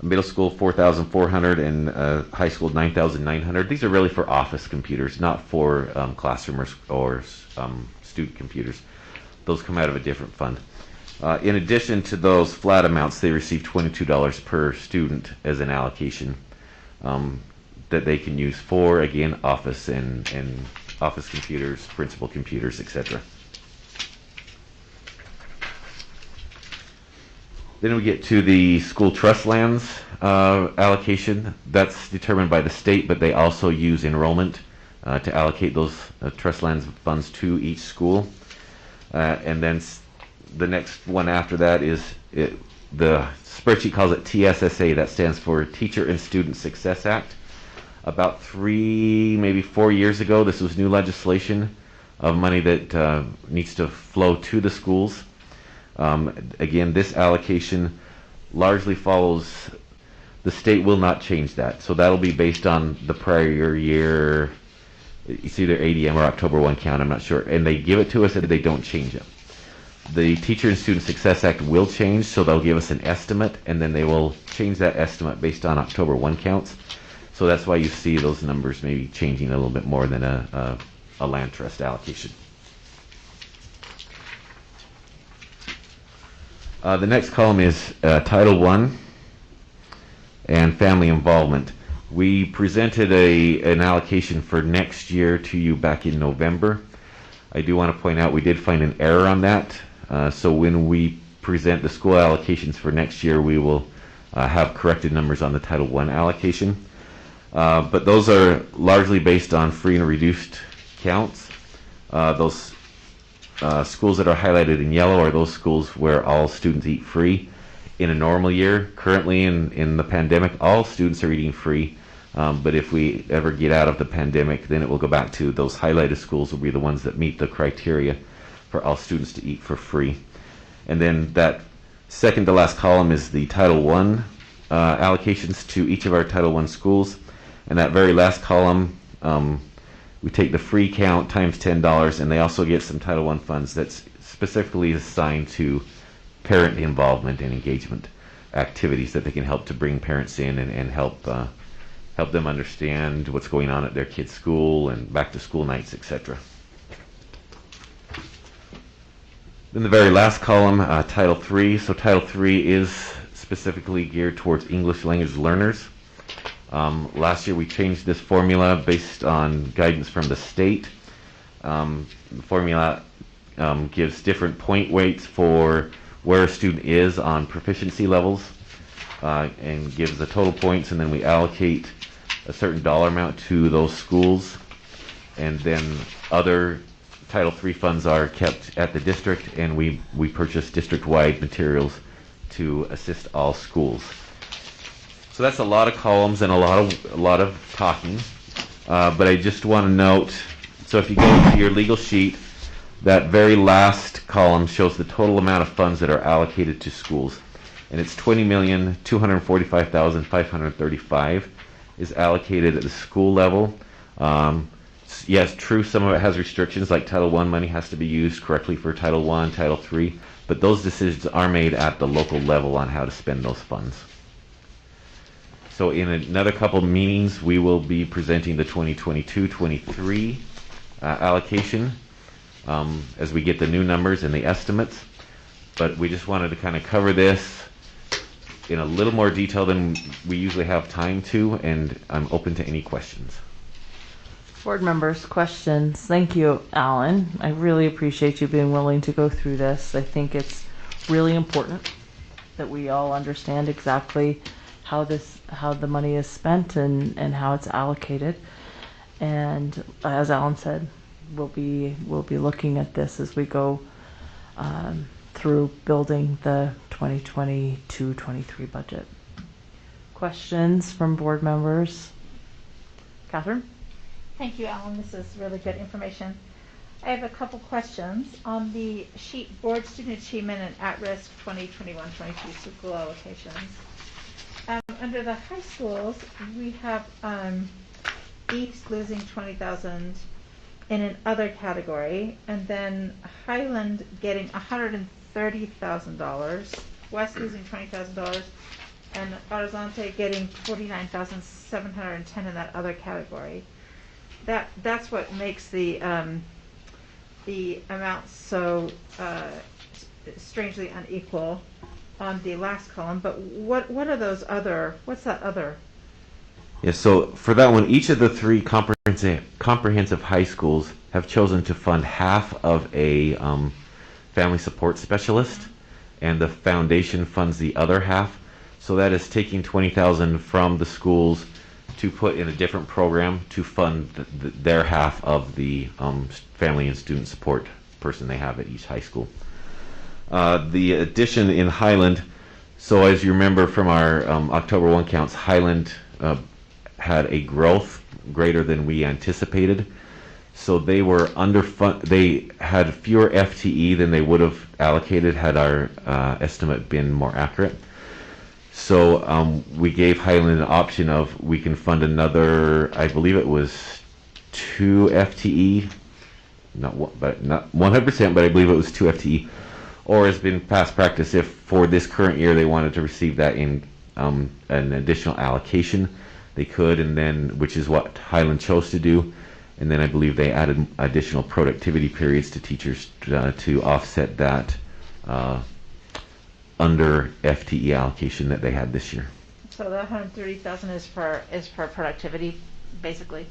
Middle school $4,400 and high school $9,900. These are really for office computers, not for classroom or student computers. Those come out of a different fund. In addition to those flat amounts, they receive $22 per student as an allocation that they can use for, again, office and office computers, principal computers, etc. Then we get to the school trust lands allocation. That's determined by the state, but they also use enrollment to allocate those trust lands funds to each school. And then the next one after that is the spreadsheet calls it TSSA. That stands for Teacher and Student Success Act. About 3, maybe 4 years ago, this was new legislation of money that needs to flow to the schools. Again, this allocation largely follows, the state will not change that. So that'll be based on the prior year, it's either ADM or October 1 count, I'm not sure. And they give it to us and they don't change it. The Teacher and Student Success Act will change, so they'll give us an estimate, and then they will change that estimate based on October 1 counts. So that's why you see those numbers maybe changing a little bit more than a land trust allocation. The next column is Title I and family involvement. We presented an allocation for next year to you back in November. I do want to point out we did find an error on that. So when we present the school allocations for next year, we will have corrected numbers on the Title I allocation. But those are largely based on free and reduced counts. Those schools that are highlighted in yellow are those schools where all students eat free. In a normal year, currently in the pandemic, all students are eating free. But if we ever get out of the pandemic, then it will go back to those highlighted schools will be the ones that meet the criteria for all students to eat for free. And then that second to last column is the Title I allocations to each of our Title I schools. And that very last column, we take the free count times $10, and they also get some Title I funds that's specifically assigned to parent involvement and engagement activities that they can help to bring parents in and help them understand what's going on at their kids' school and back to school nights, etc. Then the very last column, Title III. So Title III is specifically geared towards English language learners. Last year we changed this formula based on guidance from the state. The formula gives different point weights for where a student is on proficiency levels and gives the total points, and then we allocate a certain dollar amount to those schools, and then other Title III funds are kept at the district, and we purchase district-wide materials to assist all schools. So that's a lot of columns and a lot of talking, but I just want to note, so if you go to your legal sheet, that very last column shows the total amount of funds that are allocated to schools, and it's $20,245,535 is allocated at the school level. Yes, true, some of it has restrictions, like Title I money has to be used correctly for Title I, Title III, but those decisions are made at the local level on how to spend those funds. So in another couple meetings, we will be presenting the 2022-23 allocation as we get the new numbers and the estimates. But we just wanted to kind of cover this in a little more detail than we usually have time to, and I'm open to any questions. Board members, questions? Thank you, Alan. I really appreciate you being willing to go through this. I think it's really important that we all understand exactly how the money is spent and how it's allocated. And as Alan said, we'll be looking at this as we go through building the 2022-23 budget. Questions from board members? Catherine? Thank you, Alan. This is really good information. I have a couple questions on the sheet, board student achievement and at-risk 2021-22 school allocations. Under the high schools, we have East losing $20,000 in an other category, and then Highland getting $130,000, West losing $20,000, and Horizonte getting $49,710 in that other category. That's what makes the amount so strangely unequal on the last column. But what are those other? What's that other? Yeah, so for that one, each of the three comprehensive high schools have chosen to fund half of a family support specialist, and the foundation funds the other half. So that is taking $20,000 from the schools to put in a different program to fund their half of the family and student support person they have at each high school. The addition in Highland, so as you remember from our October 1 counts, Highland had a growth greater than we anticipated. So they were underfunded. They had fewer FTE than they would have allocated had our estimate been more accurate. So we gave Highland an option of we can fund another, I believe it was 2 FTE, not 100%, but I believe it was 2 FTE. Or has been past practice, if for this current year they wanted to receive that in an additional allocation, they could, and then, which is what Highland chose to do. And then I believe they added additional productivity periods to teachers to offset that under FTE allocation that they had this year. So the $130,000 is for productivity, basically.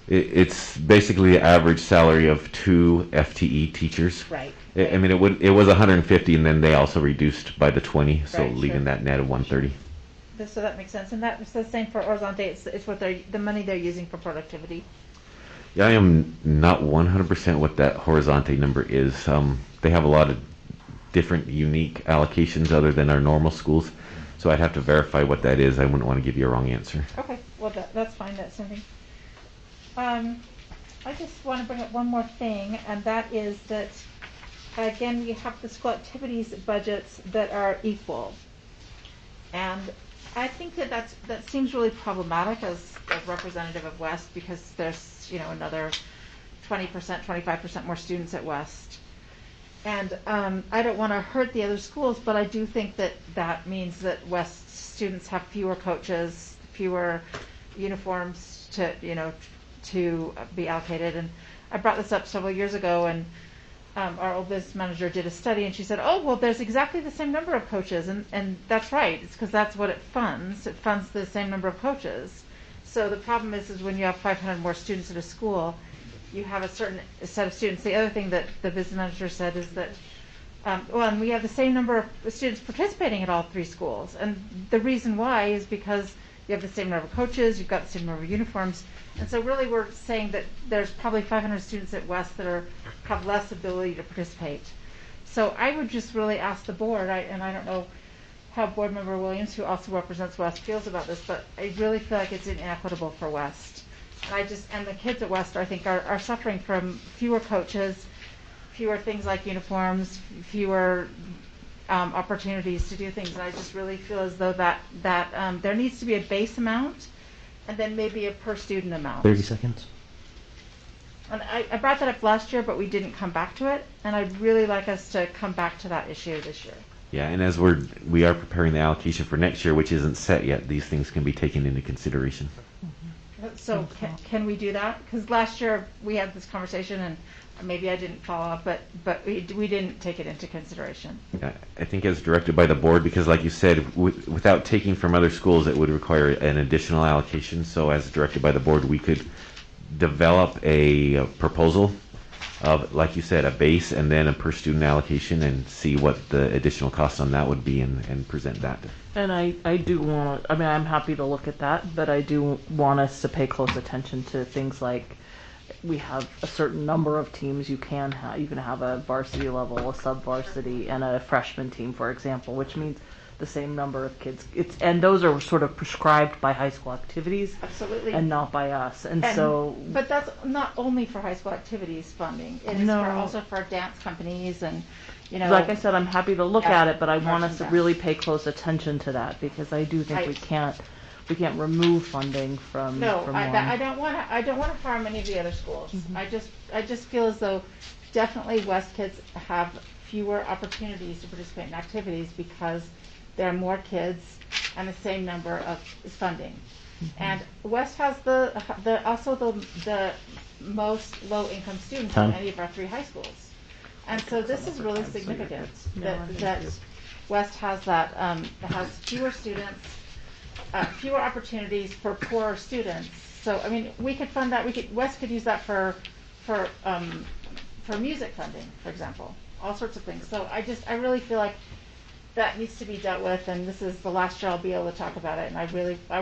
It's basically the average salary of 2 FTE teachers. Right. I mean, it was 150, and then they also reduced by the 20, so right, leaving that net of 130. So that makes sense, and that's the same for Horizonte. It's what the money they're using for productivity. Yeah, I am not 100% what that Horizonte number is. They have a lot of different unique allocations other than our normal schools, so I'd have to verify what that is. I wouldn't want to give you a wrong answer. Okay, well that's fine. That's something. I just want to bring up one more thing, and that is that again we have the school activities budgets that are equal, and I think that seems really problematic as a representative of West, because there's another 20%, 25% more students at West. And I don't want to hurt the other schools, but I do think that means that West students have fewer coaches, fewer uniforms to be allocated. And I brought this up several years ago, and our old business manager did a study, and she said, oh, well, there's exactly the same number of coaches. And that's right. It's because that's what it funds. It funds the same number of coaches. So the problem is when you have 500 more students at a school, you have a certain set of students. The other thing that the business manager said is that, and we have the same number of students participating at all 3 schools. And the reason why is because you have the same number of coaches, you've got the same number of uniforms. And so really we're saying that there's probably 500 students at West that have less ability to participate. So I would just really ask the board, and I don't know how Board Member Williams, who also represents West, feels about this, but I really feel like it's inequitable for West. And the kids at West, I think, are suffering from fewer coaches, fewer things like uniforms, fewer opportunities to do things. And I just really feel as though that there needs to be a base amount, and then maybe a per student amount. 30 seconds. And I brought that up last year, but we didn't come back to it. And I'd really like us to come back to that issue this year. Yeah, and as we are preparing the allocation for next year, which isn't set yet, these things can be taken into consideration. So can we do that? Because last year we had this conversation and maybe I didn't follow up, but we didn't take it into consideration. Yeah, I think as directed by the board, because like you said, without taking from other schools, it would require an additional allocation. So as directed by the board, we could develop a proposal of, like you said, a base and then a per student allocation and see what the additional cost on that would be and present that. And I do want to, I mean, I'm happy to look at that, but I do want us to pay close attention to things like we have a certain number of teams you can have. You can have a varsity level, a sub-varsity, and a freshman team, for example, which means the same number of kids. And those are sort of prescribed by high school activities. Absolutely. And not by us. And but that's not only for high school activities funding. It is also for dance companies and, you know. Like I said, I'm happy to look at it, but I want us to really pay close attention to that because I do think we can't remove funding from. No, from I don't want to harm any of the other schools. Mm-hmm. I just feel as though definitely West kids have fewer opportunities to participate in activities because there are more kids and the same number of funding. Mm-hmm. And West has also the most low income students in any of our 3 high schools. And so this is really significant that West has that has fewer students, fewer opportunities for poorer students. So I mean, we could fund that. West could use that for music funding, for example, all sorts of things. So I really feel like that needs to be dealt with, and this is the last year I'll be able to talk about it, and I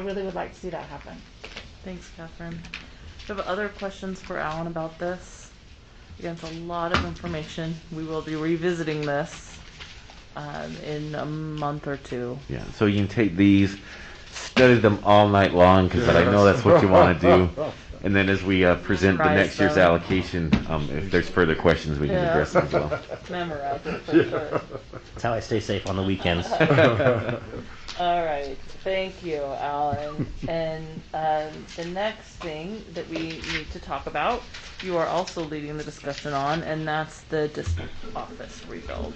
really would like to see that happen. Thanks, Catherine. Do you have other questions for Alan about this? Again, it's a lot of information. We will be revisiting this in a month or 2. Yeah, so you can take these, study them all night long, because I know that's what you want to do. And then as we present the next year's allocation, if there's further questions, we can address them as well. Memorize it for sure. That's how I stay safe on the weekends. All right. Thank you, Alan. And the next thing that we need to talk about, you are also leading the discussion on, and that's the district office rebuild.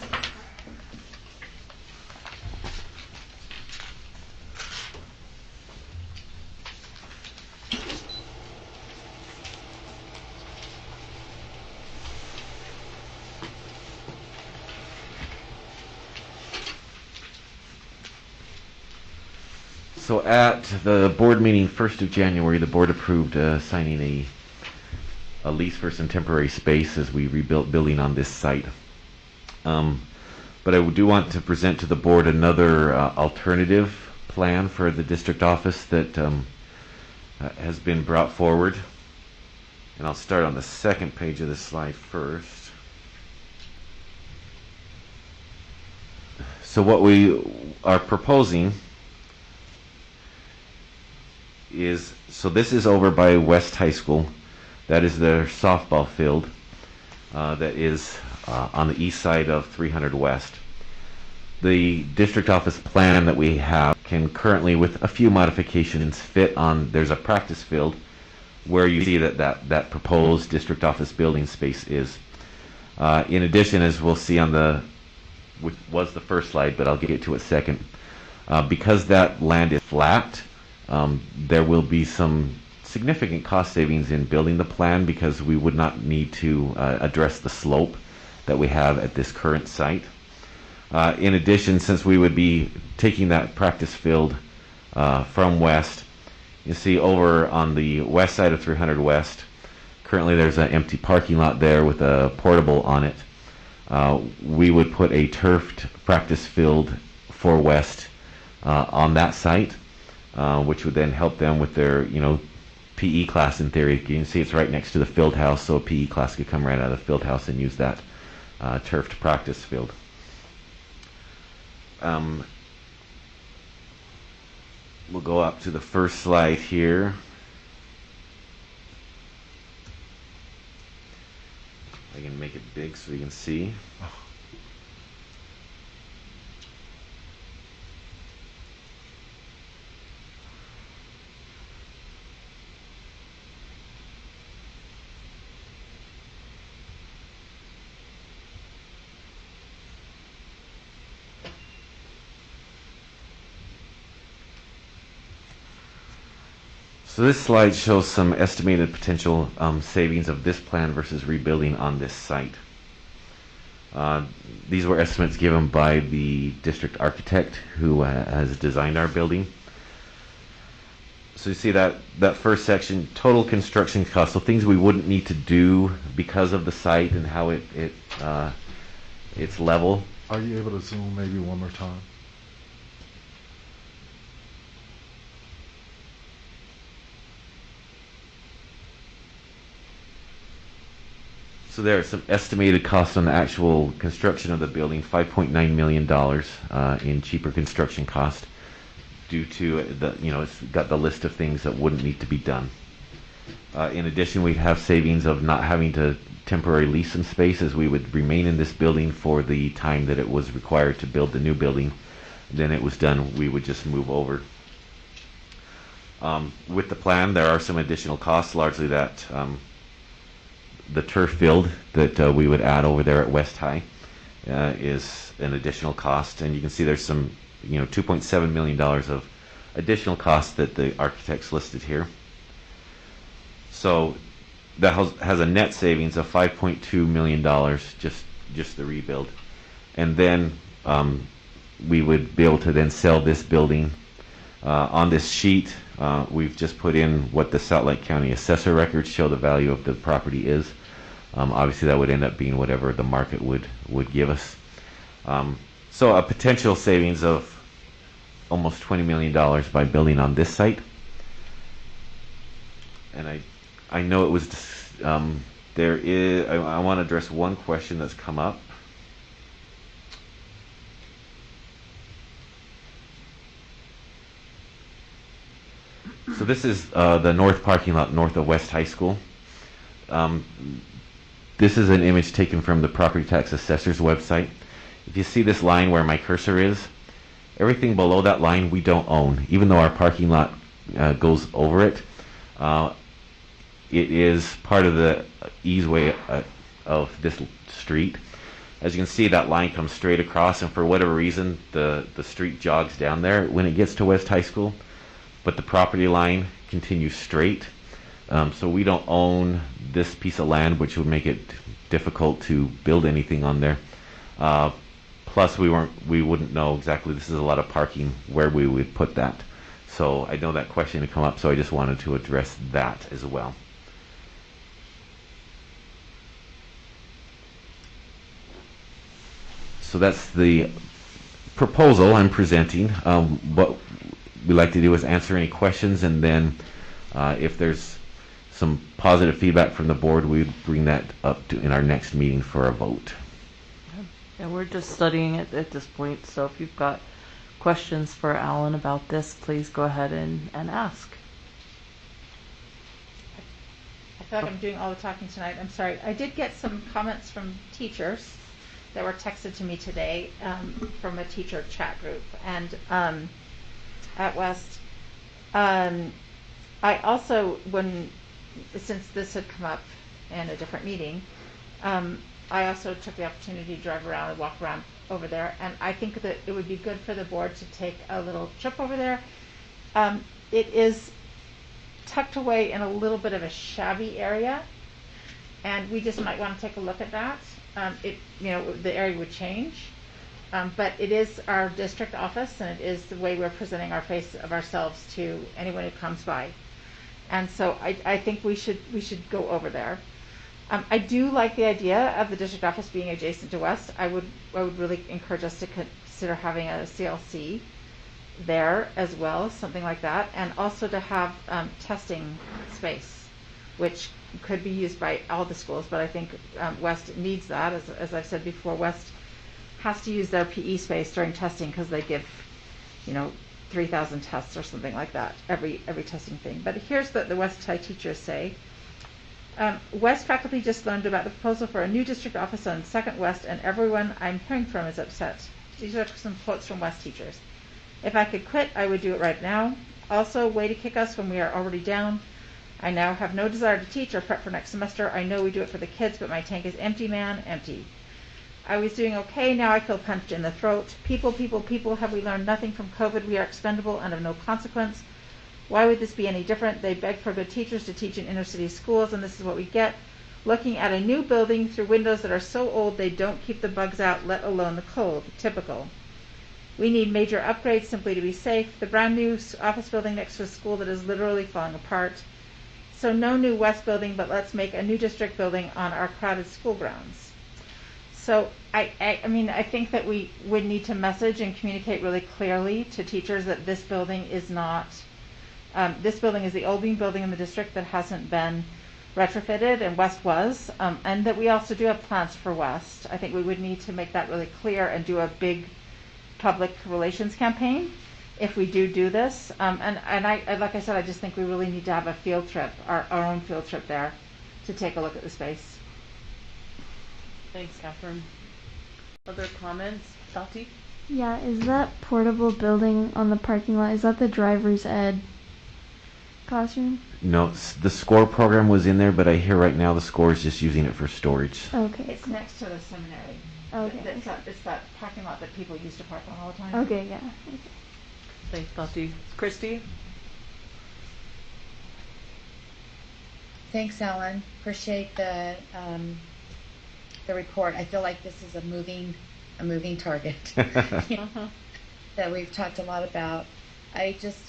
So at the board meeting 1st of January, the board approved signing a lease for some temporary space as we rebuilt building on this site. But I do want to present to the board another alternative plan for the district office that has been brought forward. And I'll start on the second page of this slide first. So what we are proposing is, so this is over by West High School. That is their softball field that is on the east side of 300 West. The district office plan that we have can currently, with a few modifications, fit on, there's a practice field where you see that proposed district office building space is. In addition, as we'll see on which was the first slide, but I'll get to it second, because that land is flat, there will be some significant cost savings in building the plan because we would not need to address the slope that we have at this current site. In addition, since we would be taking that practice field from west, you see over on the west side of 300 West, currently there's an empty parking lot there with a portable on it. We would put a turfed practice field for West on that site. Which would then help them with their, PE class in theory. You can see it's right next to the field house, so a PE class could come right out of the field house and use that turfed practice field. We'll go up to the first slide here. I can make it big so you can see. So this slide shows some estimated potential savings of this plan versus rebuilding on this site. These were estimates given by the district architect who has designed our building. So you see that first section, total construction cost, so things we wouldn't need to do because of the site and how it's level. Are you able to zoom maybe one more time? So there are some estimated costs on the actual construction of the building, $5.9 million in cheaper construction cost due to it's got the list of things that wouldn't need to be done. In addition, we'd have savings of not having to temporarily lease some space, as we would remain in this building for the time that it was required to build the new building. Then it was done, we would just move over. With the plan, there are some additional costs, largely that the turf field that we would add over there at West High is an additional cost, and you can see there's some $2.7 million of additional costs that the architects listed here. So that has a net savings of $5.2 million, just the rebuild. And then we would be able to then sell this building. On this sheet, we've just put in what the Salt Lake County assessor records show the value of the property is. Obviously that would end up being whatever the market would give us. So a potential savings of almost $20 million by building on this site. And I know it was, I want to address one question that's come up. So this is the north parking lot north of West High School. This is an image taken from the property tax assessor's website. If you see this line where my cursor is, everything below that line we don't own. Even though our parking lot goes over it, it is part of the easeway of this street. As you can see, that line comes straight across, and for whatever reason, the street jogs down there when it gets to West High School. But the property line continues straight. So we don't own this piece of land, which would make it difficult to build anything on there. Plus, we wouldn't know exactly, this is a lot of parking, where we would put that. So I know that question had come up, so I just wanted to address that as well. So that's the proposal I'm presenting. What we like to do is answer any questions, and then if there's some positive feedback from the board, we'd bring that up in our next meeting for a vote. And we're just studying it at this point, so if you've got questions for Alan about this, please go ahead and ask. I feel like I'm doing all the talking tonight. I'm sorry. I did get some comments from teachers that were texted to me today from a teacher chat group. And at West, I also, since this had come up in a different meeting, I also took the opportunity to drive around and walk around over there, and I think that it would be good for the board to take a little trip over there. It is tucked away in a little bit of a shabby area, and we just might want to take a look at that. The area would change, but it is our district office, and it is the way we're presenting our face of ourselves to anyone who comes by. And so I think we should go over there. I do like the idea of the district office being adjacent to West. I would really encourage us to consider having a CLC there as well, something like that, and also to have testing space, which could be used by all the schools, but I think West needs that. As I've said before, West has to use their PE space during testing because they give, 3,000 tests or something like that, every testing thing. But here's what the West High teachers say. West faculty just learned about the proposal for a new district office on 2nd West, and everyone I'm hearing from is upset. These are some quotes from West teachers. If I could quit, I would do it right now. Also, way to kick us when we are already down. I now have no desire to teach or prep for next semester. I know we do it for the kids, but my tank is empty, man, empty. I was doing okay, now I feel punched in the throat. People, have we learned nothing from COVID? We are expendable and of no consequence. Why would this be any different? They beg for good teachers to teach in inner city schools, and this is what we get. Looking at a new building through windows that are so old they don't keep the bugs out, let alone the cold. Typical. We need major upgrades simply to be safe. The brand new office building next to a school that is literally falling apart. So no new west building, but let's make a new district building on our crowded school grounds. So I mean, I think that we would need to message and communicate really clearly to teachers that this building is not, this building is the only building in the district that hasn't been retrofitted, and West was, and that we also do have plans for West. I think we would need to make that really clear and do a big public relations campaign if we do this. And I, like I said, I just think we really need to have a field trip, our own field trip there, to take a look at the space. Thanks, Catherine. Other comments? Tati? Yeah, is that portable building on the parking lot, is that the driver's ed classroom? No, the SCORE program was in there, but I hear right now the SCORE is just using it for storage. Okay. It's next to the seminary. Okay. It's that parking lot that people used to park on all the time. Okay, yeah. Okay. Thanks, Tati. Christy? Thanks, Alan. Appreciate the report. I feel like this is a moving target that we've talked a lot about. I just,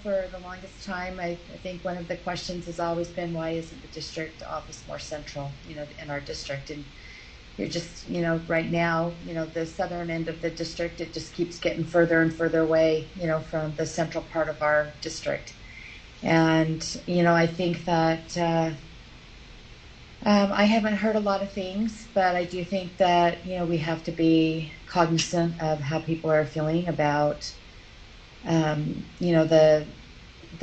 for the longest time, I think one of the questions has always been, why isn't the district office more central, in our district? And you're just, right now, the southern end of the district, it just keeps getting further and further away, from the central part of our district. And, I think that I haven't heard a lot of things, but I do think that, we have to be cognizant of how people are feeling about the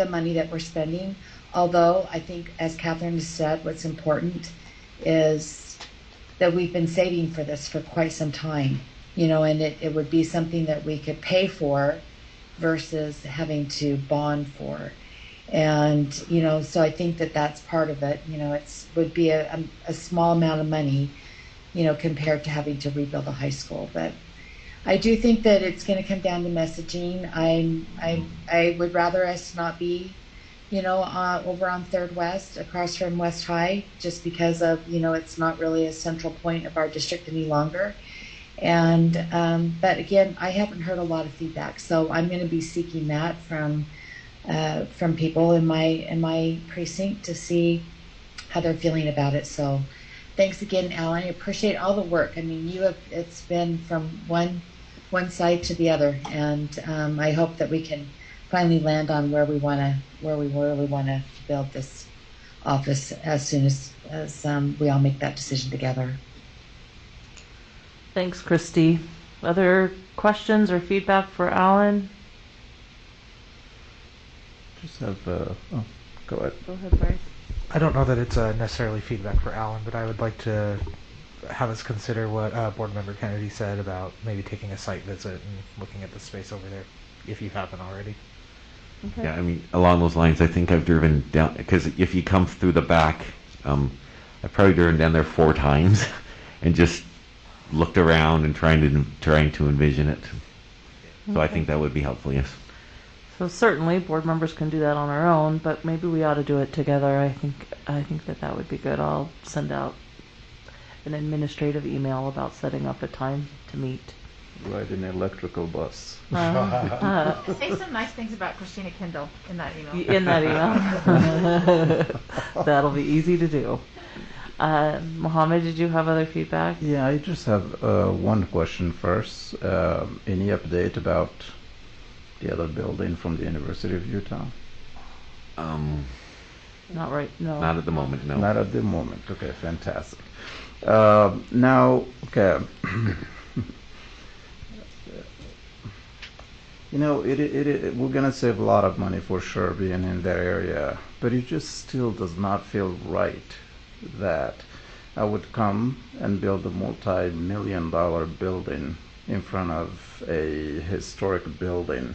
money that we're spending. Although I think, as Catherine has said, what's important is that we've been saving for this for quite some time, and it would be something that we could pay for versus having to bond for. And, so I think that that's part of it. It would be a small amount of money, compared to having to rebuild a high school. But I do think that it's going to come down to messaging. I would rather us not be, over on 3rd West, across from West High, just because of, it's not really a central point of our district any longer. And, but again, I haven't heard a lot of feedback, so I'm going to be seeking that from people in my precinct to see how they're feeling about it. So thanks again, Alan. I appreciate all the work. I mean, it's been from one side to the other, and I hope that we can finally land on where we really want to build this office as soon as we all make that decision together. Thanks, Christy. Other questions or feedback for Alan? Just have, go ahead. Go ahead, Bryce. I don't know that it's necessarily feedback for Alan, but I would like to have us consider what Board Member Kennedy said about maybe taking a site visit and looking at the space over there, if you haven't already. Okay. Yeah, I mean, along those lines, I think I've driven down, because if you come through the back, I've probably driven down there 4 times and just looked around and trying to envision it. So I think that would be helpful, yes. So certainly board members can do that on our own, but maybe we ought to do it together. I think that would be good. I'll send out an administrative email about setting up a time to meet. Ride an electrical bus. Say some nice things about Christina Kendall in that email. In that email. That'll be easy to do. Mohammed, did you have other feedback? Yeah, I just have one question first. Any update about the other building from the University of Utah? Not right, no. Not at the moment, no. Not at the moment. Okay, fantastic. Now, okay. We're gonna save a lot of money for sure being in that area, but it just still does not feel right that I would come and build a multi-million-dollar building in front of a historic building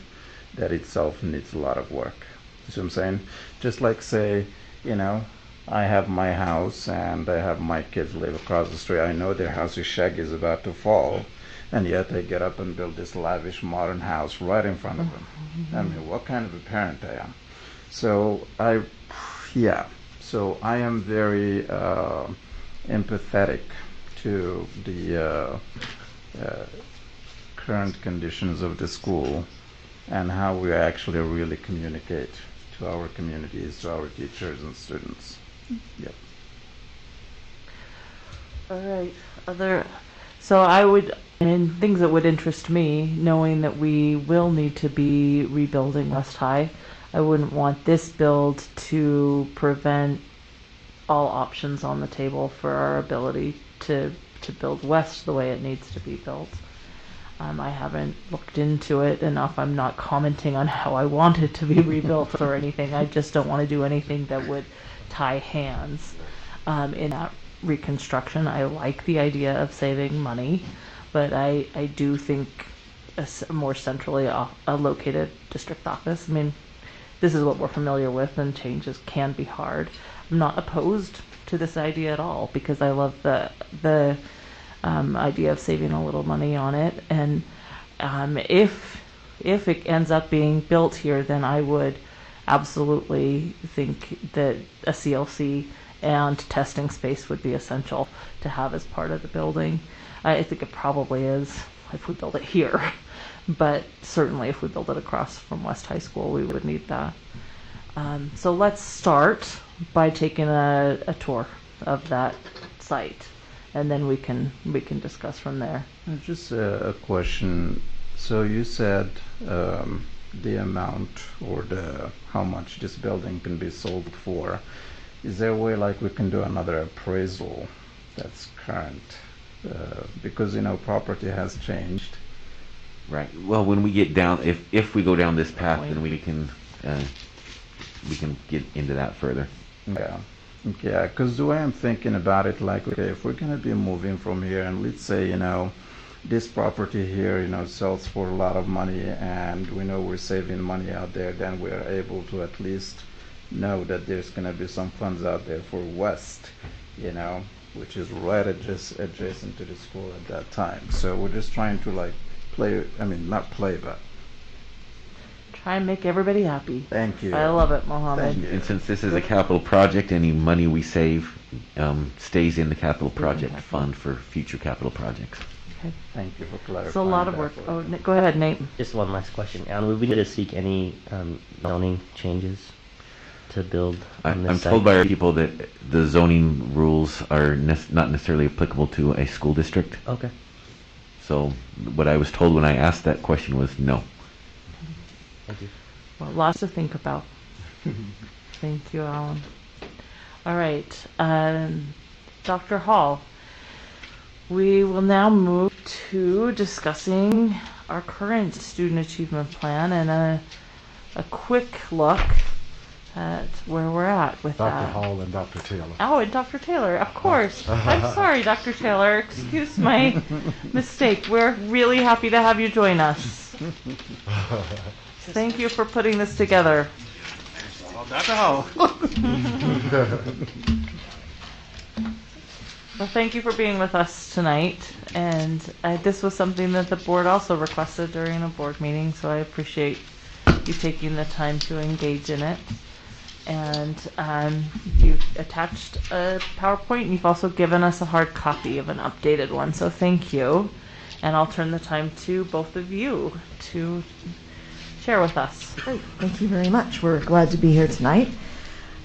that itself needs a lot of work. You see what I'm saying? Just like, say, I have my house and I have my kids live across the street. I know their house is shaggy, is about to fall, and yet I get up and build this lavish modern house right in front of them. I mean, what kind of a parent I am? So so I am very empathetic to the current conditions of the school and how we actually really communicate to our communities, to our teachers and students. Yep. All right. So I would, and things that would interest me, knowing that we will need to be rebuilding West High, I wouldn't want this build to prevent all options on the table for our ability to build West the way it needs to be built. I haven't looked into it enough. I'm not commenting on how I want it to be rebuilt or anything. I just don't want to do anything that would tie hands in that reconstruction. I like the idea of saving money, but I do think a more centrally located district office. I mean, this is what we're familiar with, and changes can be hard. I'm not opposed to this idea at all because I love the idea of saving a little money on it. And if it ends up being built here, then I would absolutely think that a CLC and testing space would be essential to have as part of the building. I think it probably is if we build it here, but certainly if we build it across from West High School, we would need that. So let's start by taking a tour of that site, and then we can discuss from there. Just a question. So you said the amount or how much this building can be sold for. Is there a way like we can do another appraisal that's current? Because property has changed. Right. Well, when we get down, if we go down this path, then we can get into that further. Yeah. Yeah, because the way I'm thinking about it, like, okay, if we're going to be moving from here, and let's say, this property here, sells for a lot of money, and we know we're saving money out there, then we're able to at least know that there's going to be some funds out there for West, which is right adjacent to the school at that time. So we're just trying to, like, not play, but try and make everybody happy. Thank you. I love it, Mohammed. And since this is a capital project, any money we save stays in the capital project fund for future capital projects. Okay. Thank you for clarifying. It's a lot of work. Oh, go ahead, Nate. Just one last question. Would we need to seek any zoning changes to build on this I'm site? told by our people that the zoning rules are not necessarily applicable to a school district. Okay. So what I was told when I asked that question was no. Thank you. Well, lots to think about. Thank you, Alan. All right, Dr. Hall. We will now move to discussing our current student achievement plan and a quick look at where we're at with Dr. that. Hall and Dr. Taylor. Oh, and Dr. Taylor, of course. I'm sorry, Dr. Taylor. Excuse my mistake. We're really happy to have you join us. Thank you for putting this together. Dr. Hall. Well, thank you for being with us tonight. And this was something that the board also requested during a board meeting, so I appreciate you taking the time to engage in it. And you've attached a PowerPoint, and you've also given us a hard copy of an updated one, so thank you. And I'll turn the time to both of you to share with us. Great. Thank you very much. We're glad to be here tonight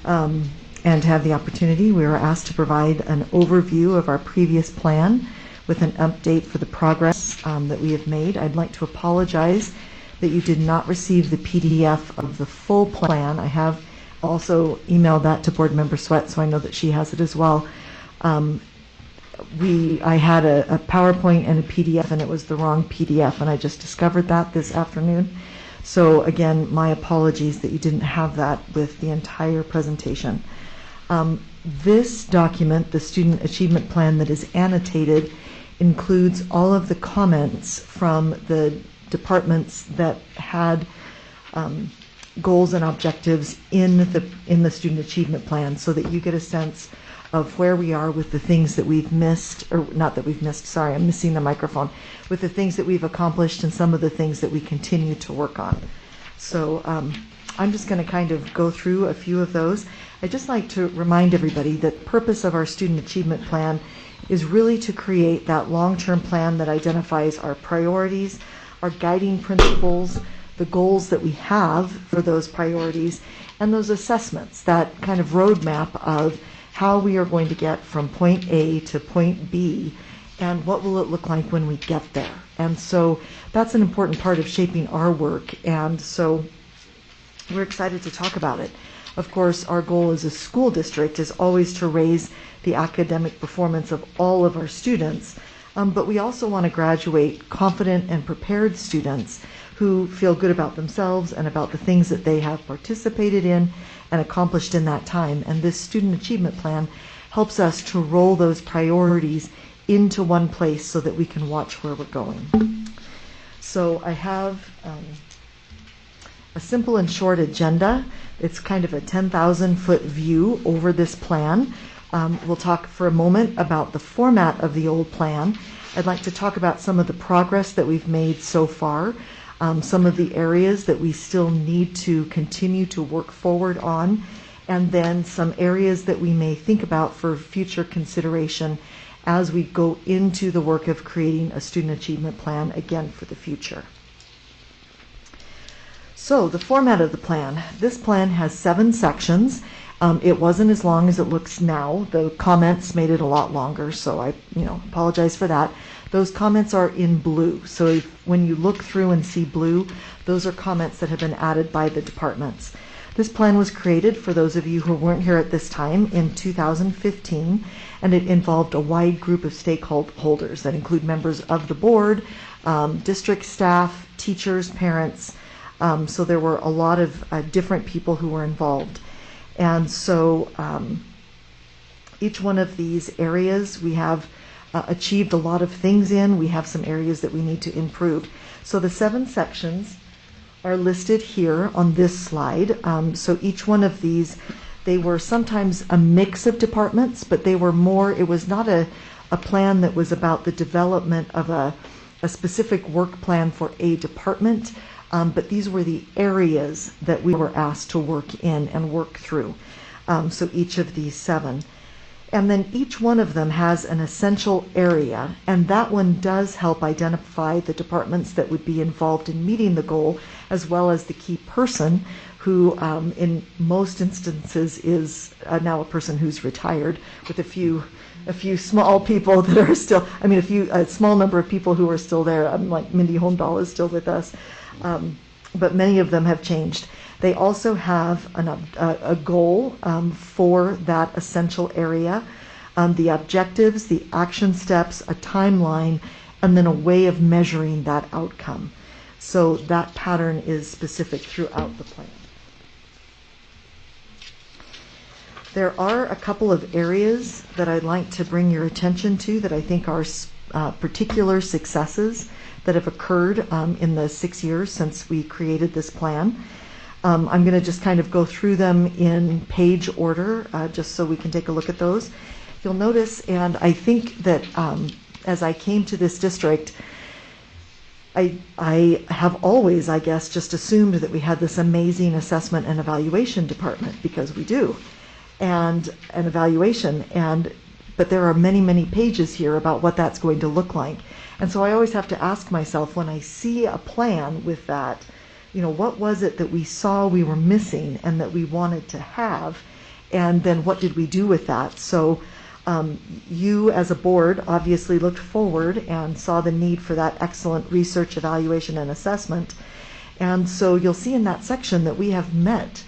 and to have the opportunity. We were asked to provide an overview of our previous plan with an update for the progress that we have made. I'd like to apologize that you did not receive the PDF of the full plan. I have also emailed that to Board Member Sweat, so I know that she has it as well. I had a PowerPoint and a PDF, and it was the wrong PDF, and I just discovered that this afternoon. So again, my apologies that you didn't have that with the entire presentation. This document, the Student Achievement Plan that is annotated, includes all of the comments from the departments that had goals and objectives in the Student Achievement Plan, so that you get a sense of where we are with the things that we've missed, or not that we've missed, sorry, I'm missing the microphone, with the things that we've accomplished and some of the things that we continue to work on. So I'm just going to kind of go through a few of those. I'd just like to remind everybody that the purpose of our Student Achievement Plan is really to create that long-term plan that identifies our priorities, our guiding principles, the goals that we have for those priorities, and those assessments, that kind of roadmap of how we are going to get from point A to point B, and what will it look like when we get there. And so that's an important part of shaping our work, and so we're excited to talk about it. Of course, our goal as a school district is always to raise the academic performance of all of our students, but we also want to graduate confident and prepared students who feel good about themselves and about the things that they have participated in and accomplished in that time. And this Student Achievement Plan helps us to roll those priorities into one place so that we can watch where we're going. So I have a simple and short agenda. It's kind of a 10,000-foot view over this plan. We'll talk for a moment about the format of the old plan. I'd like to talk about some of the progress that we've made so far, some of the areas that we still need to continue to work forward on, and then some areas that we may think about for future consideration as we go into the work of creating a student achievement plan again for the future. So the format of the plan. This plan has 7 sections. It wasn't as long as it looks now. The comments made it a lot longer, so I apologize for that. Those comments are in blue. So when you look through and see blue, those are comments that have been added by the departments. This plan was created, for those of you who weren't here at this time, in 2015, and it involved a wide group of stakeholders that include members of the board, district staff, teachers, parents. So there were a lot of different people who were involved. And so each one of these areas we have achieved a lot of things in. We have some areas that we need to improve. So the 7 sections are listed here on this slide. So each one of these, they were sometimes a mix of departments, but they were more, it was not a plan that was about the development of a specific work plan for a department. But these were the areas that we were asked to work in and work through. So each of these 7. And then each one of them has an essential area, and that one does help identify the departments that would be involved in meeting the goal, as well as the key person who in most instances is now a person who's retired, with a few small people that are still, a small number of people who are still there. Like Mindy Holmdahl is still with us. But many of them have changed. They also have a goal for that essential area, the objectives, the action steps, a timeline, and then a way of measuring that outcome. So that pattern is specific throughout the plan. There are a couple of areas that I'd like to bring your attention to that I think are particular successes that have occurred in the 6 years since we created this plan. I'm going to just kind of go through them in page order, just so we can take a look at those. You'll notice, and I think that as I came to this district, I have always, I guess, just assumed that we had this amazing assessment and evaluation department, because we do, and an evaluation, but there are many, many pages here about what that's going to look like. And so I always have to ask myself, when I see a plan with that, what was it that we saw we were missing and that we wanted to have, and then what did we do with that? So you as a board obviously looked forward and saw the need for that excellent research, evaluation, and assessment. And so you'll see in that section that we have met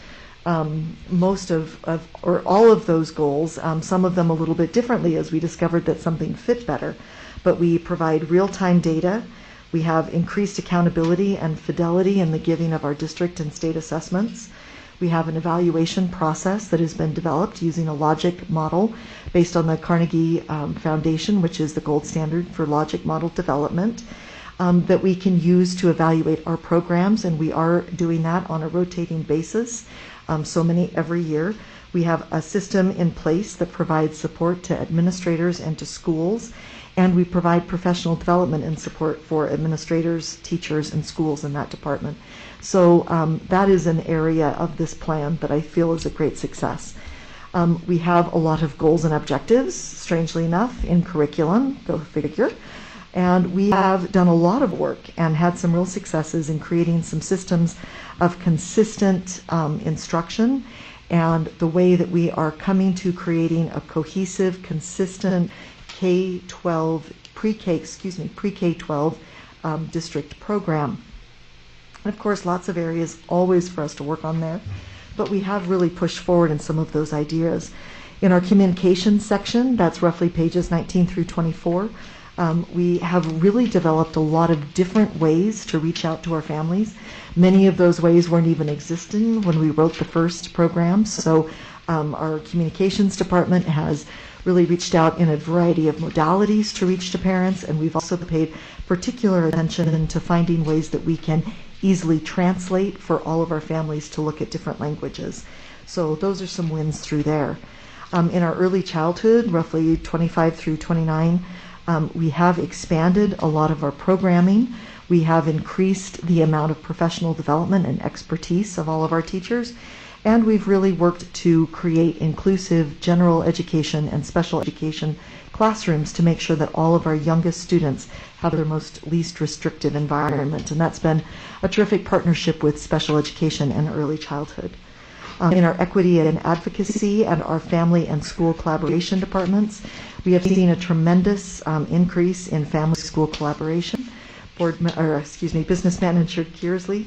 most or all of those goals, some of them a little bit differently as we discovered that something fit better. But we provide real-time data. We have increased accountability and fidelity in the giving of our district and state assessments. We have an evaluation process that has been developed using a logic model based on the Carnegie Foundation, which is the gold standard for logic model development, that we can use to evaluate our programs, and we are doing that on a rotating basis, so many every year. We have a system in place that provides support to administrators and to schools, and we provide professional development and support for administrators, teachers, and schools in that department. So that is an area of this plan that I feel is a great success. We have a lot of goals and objectives, strangely enough, in curriculum, go figure. And we have done a lot of work and had some real successes in creating some systems of consistent instruction, and the way that we are coming to creating a cohesive, consistent K-12, pre-K-12 district program. And of course, lots of areas always for us to work on there, but we have really pushed forward in some of those ideas. In our communications section, that's roughly pages 19 through 24, we have really developed a lot of different ways to reach out to our families. Many of those ways weren't even existing when we wrote the first program. So our communications department has really reached out in a variety of modalities to reach to parents, and we've also paid particular attention to finding ways that we can easily translate for all of our families to look at different languages. So those are some wins through there. In our early childhood, roughly 25 through 29, we have expanded a lot of our programming. We have increased the amount of professional development and expertise of all of our teachers, and we've really worked to create inclusive general education and special education classrooms to make sure that all of our youngest students have their most least restricted environment, and that's been a terrific partnership with special education and early childhood. In our equity and advocacy and our family and school collaboration departments, we have seen a tremendous increase in family-school collaboration. Business manager Kearsley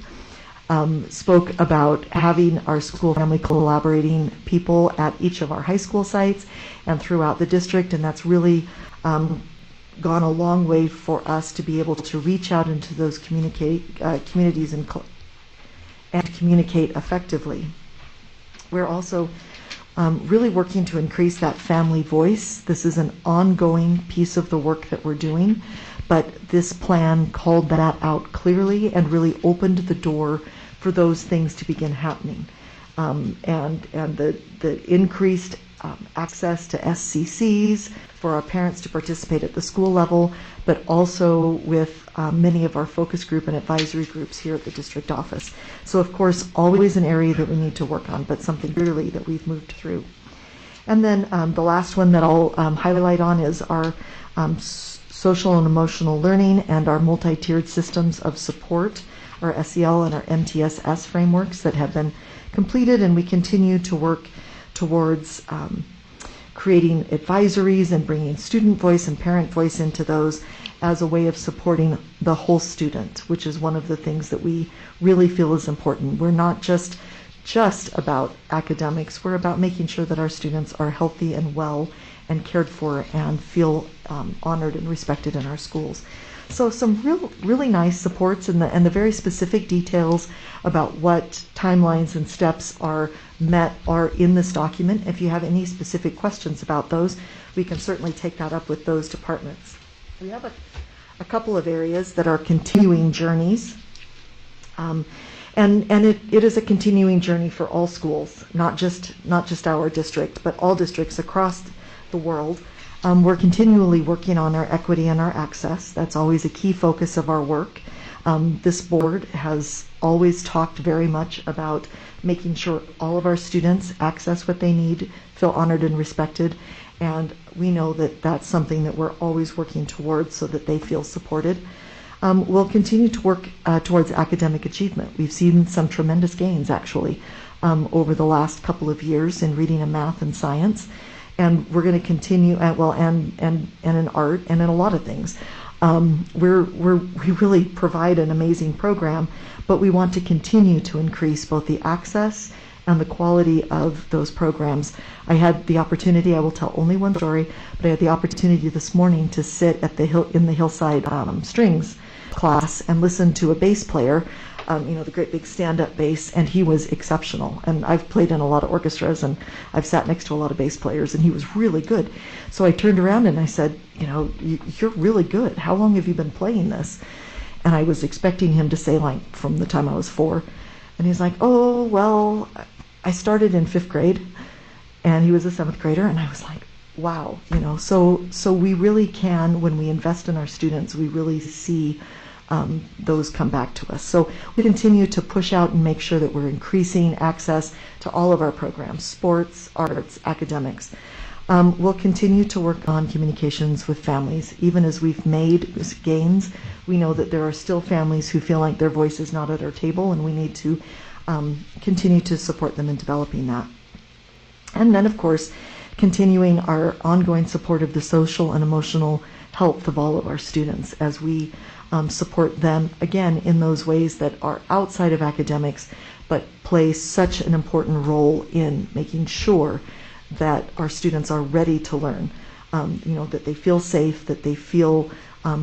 spoke about having our school family collaborating people at each of our high school sites and throughout the district, and that's really gone a long way for us to be able to reach out into those communities and communicate effectively. We're also really working to increase that family voice. This is an ongoing piece of the work that we're doing, but this plan called that out clearly and really opened the door for those things to begin happening. And the increased access to SCCs for our parents to participate at the school level, but also with many of our focus group and advisory groups here at the district office. So of course, always an area that we need to work on, but something really that we've moved through. And then the last one that I'll highlight on is our social and emotional learning and our multi-tiered systems of support, our SEL and our MTSS frameworks that have been completed, and we continue to work towards creating advisories and bringing student voice and parent voice into those as a way of supporting the whole student, which is one of the things that we really feel is important. We're not just about academics, we're about making sure that our students are healthy and well and cared for and feel honored and respected in our schools. So some really nice supports and the very specific details about what timelines and steps are met are in this document. If you have any specific questions about those, we can certainly take that up with those departments. We have a couple of areas that are continuing journeys. And it is a continuing journey for all schools, not just our district, but all districts across the world. We're continually working on our equity and our access. That's always a key focus of our work. This board has always talked very much about making sure all of our students access what they need, feel honored and respected, and we know that that's something that we're always working towards so that they feel supported. We'll continue to work towards academic achievement. We've seen some tremendous gains, actually, over the last couple of years in reading and math and science. And we're going to continue and in art and in a lot of things. We really provide an amazing program, but we want to continue to increase both the access and the quality of those programs. I had the opportunity, I will tell only one story, but I had the opportunity this morning to sit at in the Hillside Strings class and listen to a bass player, the great big stand-up bass, and he was exceptional. And I've played in a lot of orchestras, and I've sat next to a lot of bass players, and he was really good. So I turned around and I said, you're really good. How long have you been playing this? And I was expecting him to say, like, from the time I was 4. And he's like, oh, well, I started in 5th grade, and he was a 7th grader, and I was like, wow, so we really can, when we invest in our students, we really see those come back to us. So we continue to push out and make sure that we're increasing access to all of our programs, sports, arts, academics. We'll continue to work on communications with families. Even as we've made gains, we know that there are still families who feel like their voice is not at our table, and we need to continue to support them in developing that. And then, of course, continuing our ongoing support of the social and emotional health of all of our students as we support them, again, in those ways that are outside of academics, but play such an important role in making sure that our students are ready to learn, that they feel safe, that they feel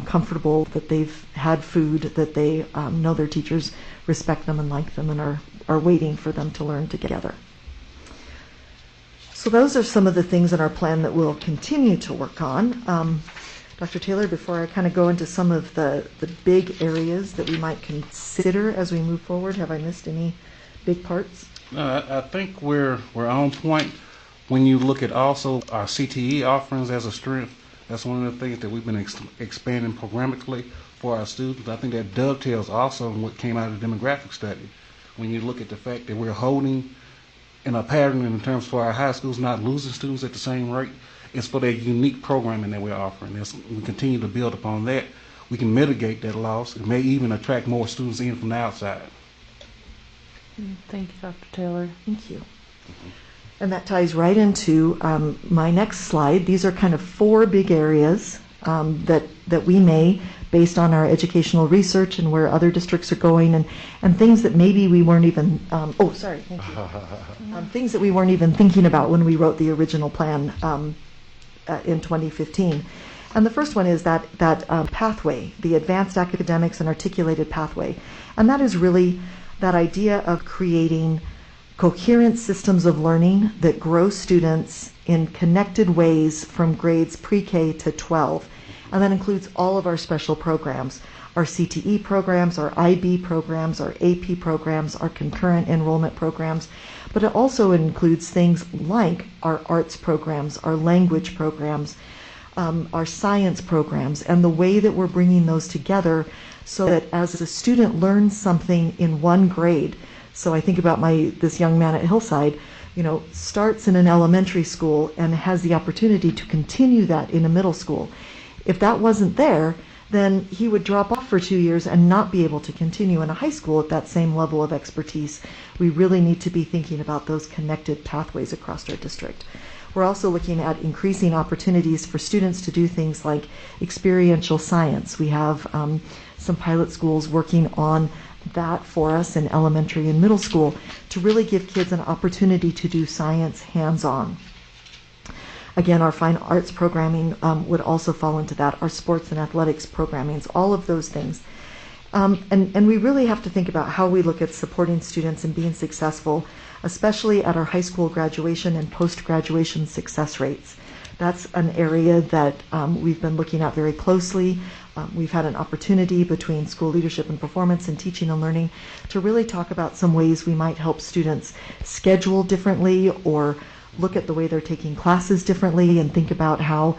comfortable, that they've had food, that they know their teachers respect them and like them and are waiting for them to learn together. So those are some of the things in our plan that we'll continue to work on. Dr. Taylor, before I kind of go into some of the big areas that we might consider as we move forward, have I missed any big parts? No, I think we're on point. When you look at also our CTE offerings as a strength, that's one of the things that we've been expanding programmatically for our students. I think that dovetails also on what came out of the demographic study. When you look at the fact that we're holding in a pattern in terms for our high schools not losing students at the same rate, it's for that unique programming that we're offering. As we continue to build upon that, we can mitigate that loss and may even attract more students in from the outside. Thank you, Dr. Taylor. Thank you. And that ties right into my next slide. These are kind of 4 big areas that we may, based on our educational research and where other districts are going, and things that maybe we weren't even, thank you. Things that we weren't even thinking about when we wrote the original plan in 2015. And the first one is that pathway, the advanced academics and articulated pathway. And that is really that idea of creating coherent systems of learning that grow students in connected ways from grades pre-K to 12. And that includes all of our special programs, our CTE programs, our IB programs, our AP programs, our concurrent enrollment programs. But it also includes things like our arts programs, our language programs, our science programs, and the way that we're bringing those together so that as a student learns something in one grade, so I think about this young man at Hillside, starts in an elementary school and has the opportunity to continue that in a middle school. If that wasn't there, then he would drop off for 2 years and not be able to continue in a high school at that same level of expertise. We really need to be thinking about those connected pathways across our district. We're also looking at increasing opportunities for students to do things like experiential science. We have some pilot schools working on that for us in elementary and middle school to really give kids an opportunity to do science hands-on. Again, our fine arts programming would also fall into that, our sports and athletics programming, all of those things. And we really have to think about how we look at supporting students and being successful, especially at our high school graduation and post-graduation success rates. That's an area that we've been looking at very closely. We've had an opportunity between school leadership and performance and teaching and learning to really talk about some ways we might help students schedule differently or look at the way they're taking classes differently and think about how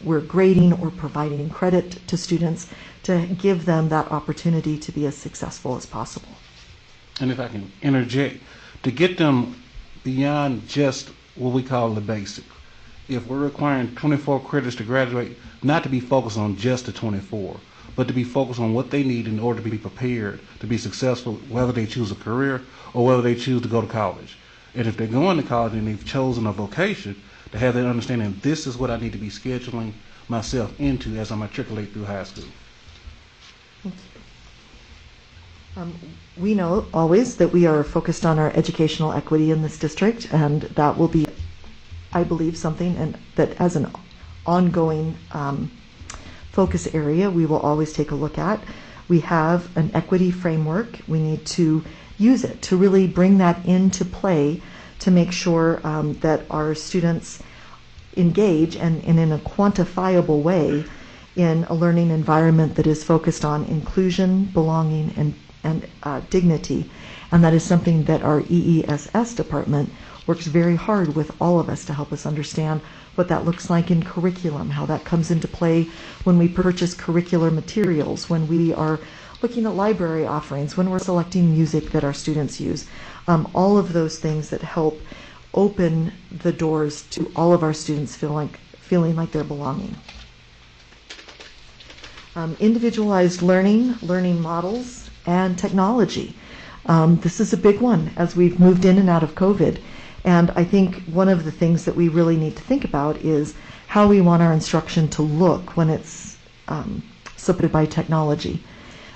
we're grading or providing credit to students to give them that opportunity to be as successful as possible. And if I can interject, to get them beyond just what we call the basic. If we're requiring 24 credits to graduate, not to be focused on just the 24, but to be focused on what they need in order to be prepared to be successful, whether they choose a career or whether they choose to go to college. And if they're going to college and they've chosen a vocation, to have that understanding, this is what I need to be scheduling myself into as I matriculate through high school. We know always that we are focused on our educational equity in this district, and that will be, I believe, something that as an ongoing focus area we will always take a look at. We have an equity framework. We need to use it to really bring that into play to make sure that our students engage and in a quantifiable way in a learning environment that is focused on inclusion, belonging, and and dignity. And that is something that our EESS department works very hard with all of us to help us understand what that looks like in curriculum, how that comes into play when we purchase curricular materials, when we are looking at library offerings, when we're selecting music that our students use. All of those things that help open the doors to all of our students feeling like they're belonging. Individualized learning models, and technology. This is a big one as we've moved in and out of COVID. And I think one of the things that we really need to think about is how we want our instruction to look when it's supported by technology.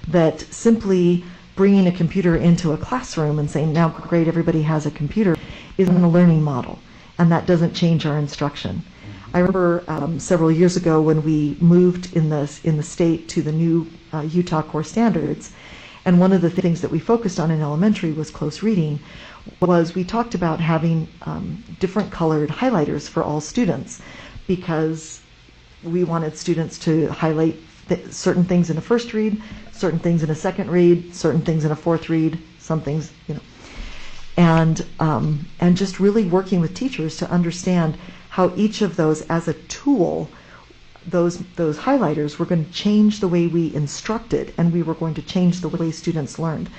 That simply bringing a computer into a classroom and saying, now great, everybody has a computer, isn't a learning model. And that doesn't change our instruction. I remember several years ago when we moved in the state to the new Utah core standards, and one of the things that we focused on in elementary was close reading, was we talked about having different colored highlighters for all students, because we wanted students to highlight certain things in a first read, certain things in a second read, certain things in a fourth read, some things, and just really working with teachers to understand how each of those as a tool, those highlighters were going to change the way we instructed, and we were going to change the way students learned.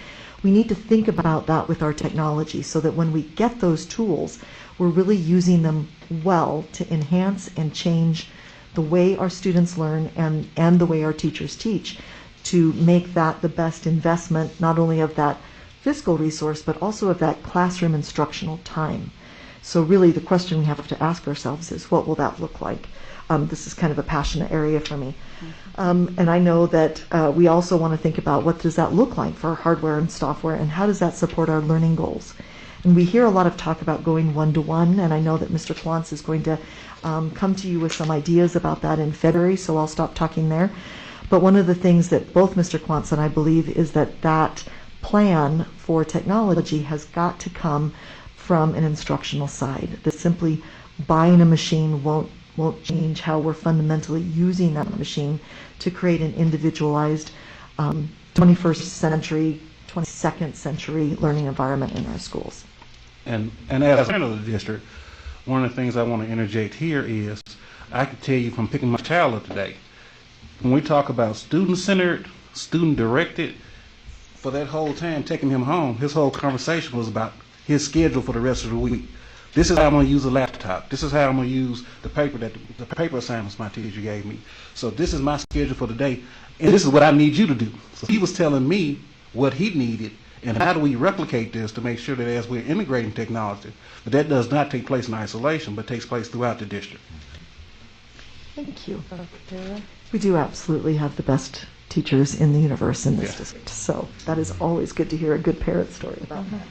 We need to think about that with our technology so that when we get those tools, we're really using them well to enhance and change the way our students learn and the way our teachers teach, to make that the best investment, not only of that fiscal resource, but also of that classroom instructional time. So really the question we have to ask ourselves is, what will that look like? This is kind of a passionate area for me. And I know that we also want to think about what does that look like for our hardware and software, and how does that support our learning goals? And we hear a lot of talk about going one-to-one, and I know that Mr. Quantz is going to come to you with some ideas about that in February, so I'll stop talking there. But one of the things that both Mr. Quantz and I believe is that plan for technology has got to come from an instructional side. That simply buying a machine won't change how we're fundamentally using that machine to create an individualized 21st century, 22nd century learning environment in our schools. And as a of the district, one of the things I want to interject here is, I can tell you from picking my child up today, when we talk about student-centered, student-directed, for that whole time taking him home, his whole conversation was about his schedule for the rest of the week. This is how I'm going to use a laptop. This is how I'm going to use the paper assignments my teacher gave me. So this is my schedule for the day, and this is what I need you to do. So he was telling me what he needed, and how do we replicate this to make sure that as we're integrating technology, that does not take place in isolation, but takes place throughout the district. Thank you. Dr. Taylor? We do absolutely have the best teachers in the universe in this district, so that is always good to hear a good parent story about that.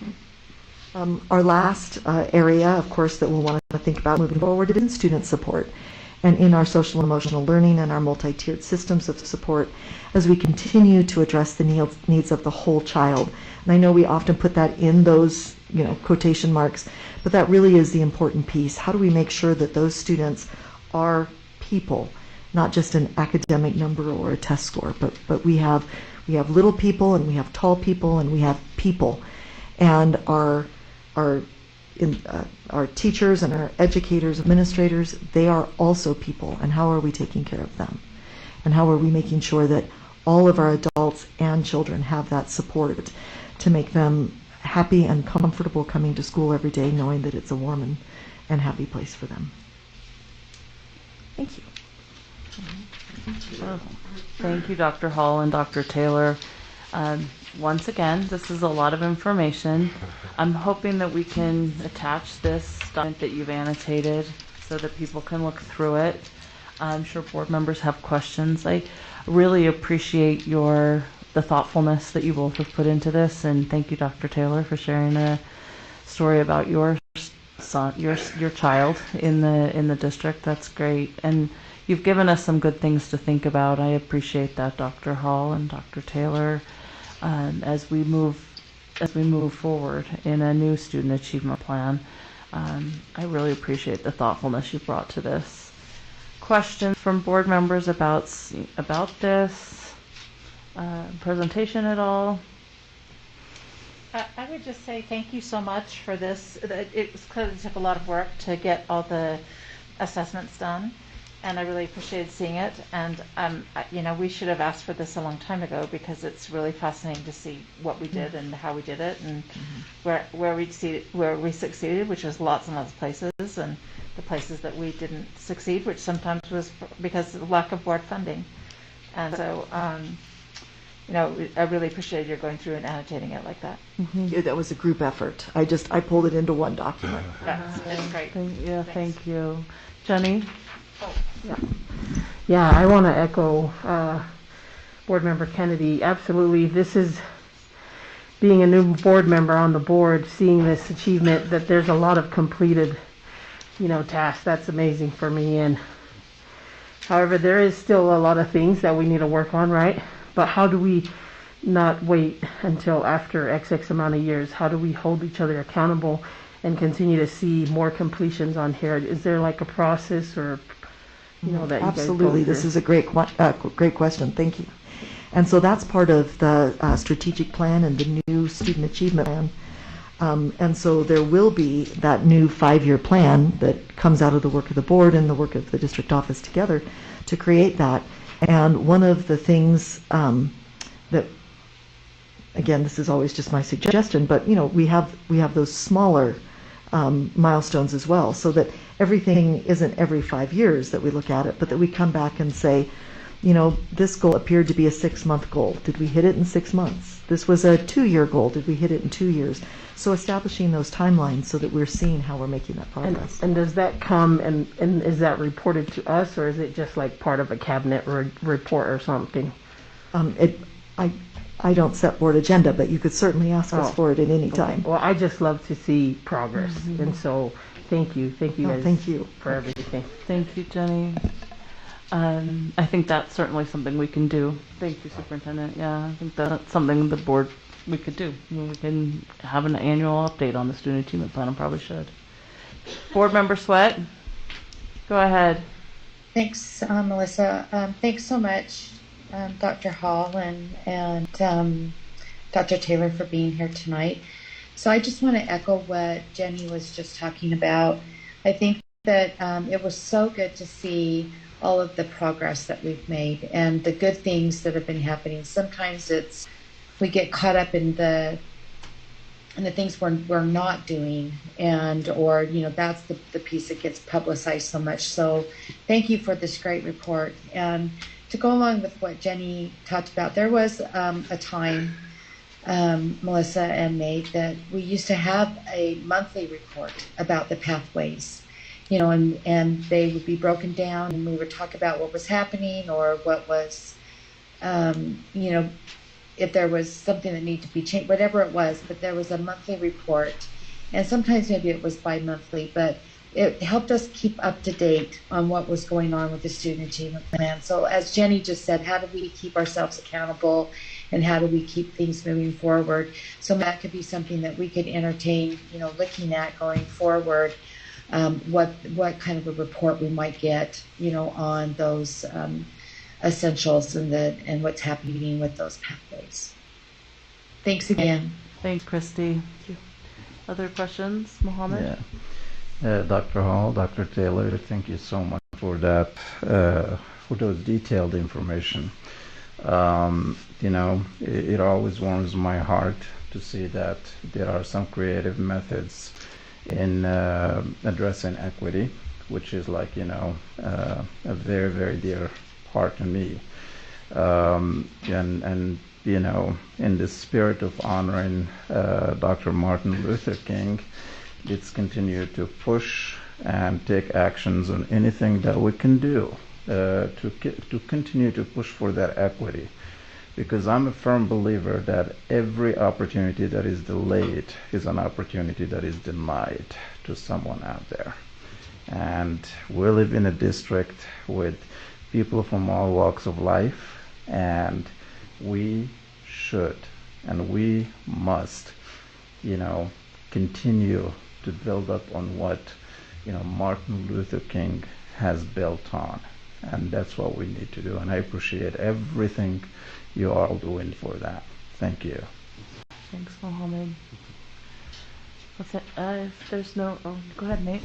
Our last area, of course, that we'll want to think about moving forward is student support, and in our social and emotional learning and our multi-tiered systems of support, as we continue to address the needs of the whole child. And I know we often put that in those quotation marks, but that really is the important piece. How do we make sure that those students are people, not just an academic number or a test score, but we have little people, and we have tall people, and we have people, and our teachers and our educators, administrators, they are also people, and how are we taking care of them? And how are we making sure that all of our adults and children have that support to make them happy and comfortable coming to school every day, knowing that it's a warm and happy place for them? Thank you. Thank you, Dr. Hall and Dr. Taylor. Once again, this is a lot of information. I'm hoping that we can attach this document that you've annotated so that people can look through it. I'm sure board members have questions. I really appreciate the thoughtfulness that you both have put into this, and thank you, Dr. Taylor, for sharing a story about your son, your child in the district. That's great, and you've given us some good things to think about. I appreciate that, Dr. Hall and Dr. Taylor. As we move forward in a new student achievement plan, I really appreciate the thoughtfulness you brought to this. Questions from board members about this presentation at all? I would just say thank you so much for this. It clearly took a lot of work to get all the assessments done, and I really appreciated seeing it. And we should have asked for this a long time ago because it's really fascinating to see what we did and how we did it, and where we succeeded, which was lots and lots of places, and the places that we didn't succeed, which sometimes was because of lack of board funding. And so, I really appreciate your going through and annotating it like that. Yeah, that was a group effort. I pulled it into one document. That's great. Thank you. Jenny? Yeah, I want to echo Board Member Kennedy. Absolutely, this is being a new board member on the board, seeing this achievement that there's a lot of completed, tasks. That's amazing for me. And however, there is still a lot of things that we need to work on, right? But how do we not wait until after XX amount of years? How do we hold each other accountable and continue to see more completions on here? Is there like a process or that you guys Absolutely, this is a great question. Thank you. And so that's part of the strategic plan and the new student achievement plan. And so there will be that new 5-year plan that comes out of the work of the board and the work of the district office together to create that. And one of the things that, again, this is always just my suggestion, but we have those smaller milestones as well, so that everything isn't every 5 years that we look at it, but that we come back and say, this goal appeared to be a 6-month goal. Did we hit it in 6 months? This was a 2-year goal. Did we hit it in 2 years? So establishing those timelines so that we're seeing how we're making that progress. And does that come and is that reported to us, or is it just like part of a cabinet report or something? I don't set board agenda, but you could certainly ask us for it at any time. Well, I just love to see progress, and so thank you guys. Thank you for everything. Thank you, Jenny. I think that's certainly something we can do. Thank you, Superintendent. Yeah, I think that's something the board we could do. We can have an annual update on the student achievement plan, and probably should. Board Member Sweat, go ahead. Thanks, Melissa. Thanks so much, Dr. Hall and Dr. Taylor for being here tonight. So I just want to echo what Jenny was just talking about. I think that it was so good to see all of the progress that we've made and the good things that have been happening. Sometimes we get caught up in the things we're not doing, or that's the piece that gets publicized so much. So thank you for this great report. And to go along with what Jenny talked about, there was a time, Melissa and Nate, that we used to have a monthly report about the pathways, and they would be broken down, and we would talk about what was happening or what was, if there was something that needed to be changed, whatever it was, but there was a monthly report, and sometimes maybe it was bi-monthly, but it helped us keep up to date on what was going on with the student achievement plan. So as Jenny just said, how do we keep ourselves accountable, and how do we keep things moving forward? So that could be something that we could entertain, looking at going forward, what kind of a report we might get, on those essentials and what's happening with those pathways. Thanks again. Thanks, Christy. Other questions, Mohammed? Yeah. Dr. Hall, Dr. Taylor, thank you so much for that, for those detailed information. It always warms my heart to see that there are some creative methods in addressing equity, which is like, a very, very dear part to me. And in the spirit of honoring Dr. Martin Luther King, let's continue to push and take actions on anything that we can do to continue to push for that equity. Because I'm a firm believer that every opportunity that is delayed is an opportunity that is denied to someone out there. And we live in a district with people from all walks of life, and we should and we must, continue to build up on what, Martin Luther King has built on. And that's what we need to do. And I appreciate everything you are all doing for that. Thank you. Thanks, Mohammed. What's it? If there's no, oh, go ahead, Nate.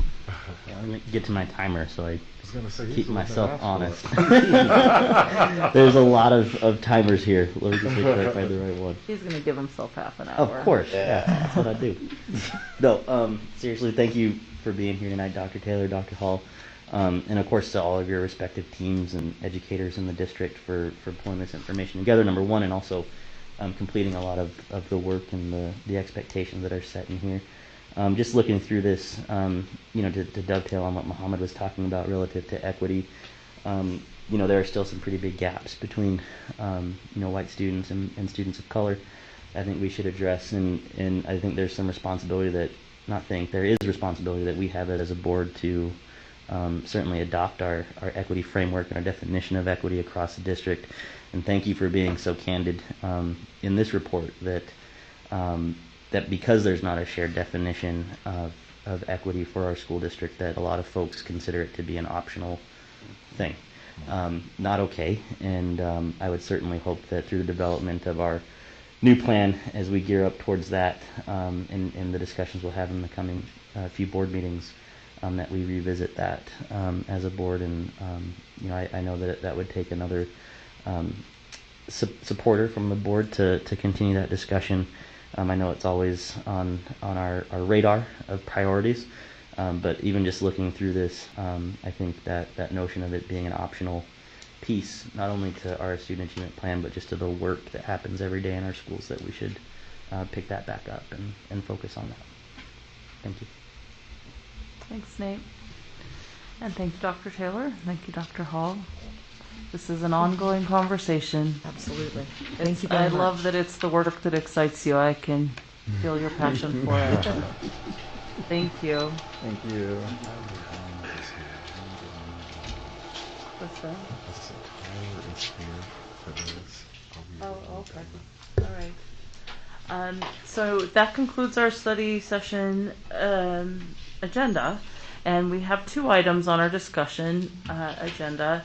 Yeah, let me get to my timer so I gonna say, keep he's the one that myself asked for honest. it. There's a lot of timers here. Let me just make sure I find the right one. He's gonna give himself half an hour. Of course, yeah, that's what I do. No, seriously, thank you for being here tonight, Dr. Taylor, Dr. Hall, and of course to all of your respective teams and educators in the district for pulling this information together, number one, and also completing a lot of the work and the expectations that are set in here. Just looking through this, to dovetail on what Mohammed was talking about relative to equity, there are still some pretty big gaps between, white students and students of color. I think we should address, and I think there's some responsibility there is responsibility that we have as a board to certainly adopt our equity framework and our definition of equity across the district. And thank you for being so candid in this report that because there's not a shared definition of equity for our school district, that a lot of folks consider it to be an optional thing. Not okay, and I would certainly hope that through the development of our new plan, as we gear up towards that, in the discussions we'll have in the coming few board meetings, that we revisit that as a board. And I know that would take another supporter from the board to continue that discussion. I know it's always on our radar of priorities, but even just looking through this, I think that notion of it being an optional piece, not only to our student achievement plan, but just to the work that happens every day in our schools, that we should pick that back up and focus on that. Thank you. Thanks, Nate. And thank you, Dr. Taylor. Thank you, Dr. Hall. This is an ongoing conversation. Absolutely. Thank you very I much. love that it's the work that excites you. I can feel your passion for it. Thank you. Thank you. What's that? Tyler is here for this. Oh, okay. All right. So that concludes our study session agenda, and we have 2 items on our discussion agenda,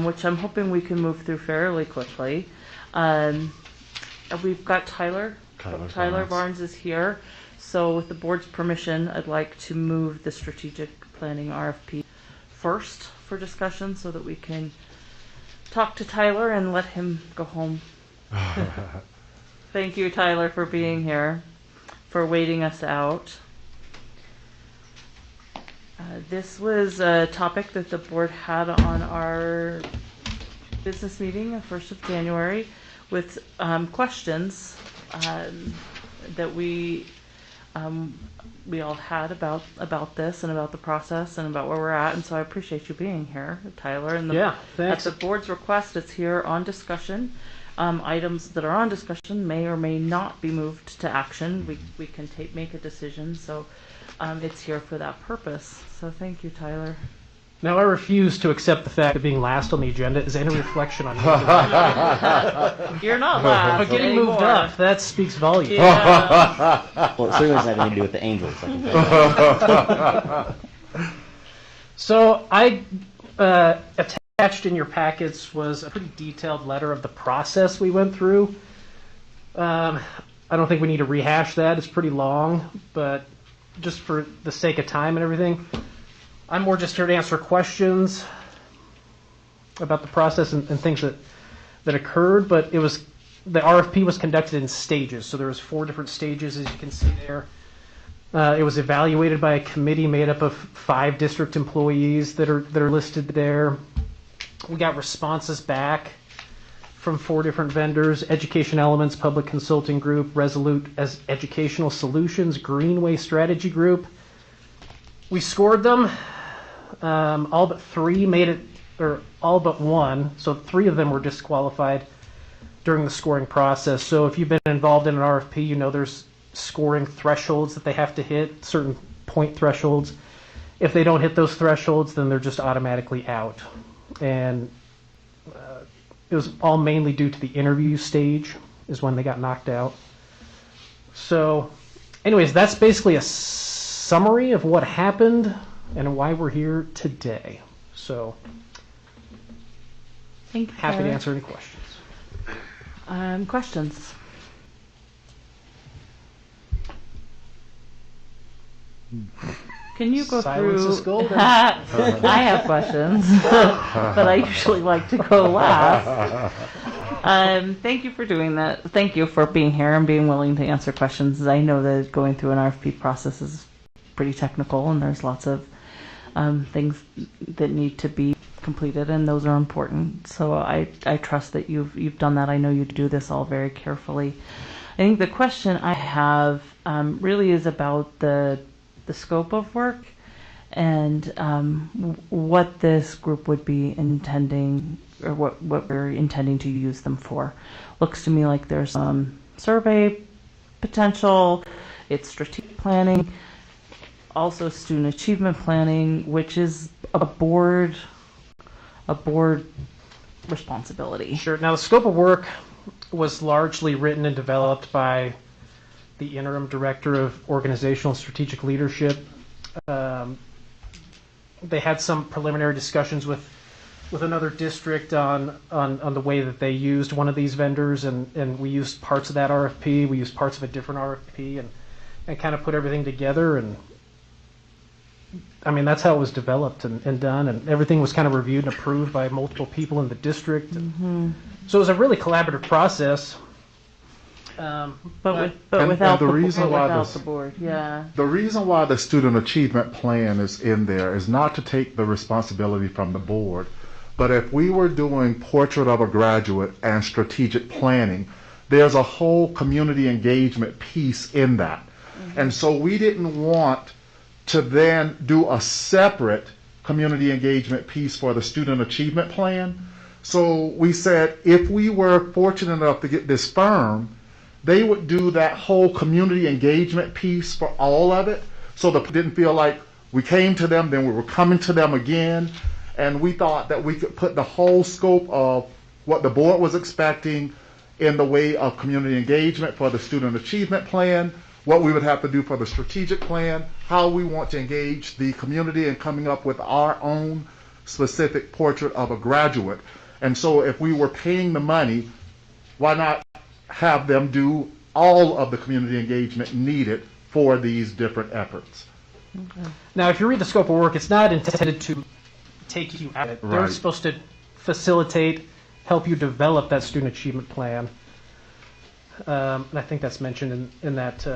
which I'm hoping we can move through fairly quickly. We've got Tyler Barnes is here. So with the board's permission, I'd like to move the strategic planning RFP first for discussion so that we can talk to Tyler and let him go home. Thank you, Tyler, for being here, for waiting us out. This was a topic that the board had on our business meeting on 1st of January with questions that we all had about this and about the process and about where we're at. And so I appreciate you being here, Tyler. And thanks. At the board's request, it's here on discussion. Items that are on discussion may or may not be moved to action. We can make a decision. So it's here for that purpose. So thank you, Tyler. Now, I refuse to accept the fact that being last on the agenda is any reflection on you. You're not last. But getting anymore. moved up, that speaks volumes. Yeah. Well, it certainly has nothing to do with the Angels. I can tell you. So I attached in your packets was a pretty detailed letter of the process we went through. I don't think we need to rehash that. It's pretty long, but just for the sake of time and everything, I'm more just here to answer questions about the process and things that occurred. But the RFP was conducted in stages, so there was 4 different stages, as you can see there. It was evaluated by a committee made up of 5 district employees that are listed there. We got responses back from 4 different vendors: Education Elements, Public Consulting Group, Resolute as Educational Solutions, Greenway Strategy Group. We scored them. All but 3 made it, or all but 1. So 3 of them were disqualified during the scoring process. So if you've been involved in an RFP, you know there's scoring thresholds that they have to hit, certain point thresholds. If they don't hit those thresholds, then they're just automatically out. And it was all mainly due to the interview stage is when they got knocked out. So anyways, that's basically a summary of what happened and why we're here today. So Thank you, happy to Tyler. answer any questions. Questions? Can you go Silence through? is golden. I have questions, but I usually like to go last. Thank you for doing that. Thank you for being here and being willing to answer questions. I know that going through an RFP process is pretty technical, and there's lots of things that need to be completed, and those are important. So I trust that you've done that. I know you do this all very carefully. I think the question I have really is about the scope of work and what this group would be intending, or what we're intending to use them for. Looks to me like there's some survey potential, it's strategic planning, also student achievement planning, which is a board responsibility. Sure. Now, the scope of work was largely written and developed by the interim director of organizational strategic leadership. They had some preliminary discussions with another district on the way that they used one of these vendors, and we used parts of that RFP, we used parts of a different RFP, and kind of put everything together. And I mean, that's how it was developed and done, and everything was kind of reviewed and approved by multiple people in the district. Mm-hmm. So it was a really collaborative process. But without the reason why the board, yeah. The reason why the student achievement plan is in there is not to take the responsibility from the board, but if we were doing portrait of a graduate and strategic planning, there's a whole community engagement piece in that. Mm-hmm. And so we didn't want to then do a separate community engagement piece for the student achievement plan. So we said if we were fortunate enough to get this firm, they would do that whole community engagement piece for all of it, so that it didn't feel like we came to them, then we were coming to them again. And we thought that we could put the whole scope of what the board was expecting in the way of community engagement for the student achievement plan, what we would have to do for the strategic plan, how we want to engage the community, and coming up with our own specific portrait of a graduate. And so if we were paying the money, why not have them do all of the community engagement needed for these different efforts? Okay. Now, if you read the scope of work, it's not intended to take you out of it. They're Right. supposed to facilitate, help you develop that student achievement plan. And I think that's mentioned in that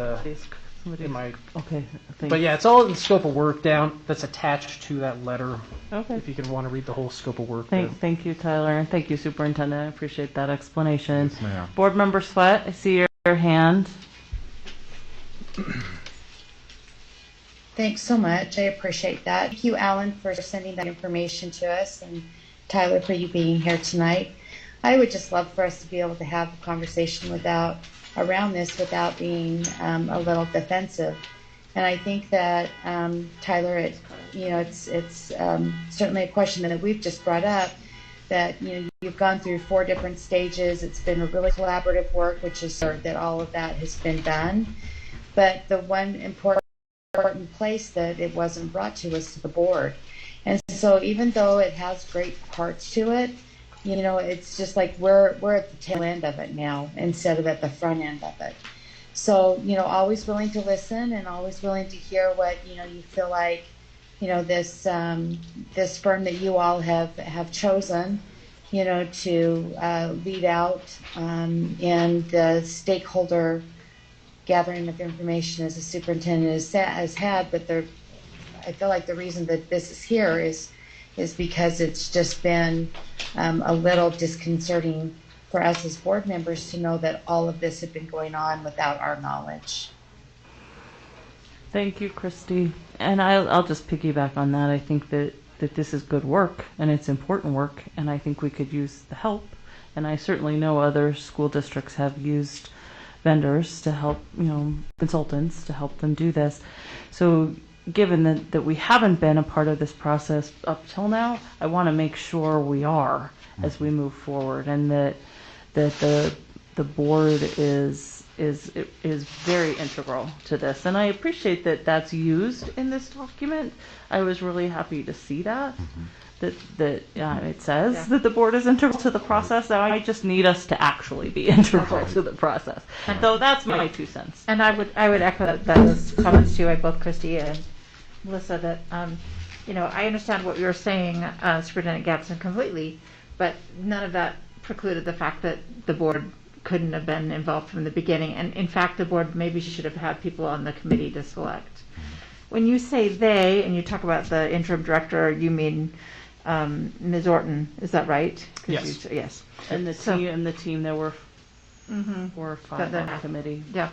in my. Okay. But yeah, it's all in the scope of work down that's attached to that letter. Okay. If you can want to read the whole scope of work. Thank you, Tyler, and thank you, Superintendent. I appreciate that explanation. Yes, ma'am. Board Member Sweat, I see your hand. Thanks so much. I appreciate that. Thank you, Alan, for sending that information to us, and Tyler, for you being here tonight. I would just love for us to be able to have a conversation around this without being a little defensive. And I think that, Tyler, it's certainly a question that we've just brought up, that you've gone through 4 different stages. It's been a really collaborative work, which is that all of that has been done. But the one important place that it wasn't brought to was to the board. And so even though it has great parts to it, it's just like we're at the tail end of it now instead of at the front end of it. So, always willing to listen and always willing to hear what, you feel like, this firm that you all have chosen, to lead out in the stakeholder gathering of information as the superintendent has had. But I feel like the reason that this is here is because it's just been a little disconcerting for us as board members to know that all of this had been going on without our knowledge. Thank you, Christy. And I'll just piggyback on that. I think that this is good work and it's important work, and I think we could use the help. And I certainly know other school districts have used vendors to help, consultants to help them do this. So given that we haven't been a part of this process up till now, I want to make sure we are as we move forward, and that the board is very integral to this. And I appreciate that that's used in this document. I was really happy to see that. that it says that the board is integral to the process. Now I just need us to actually be integral to the process. So that's my 2 cents. And I would echo those comments too by both Christy and Melissa that, I understand what you're saying, Superintendent Gadsden, completely, but none of that precluded the fact that the board couldn't have been involved from the beginning. And in fact, the board maybe should have had people on the committee to select. When you say they, and you talk about the interim director, you mean Ms. Orton, is that right? Yes. Yes. And the team, there were 4 or 5 on the committee. Yeah.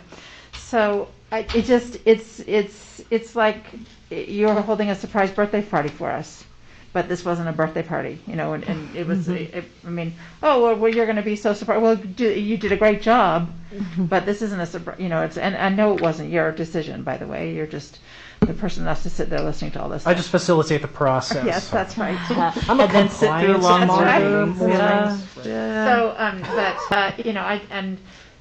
So it's like you're holding a surprise birthday party for us, but this wasn't a birthday party, and it was. Well, you're going to be so surprised. Well, you did a great job, but this isn't a surprise. And I know it wasn't your decision, by the way. You're just the person that has to sit there listening to all this. I just facilitate the process. Yes, that's right. I'm a And then sit through long mornings.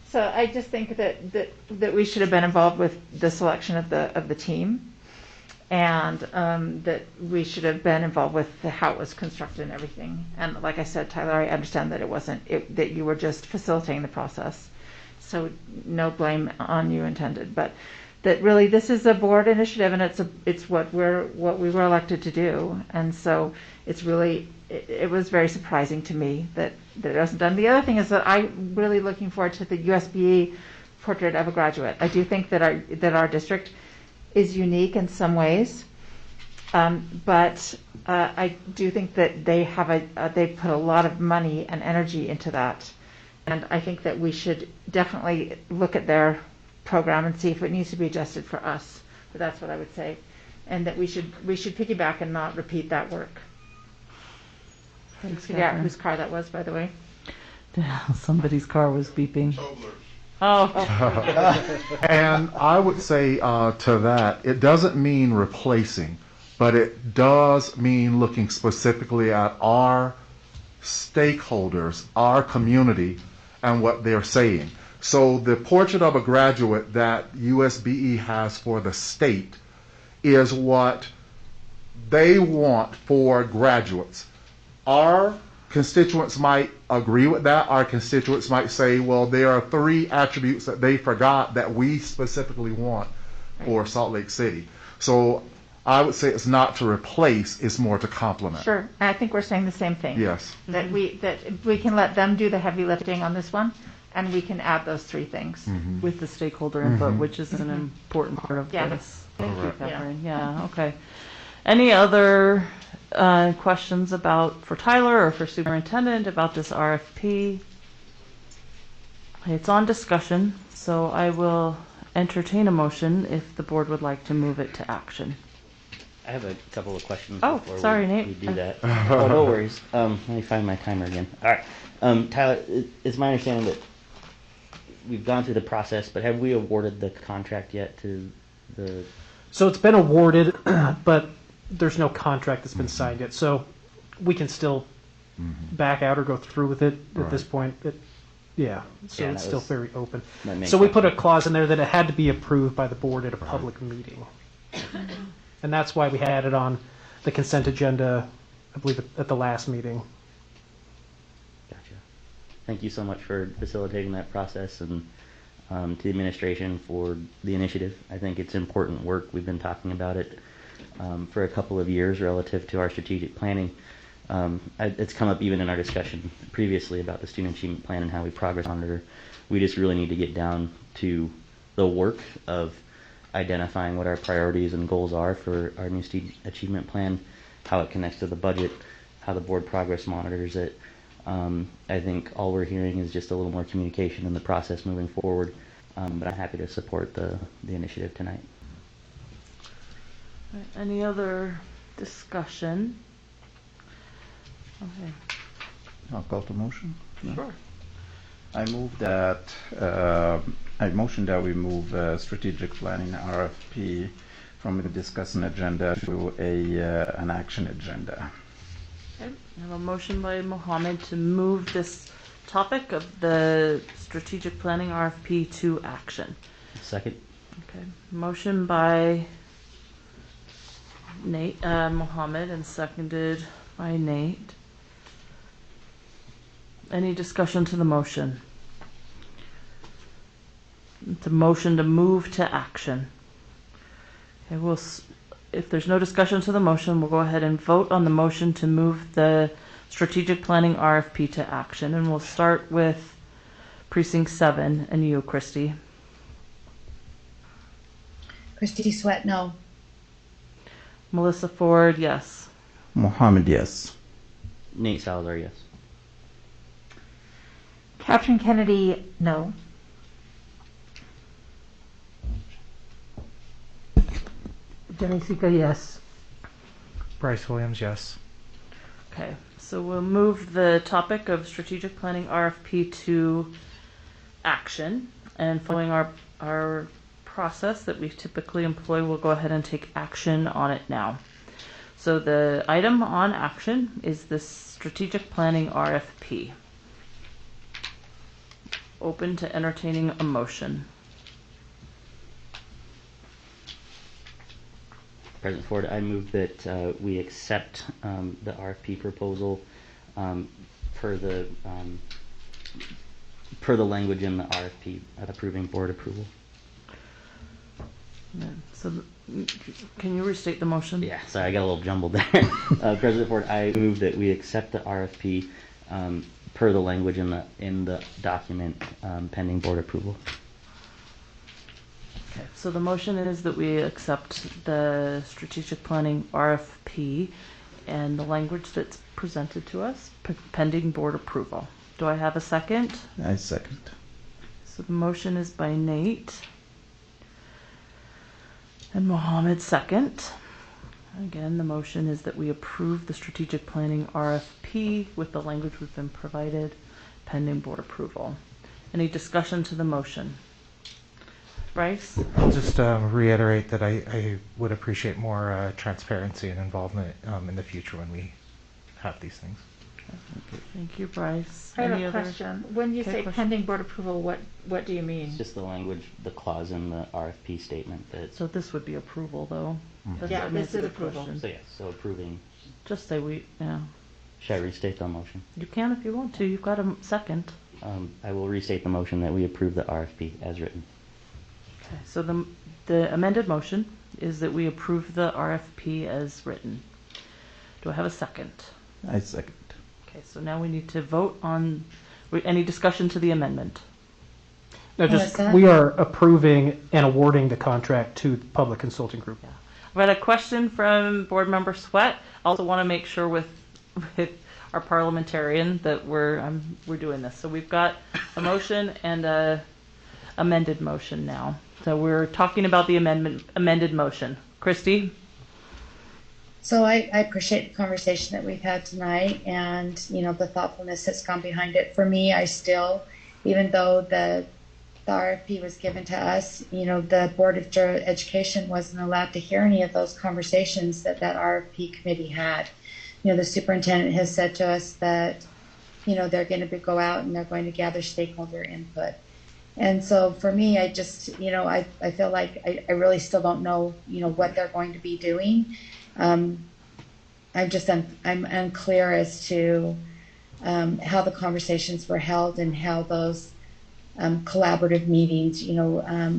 So I just think that we should have been involved with the selection of the team, and that we should have been involved with how it was constructed and everything. And like I said, Tyler, I understand that that you were just facilitating the process, so no blame on you intended, but that really this is a board initiative, and it's what we were elected to do, and so it's really it was very surprising to me that it wasn't done. The other thing is that I'm really looking forward to the USBE portrait of a graduate. I do think that our district is unique in some ways, but I do think that they put a lot of money and energy into that, and I think that we should definitely look at their program and see if it needs to be adjusted for us. But that's what I would say, and that we should piggyback and not repeat that work. Thanks, Yeah, whose car that was, by the way. Somebody's car was beeping. Oh. And I would say to that, it doesn't mean replacing, but it does mean looking specifically at our stakeholders, our community, and what they're saying. So the portrait of a graduate that USBE has for the state is what they want for graduates. Our constituents might agree with that. Our constituents might say, well, there are 3 attributes that they forgot that we specifically want for Salt Lake City. So I would say it's not to replace, it's more to complement. Sure. I think we're saying the same thing. Yes. That we can let them do the heavy lifting on this one, and we can add those 3 things. With the stakeholder input, which is an important part of this. Thank you, Catherine. Yeah, okay. Any other questions for Tyler or for Superintendent about this RFP? It's on discussion, so I will entertain a motion if the board would like to move it to action. I have a couple of questions Oh, before sorry, we Nate. do that. Oh, no worries. Let me find my timer again. All right. Tyler, it's my understanding that we've gone through the process, but have we awarded the contract yet to the... So it's been awarded, but there's no contract that's been signed yet. So we can still back out or go through with it at this point. So it's still very open. So we put a clause in there that it had to be approved by the board at a public meeting. And that's why we had it on the consent agenda, I believe, at the last meeting. Gotcha. Thank you so much for facilitating that process, and to the administration for the initiative. I think it's important work. We've been talking about it for a couple of years relative to our strategic planning. It's come up even in our discussion previously about the student achievement plan and how we progress on it. We just really need to get down to the work of identifying what our priorities and goals are for our new student achievement plan, how it connects to the budget, how the board progress monitors it. I think all we're hearing is just a little more communication in the process moving forward, but I'm happy to support the initiative tonight. Any other discussion? Okay. I'll call to motion. Sure. I motion that we move strategic planning RFP from a discussion agenda to an action agenda. Okay. I have a motion by Mohammed to move this topic of the strategic planning RFP to action. Second. Okay. Motion by Mohammed and seconded by Nate. Any discussion to the motion? It's a motion to move to action. Okay, if there's no discussion to the motion, we'll go ahead and vote on the motion to move the strategic planning RFP to action. And we'll start with Precinct 7 and you, Christy. Christy Sweat, no. Melissa Ford, yes. Mohammed, yes. Nate Salazar, yes. Catherine Kennedy, no. Jenny Sika, yes. Bryce Williams, yes. Okay, so we'll move the topic of strategic planning RFP to action, and following our process that we typically employ, we'll go ahead and take action on it now. So the item on action is the strategic planning RFP. Open to entertaining a motion. President Ford, I move that we accept the RFP proposal per the language in the RFP approving board approval. Yeah, so can you restate the motion? Yeah, sorry, I got a little jumbled there. President Ford, I move that we accept the RFP per the language in the document pending board approval. Okay, so the motion is that we accept the strategic planning RFP and the language that's presented to us pending board approval. Do I have a second? I second. So the motion is by Nate and Mohammed second. Again, the motion is that we approve the strategic planning RFP with the language we've been provided pending board approval. Any discussion to the motion? Bryce? I'll just reiterate that I would appreciate more transparency and involvement in the future when we have these things. Thank you, Bryce. I have Any a other- question. When you Okay, say question. pending board approval, what do you mean? It's just the language, the clause in the RFP statement that. So this would be approval, though. That's Yeah, what this makes is it a approval. question. So yes, so approving. Just say yeah. Should I restate the motion? You can if you want to. You've got a second. I will restate the motion that we approve the RFP as written. Okay, so the amended motion is that we approve the RFP as written. Do I have a second? I second. Okay, so now we need to vote on any discussion to the amendment. No, just Melissa? we are approving and awarding the contract to the Public Consulting Group. Yeah. I've got a question from Board Member Sweat. I also want to make sure with our parliamentarian that we're doing this. So we've got a motion and a amended motion now. So we're talking about the amended motion. Christy? So I appreciate the conversation that we've had tonight and, the thoughtfulness that's gone behind it. For me, I still, even though the RFP was given to us, the Board of Education wasn't allowed to hear any of those conversations that RFP committee had. The superintendent has said to us that, they're going to go out and they're going to gather stakeholder input. And so for me, I just, I feel like I really still don't know, what they're going to be doing. I'm unclear as to how the conversations were held and how those collaborative meetings,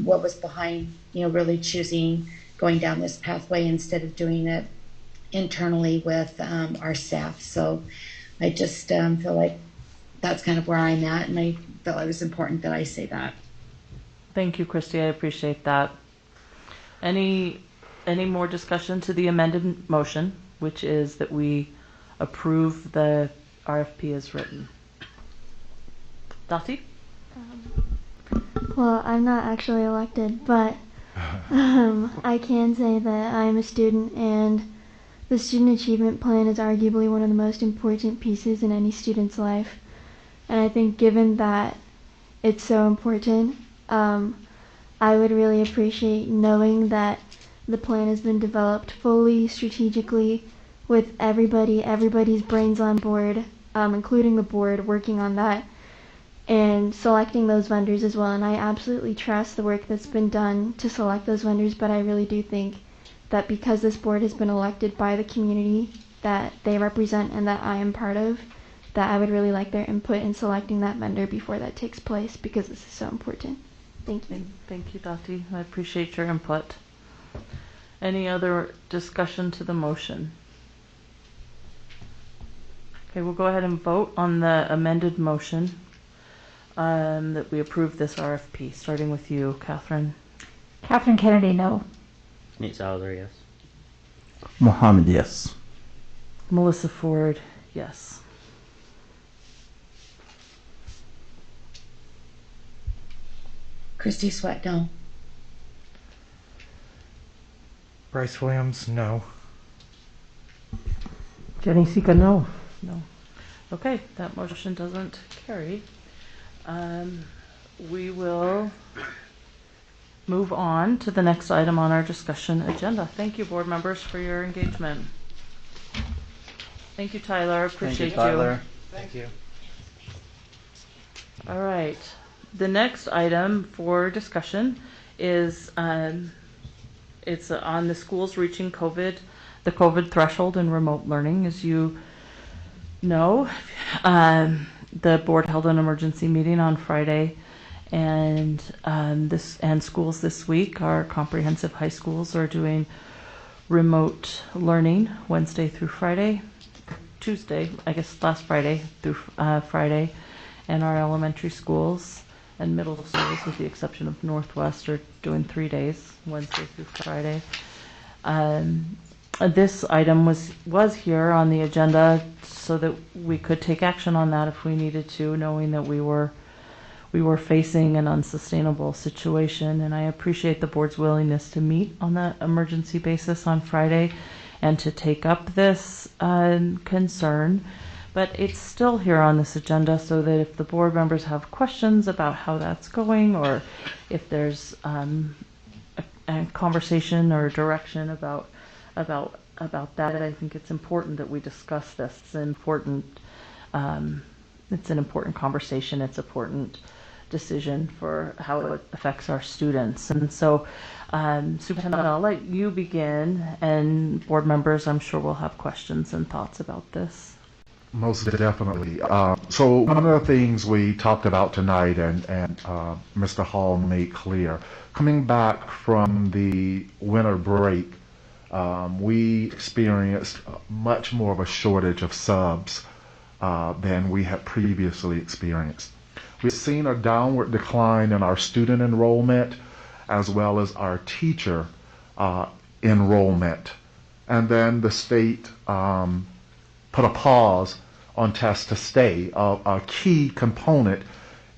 what was behind, really choosing going down this pathway instead of doing it internally with our staff. So I just feel like that's kind of where I'm at, and I felt it was important that I say that. Thank you, Christy. I appreciate that. Any more discussion to the amended motion, which is that we approve the RFP as written? Dottie? Well, I'm not actually elected, but I can say that I'm a student, and the Student Achievement Plan is arguably one of the most important pieces in any student's life. And I think given that it's so important, I would really appreciate knowing that the plan has been developed fully, strategically, with everybody's brains on board, including the board working on that, and selecting those vendors as well. And I absolutely trust the work that's been done to select those vendors, but I really do think that because this board has been elected by the community that they represent and that I am part of, that I would really like their input in selecting that vendor before that takes place, because this is so important. Thank you. Thank you, Dottie. I appreciate your input. Any other discussion to the motion? Okay, we'll go ahead and vote on the amended motion that we approve this RFP, starting with you, Catherine. Catherine Kennedy, no. Nate Salazar, yes. Mohammed, yes. Melissa Ford, yes. Christy Sweat, no. Bryce Williams, no. Jenny Sika, no. No. Okay, that motion doesn't carry. We will move on to the next item on our discussion agenda. Thank you, board members, for your engagement. Thank you, Tyler. Appreciate you. Tyler. Thank you. All right. The next item for discussion is it's on the schools reaching the COVID threshold in remote learning. As you know, the board held an emergency meeting on Friday, and schools this week, our comprehensive high schools, are doing remote learning Wednesday through Friday, Tuesday, I guess last Friday through Friday, and our elementary schools and middle schools, with the exception of Northwest, are doing 3 days, Wednesday through Friday. This item was here on the agenda so that we could take action on that if we needed to, knowing that we were facing an unsustainable situation. And I appreciate the board's willingness to meet on that emergency basis on Friday and to take up this concern. But it's still here on this agenda so that if the board members have questions about how that's going, or if there's a conversation or direction about that, I think it's important that we discuss this. It's an important conversation. It's an important decision for how it affects our students. And so, Superintendent, I'll let you begin, and board members, I'm sure, will have questions and thoughts about this. Most definitely. So one of the things we talked about tonight, and Mr. Hall made clear, coming back from the winter break, we experienced much more of a shortage of subs than we had previously experienced. We've seen a downward decline in our student enrollment as well as our teacher enrollment. And then the state put a pause on test to stay, a key component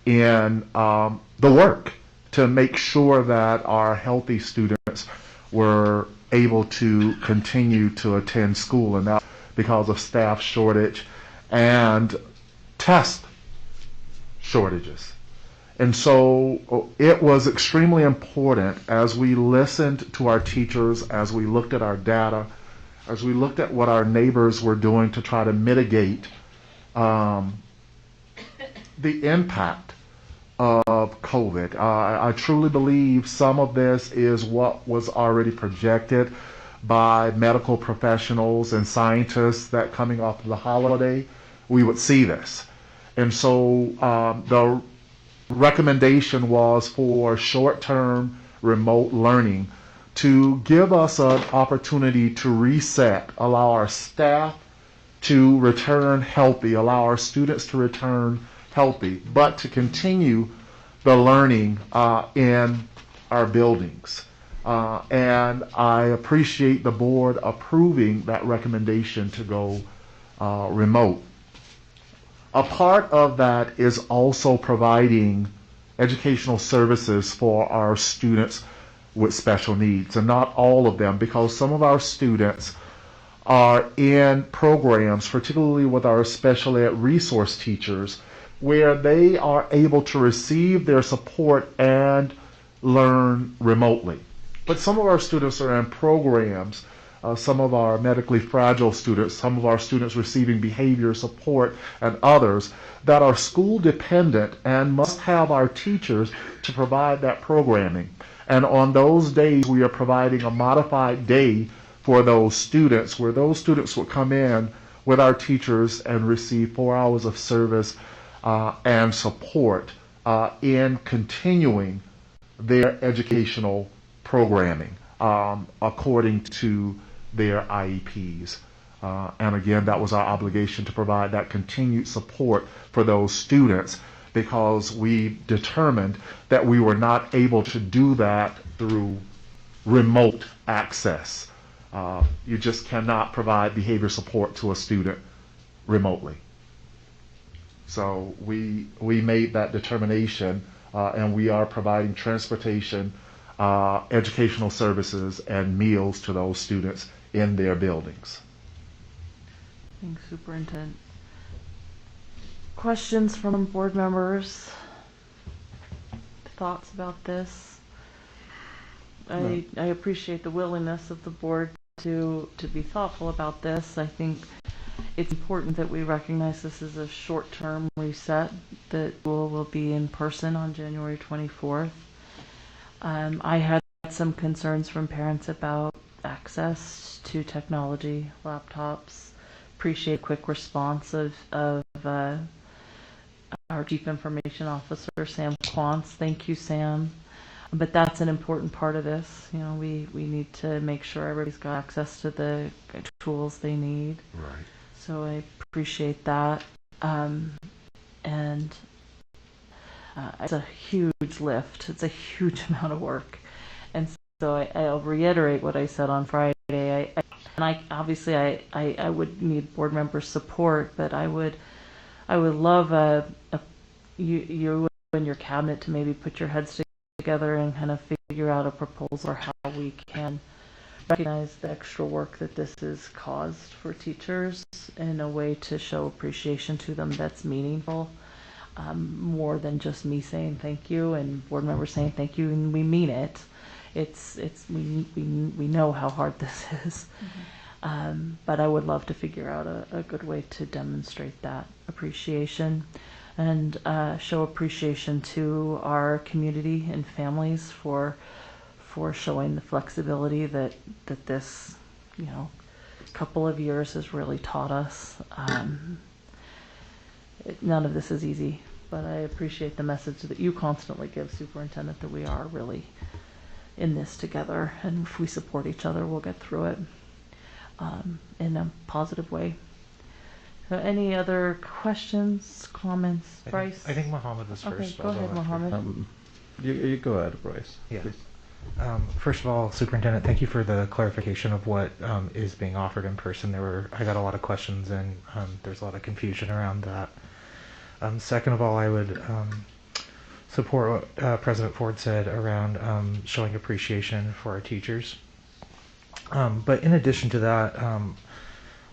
in the work to make sure that our healthy students were able to continue to attend school, and that because of staff shortage and test shortages. And so it was extremely important, as we listened to our teachers, as we looked at our data, as we looked at what our neighbors were doing to try to mitigate the impact of COVID. I truly believe some of this is what was already projected by medical professionals and scientists, that coming off of the holiday, we would see this. And so the recommendation was for short-term remote learning to give us an opportunity to reset, allow our staff to return healthy, allow our students to return healthy, but to continue the learning in our buildings. And I appreciate the board approving that recommendation to go remote. A part of that is also providing educational services for our students with special needs, and not all of them, because some of our students are in programs, particularly with our special ed resource teachers, where they are able to receive their support and learn remotely. But some of our students are in programs, some of our medically fragile students, some of our students receiving behavior support, and others that are school dependent and must have our teachers to provide that programming. And on those days, we are providing a modified day for those students, where those students would come in with our teachers and receive 4 hours of service and support in continuing their educational programming according to their IEPs. And again, that was our obligation to provide that continued support for those students, because we determined that we were not able to do that through remote access. You just cannot provide behavior support to a student remotely. So we made that determination, and we are providing transportation, educational services, and meals to those students in their buildings. Thanks, Superintendent. Questions from board members? Thoughts about this? I appreciate the willingness of the board to be thoughtful about this. I think it's important that we recognize this is a short-term reset, that will be in person on January 24th. I had some concerns from parents about access to technology, laptops. Appreciate a quick response of our Chief Information Officer, Sam Quantz. Thank you, Sam. But that's an important part of this. You know, we need to make sure everybody's got access to the tools they need. Right. So I appreciate that. It's a huge lift. It's a huge amount of work. And so I'll reiterate what I said on Friday. I would need board member support, but I would love you and your cabinet to maybe put your heads together and kind of figure out a proposal or how we can recognize the extra work that this has caused for teachers in a way to show appreciation to them that's meaningful, more than just me saying thank you and board members saying thank you, and we mean it. We know how hard this is. Mm-hmm. But I would love to figure out a good way to demonstrate that appreciation and show appreciation to our community and families for showing the flexibility that this, couple of years has really taught us. None of this is easy, but I appreciate the message that you constantly give, Superintendent, that we are really in this together, and if we support each other, we'll get through it in a positive way. So any other questions, comments, Bryce? I think Mohammed was first. Okay, go ahead, Mohammed. You go ahead, Bryce. Yeah. Please. First of all, Superintendent, thank you for the clarification of what is being offered in person. I got a lot of questions, and there's a lot of confusion around that. Second of all, I would support what President Ford said around showing appreciation for our teachers. But in addition to that,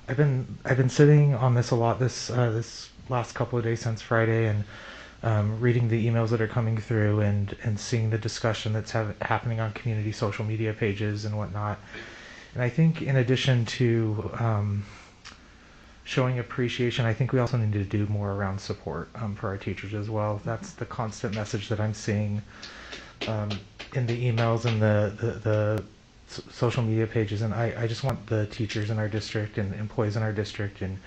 I've been sitting on this a lot this last couple of days since Friday, and reading the emails that are coming through and seeing the discussion that's happening on community social media pages and whatnot. And I think in addition to showing appreciation, I think we also need to do more around support for our teachers as well. That's the constant message that I'm seeing in the emails and the social media pages, and I just want the teachers in our district and employees in our district and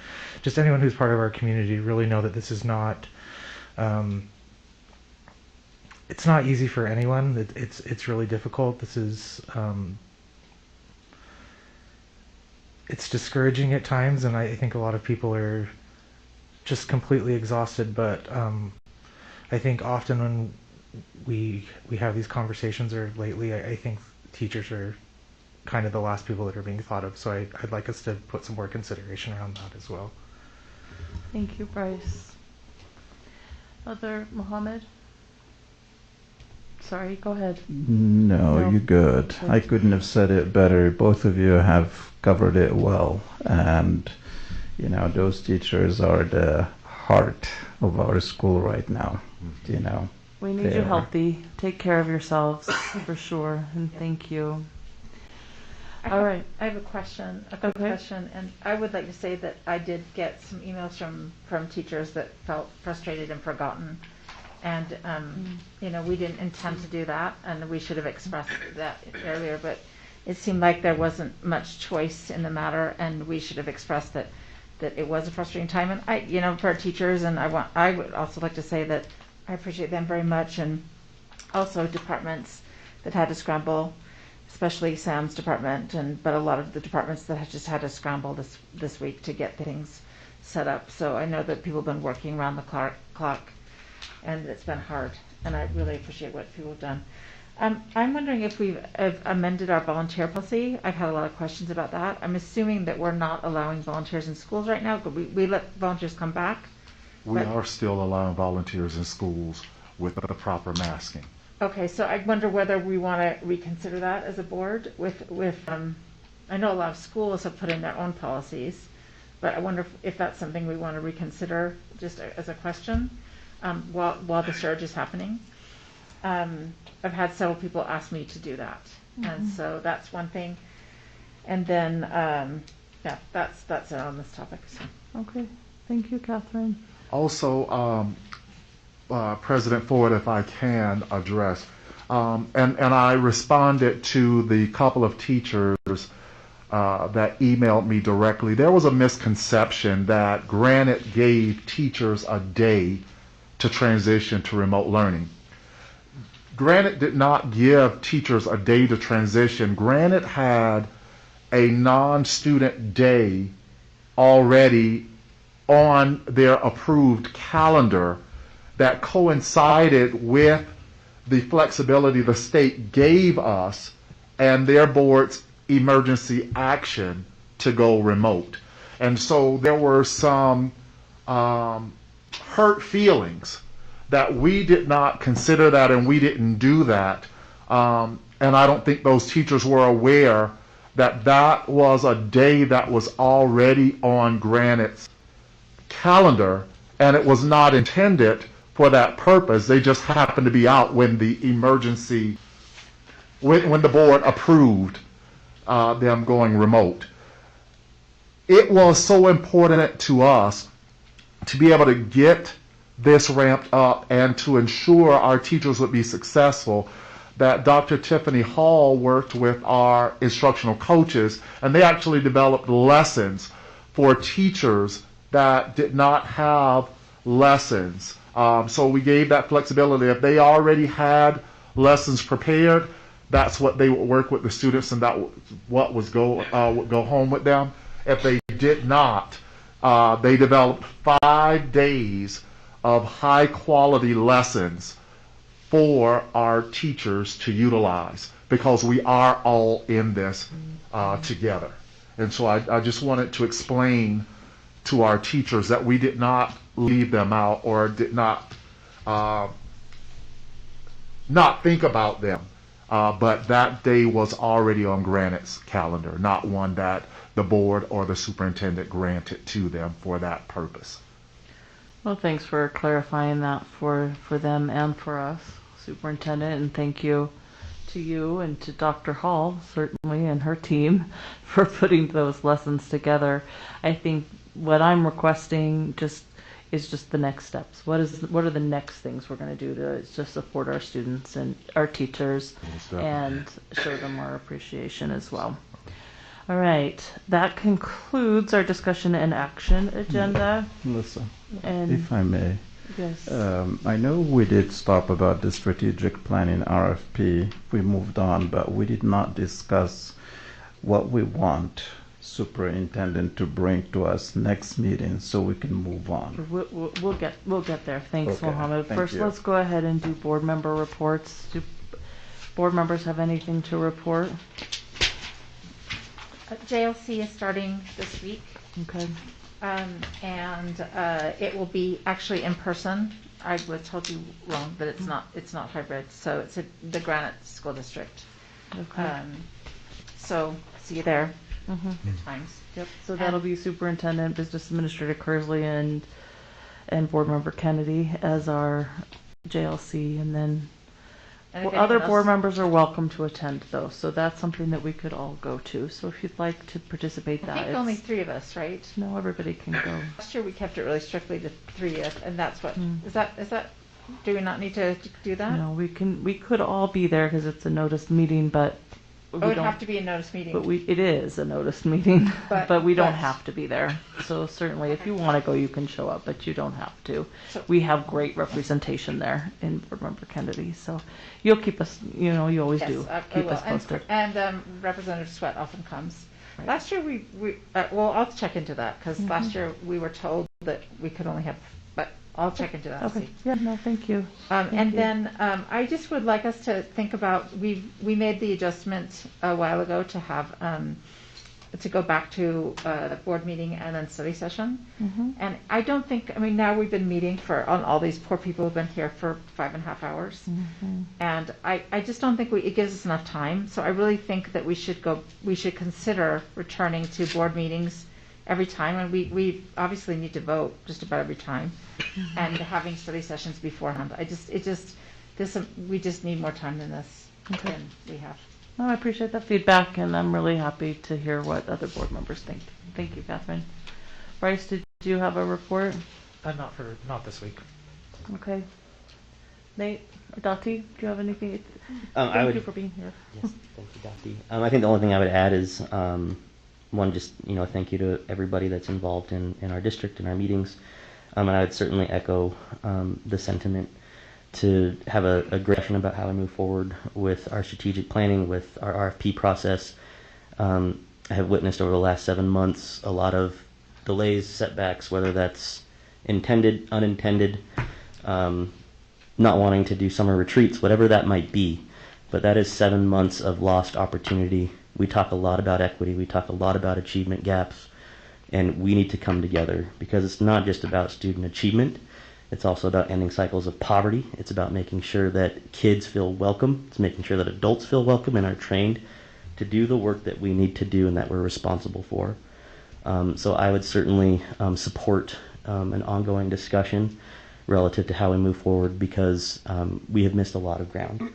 just anyone who's part of our community to really know that this is not it's not easy for anyone. It's really difficult. This is it's discouraging at times, and I think a lot of people are just completely exhausted, but I think often when we have these conversations, or lately, I think teachers are kind of the last people that are being thought of, so I'd like us to put some more consideration around that as well. Thank you, Bryce. Other, Mohammed? Sorry, go ahead. No, you're good. I couldn't have said it better. Both of you have covered it well, and those teachers are the heart of our school right now. We need you healthy. Take care of yourselves for sure, and thank you. All right. I have a question, quick question, and I would like to say that I did get some emails from teachers that felt frustrated and forgotten, and we didn't intend to do that, and we should have expressed that earlier. But it seemed like there wasn't much choice in the matter, and we should have expressed that it was a frustrating time. And for our teachers, and I would also like to say that I appreciate them very much, and also departments that had to scramble, especially Sam's department, but a lot of the departments that have just had to scramble this week to get things set up. So I know that people have been working around the clock, and it's been hard, and I really appreciate what people have done. I'm wondering if we've amended our volunteer policy. I've had a lot of questions about that. I'm assuming that we're not allowing volunteers in schools right now, but we let volunteers come back. We are still allowing volunteers in schools with the proper masking. Okay, so I wonder whether we want to reconsider that as a board I know a lot of schools have put in their own policies, but I wonder if that's something we want to reconsider, just as a question, while the surge is happening. I've had several people ask me to do that, and so that's one thing. And then, that's it on this topic. So. Okay, thank you, Catherine. Also, President Ford, if I can address, and I responded to the couple of teachers that emailed me directly. There was a misconception that Granite gave teachers a day to transition to remote learning. Granite did not give teachers a day to transition. Granite had a non-student day already on their approved calendar that coincided with the flexibility the state gave us and their board's emergency action to go remote. And so there were some hurt feelings that we did not consider that and we didn't do that. And I don't think those teachers were aware that that was a day that was already on Granite's calendar, and it was not intended for that purpose. They just happened to be out when the emergency, when the board approved them going remote. It was so important to us to be able to get this ramped up and to ensure our teachers would be successful that Dr. Tiffany Hall worked with our instructional coaches, and they actually developed lessons for teachers that did not have lessons. So we gave that flexibility. If they already had lessons prepared, that's what they would work with the students, and that what would go home with them. If they did not, they developed 5 days of high quality lessons for our teachers to utilize, because we are all in this together. And so I just wanted to explain to our teachers that we did not leave them out or did not think about them, but that day was already on Granite's calendar, not one that the board or the superintendent granted to them for that purpose. Well, thanks for clarifying that for them and for us, Superintendent, and thank you to you and to Dr. Hall, certainly, and her team for putting those lessons together. I think what I'm requesting is just the next steps. What are the next things we're going to do to support our students and our teachers and show them our appreciation as well. All right, that concludes our discussion and action agenda. Melissa, And if I may. yes, I know we did stop about the strategic planning RFP. We moved on, but we did not discuss what we want superintendent to bring to us next meeting so we can move on. we'll get there. Thanks, Okay, Mohammed. thank First, you. let's go ahead and do board member reports. Do board members have anything to report? JLC is starting this week. Okay. And it will be actually in person. I was told you wrong, but it's not hybrid. So it's the Granite School District. Okay. So see you there. Mhm. Good times. Yep. So that'll be Superintendent, Business Administrator Kersley, and Board Member Kennedy as our JLC, and then And if other anyone board else- members are welcome to attend, though. So that's something that we could all go to. So if you'd like to participate, I think only 3 of us, right? No, everybody can go. Last year we kept it really strictly to 3, and that's what is that. Do we not need to do that? No, we could all be there because it's a noticed meeting, but It would have to be a notice meeting. But it is a noticed meeting, but we don't but- have to be there. So certainly, if you want to go, you can show up, but you don't have to. So- We have great representation there in Board Member Kennedy, so you'll keep us, you always Yes, do, I keep will. us posted. And Representative Sweat often comes. Last year well, I'll check into that because last year we were told that we could only have, but I'll check into that. and Okay, see. yeah, no, thank you. And you. then I just would like us to think about, we made the adjustment a while ago to have, to go back to the board meeting and then study session. Mhm. And I don't think, now we've been meeting on all these poor people who've been here for 5.5 hours. Mhm. And I just don't think it gives us enough time. So I really think that we should consider returning to board meetings every time. And we obviously need to vote just about every time. And having study sessions beforehand. We just need more time than this. Okay. Than we have. No, I appreciate that feedback, and I'm really happy to hear what other board members think. Thank you, Catherine. Bryce, did you have a report? Not this week. Okay. Nate, or Dottie, do you have anything? Thank you for being here. Yes, thank you, Dottie. I think the only thing I would add is one, just thank you to everybody that's involved in our district and our meetings, and I would certainly echo the sentiment to have a great discussion about how we move forward with our strategic planning, with our RFP process. I have witnessed over the last 7 months a lot of delays, setbacks, whether that's intended, unintended, not wanting to do summer retreats, whatever that might be. But that is 7 months of lost opportunity. We talk a lot about equity, we talk a lot about achievement gaps, and we need to come together because it's not just about student achievement. It's also about ending cycles of poverty. It's about making sure that kids feel welcome. It's making sure that adults feel welcome and are trained to do the work that we need to do and that we're responsible for. So I would certainly support an ongoing discussion relative to how we move forward because we have missed a lot of ground.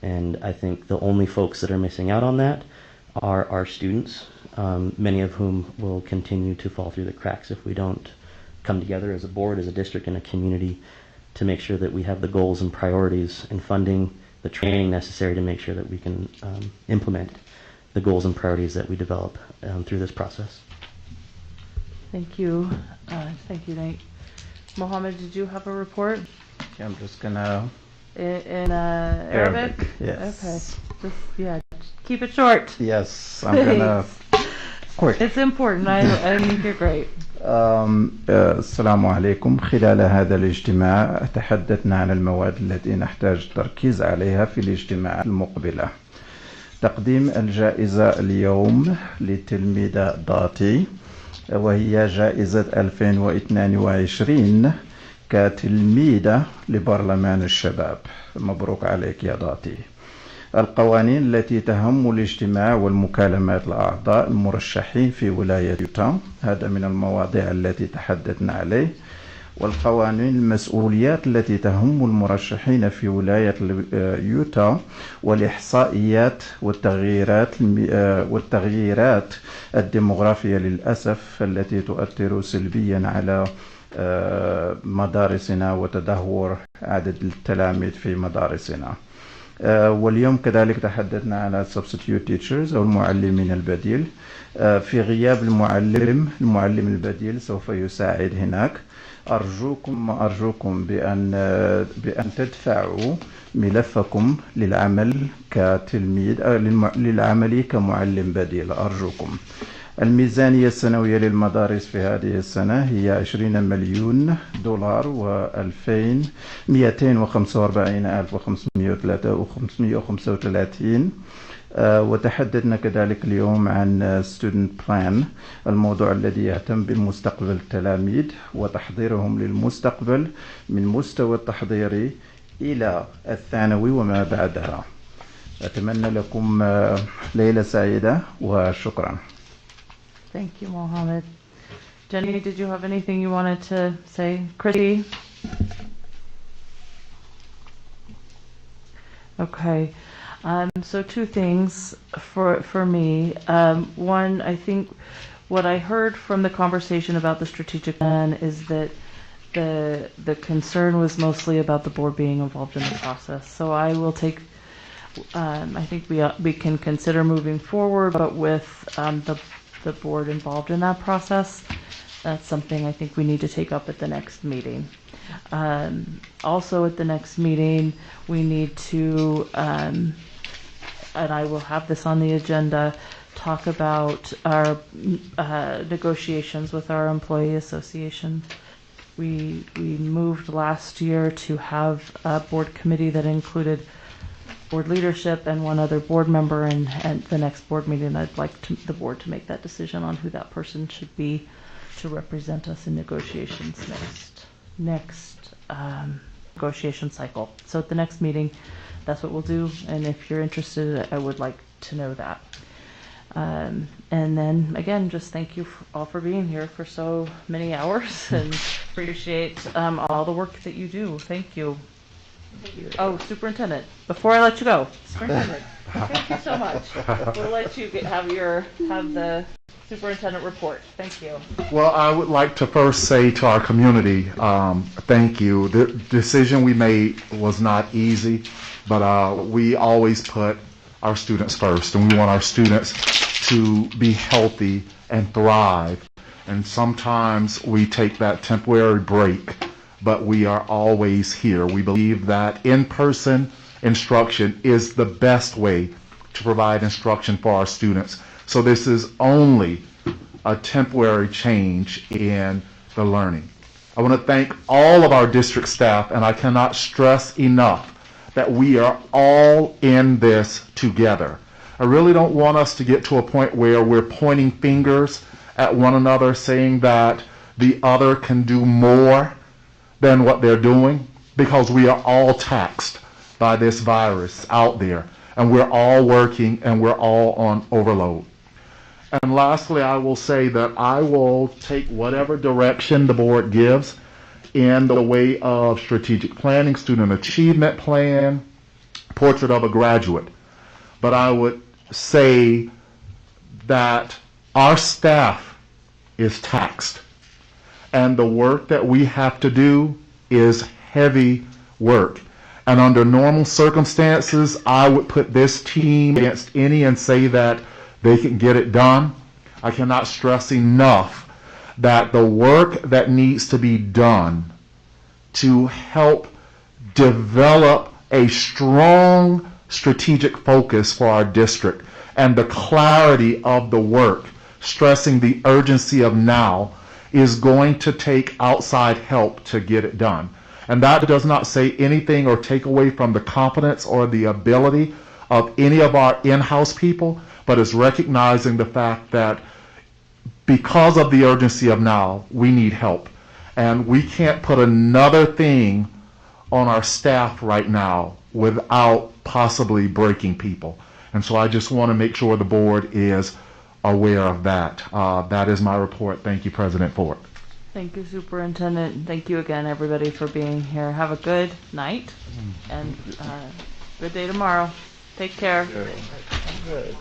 And I think the only folks that are missing out on that are our students, many of whom will continue to fall through the cracks if we don't come together as a board, as a district, and a community to make sure that we have the goals and priorities and funding, the training necessary to make sure that we can implement the goals and priorities that we develop through this process. Thank you. Thank you, Nate. Mohammed, did you have a report? Okay, I'm just gonna... In Arabic? Yes. Okay. Just keep it short. Yes, I'm gonna... Quick. It's important. I think you're great. السلام عليكم. خلال هذا الاجتماع تحدثنا عن المواد التي نحتاج التركيز عليها في الاجتماع المقبلة. تقديم الجائزة اليوم للتلميذة داتي وهي جائزة 2022 كتلميذة لبرلمان الشباب. مبروك عليك يا داتي. القوانين التي تهم الاجتماع والمكالمات الأعضاء المرشحين في ولاية يوتا، هذا من المواضيع التي تحدثنا عليه. والقوانين المسؤوليات التي تهم المرشحين في ولاية يوتا والإحصائيات والتغييرات الديمغرافية للأسف التي تؤثر سلبيا على مدارسنا وتدهور عدد التلاميذ في مدارسنا. واليوم كذلك تحدثنا على substitute teachers أو المعلمين البديل. في غياب المعلم البديل سوف يساعد هناك. أرجوكم بأن تدفعوا ملفكم للعمل كتلميذ للعمل كمعلم بديل. أرجوكم. الميزانية السنوية للمدارس في هذه السنة هي 20 مليون دولار و245,535. وتحدثنا كذلك اليوم عن student plan، الموضوع الذي يهتم بمستقبل التلاميذ وتحضيرهم للمستقبل من مستوى التحضيري إلى الثانوي وما بعدها. أتمنى لكم ليلة سعيدة وشكرا. Thank you, Mohammed. Jenny, did you have anything you wanted to say? Chrissy? Okay. So two things for me. One, I think what I heard from the conversation about the strategic plan is that the concern was mostly about the board being involved in the process. So I will take I think we can consider moving forward, but with the board involved in that process, that's something I think we need to take up at the next meeting. Also at the next meeting, we need to, and I will have this on the agenda, talk about our negotiations with our employee association. We moved last year to have a board committee that included board leadership and one other board member, and the next board meeting, I'd like the board to make that decision on who that person should be to represent us in negotiations next negotiation cycle. So at the next meeting, that's what we'll do, and if you're interested, I would like to know that. And then again, just thank you all for being here for so many hours, and appreciate all the work that you do. Thank you. Oh, Superintendent, before I let you go, Superintendent, thank you so much. We'll let you have the Superintendent report. Thank you. Well, I would like to first say to our community, thank you. The decision we made was not easy, but we always put our students first, and we want our students to be healthy and thrive. And sometimes we take that temporary break, but we are always here. We believe that in-person instruction is the best way to provide instruction for our students. So this is only a temporary change in the learning. I want to thank all of our district staff, and I cannot stress enough that we are all in this together. I really don't want us to get to a point where we're pointing fingers at one another, saying that the other can do more than what they're doing, because we are all taxed by this virus out there, and we're all working, and we're all on overload. And lastly, I will say that I will take whatever direction the board gives in the way of strategic planning, student achievement plan, portrait of a graduate. But I would say that our staff is taxed, and the work that we have to do is heavy work. And under normal circumstances, I would put this team against any and say that they can get it done. I cannot stress enough that the work that needs to be done to help develop a strong strategic focus for our district, and the clarity of the work, stressing the urgency of now, is going to take outside help to get it done. And that does not say anything or take away from the competence or the ability of any of our in-house people, but is recognizing the fact that because of the urgency of now, we need help. And we can't put another thing on our staff right now without possibly breaking people. And so I just want to make sure the board is aware of that. That is my report. Thank you, President Ford. Thank you, Superintendent. Thank you again, everybody, for being here. Have a good night and good day tomorrow. Take care. Good.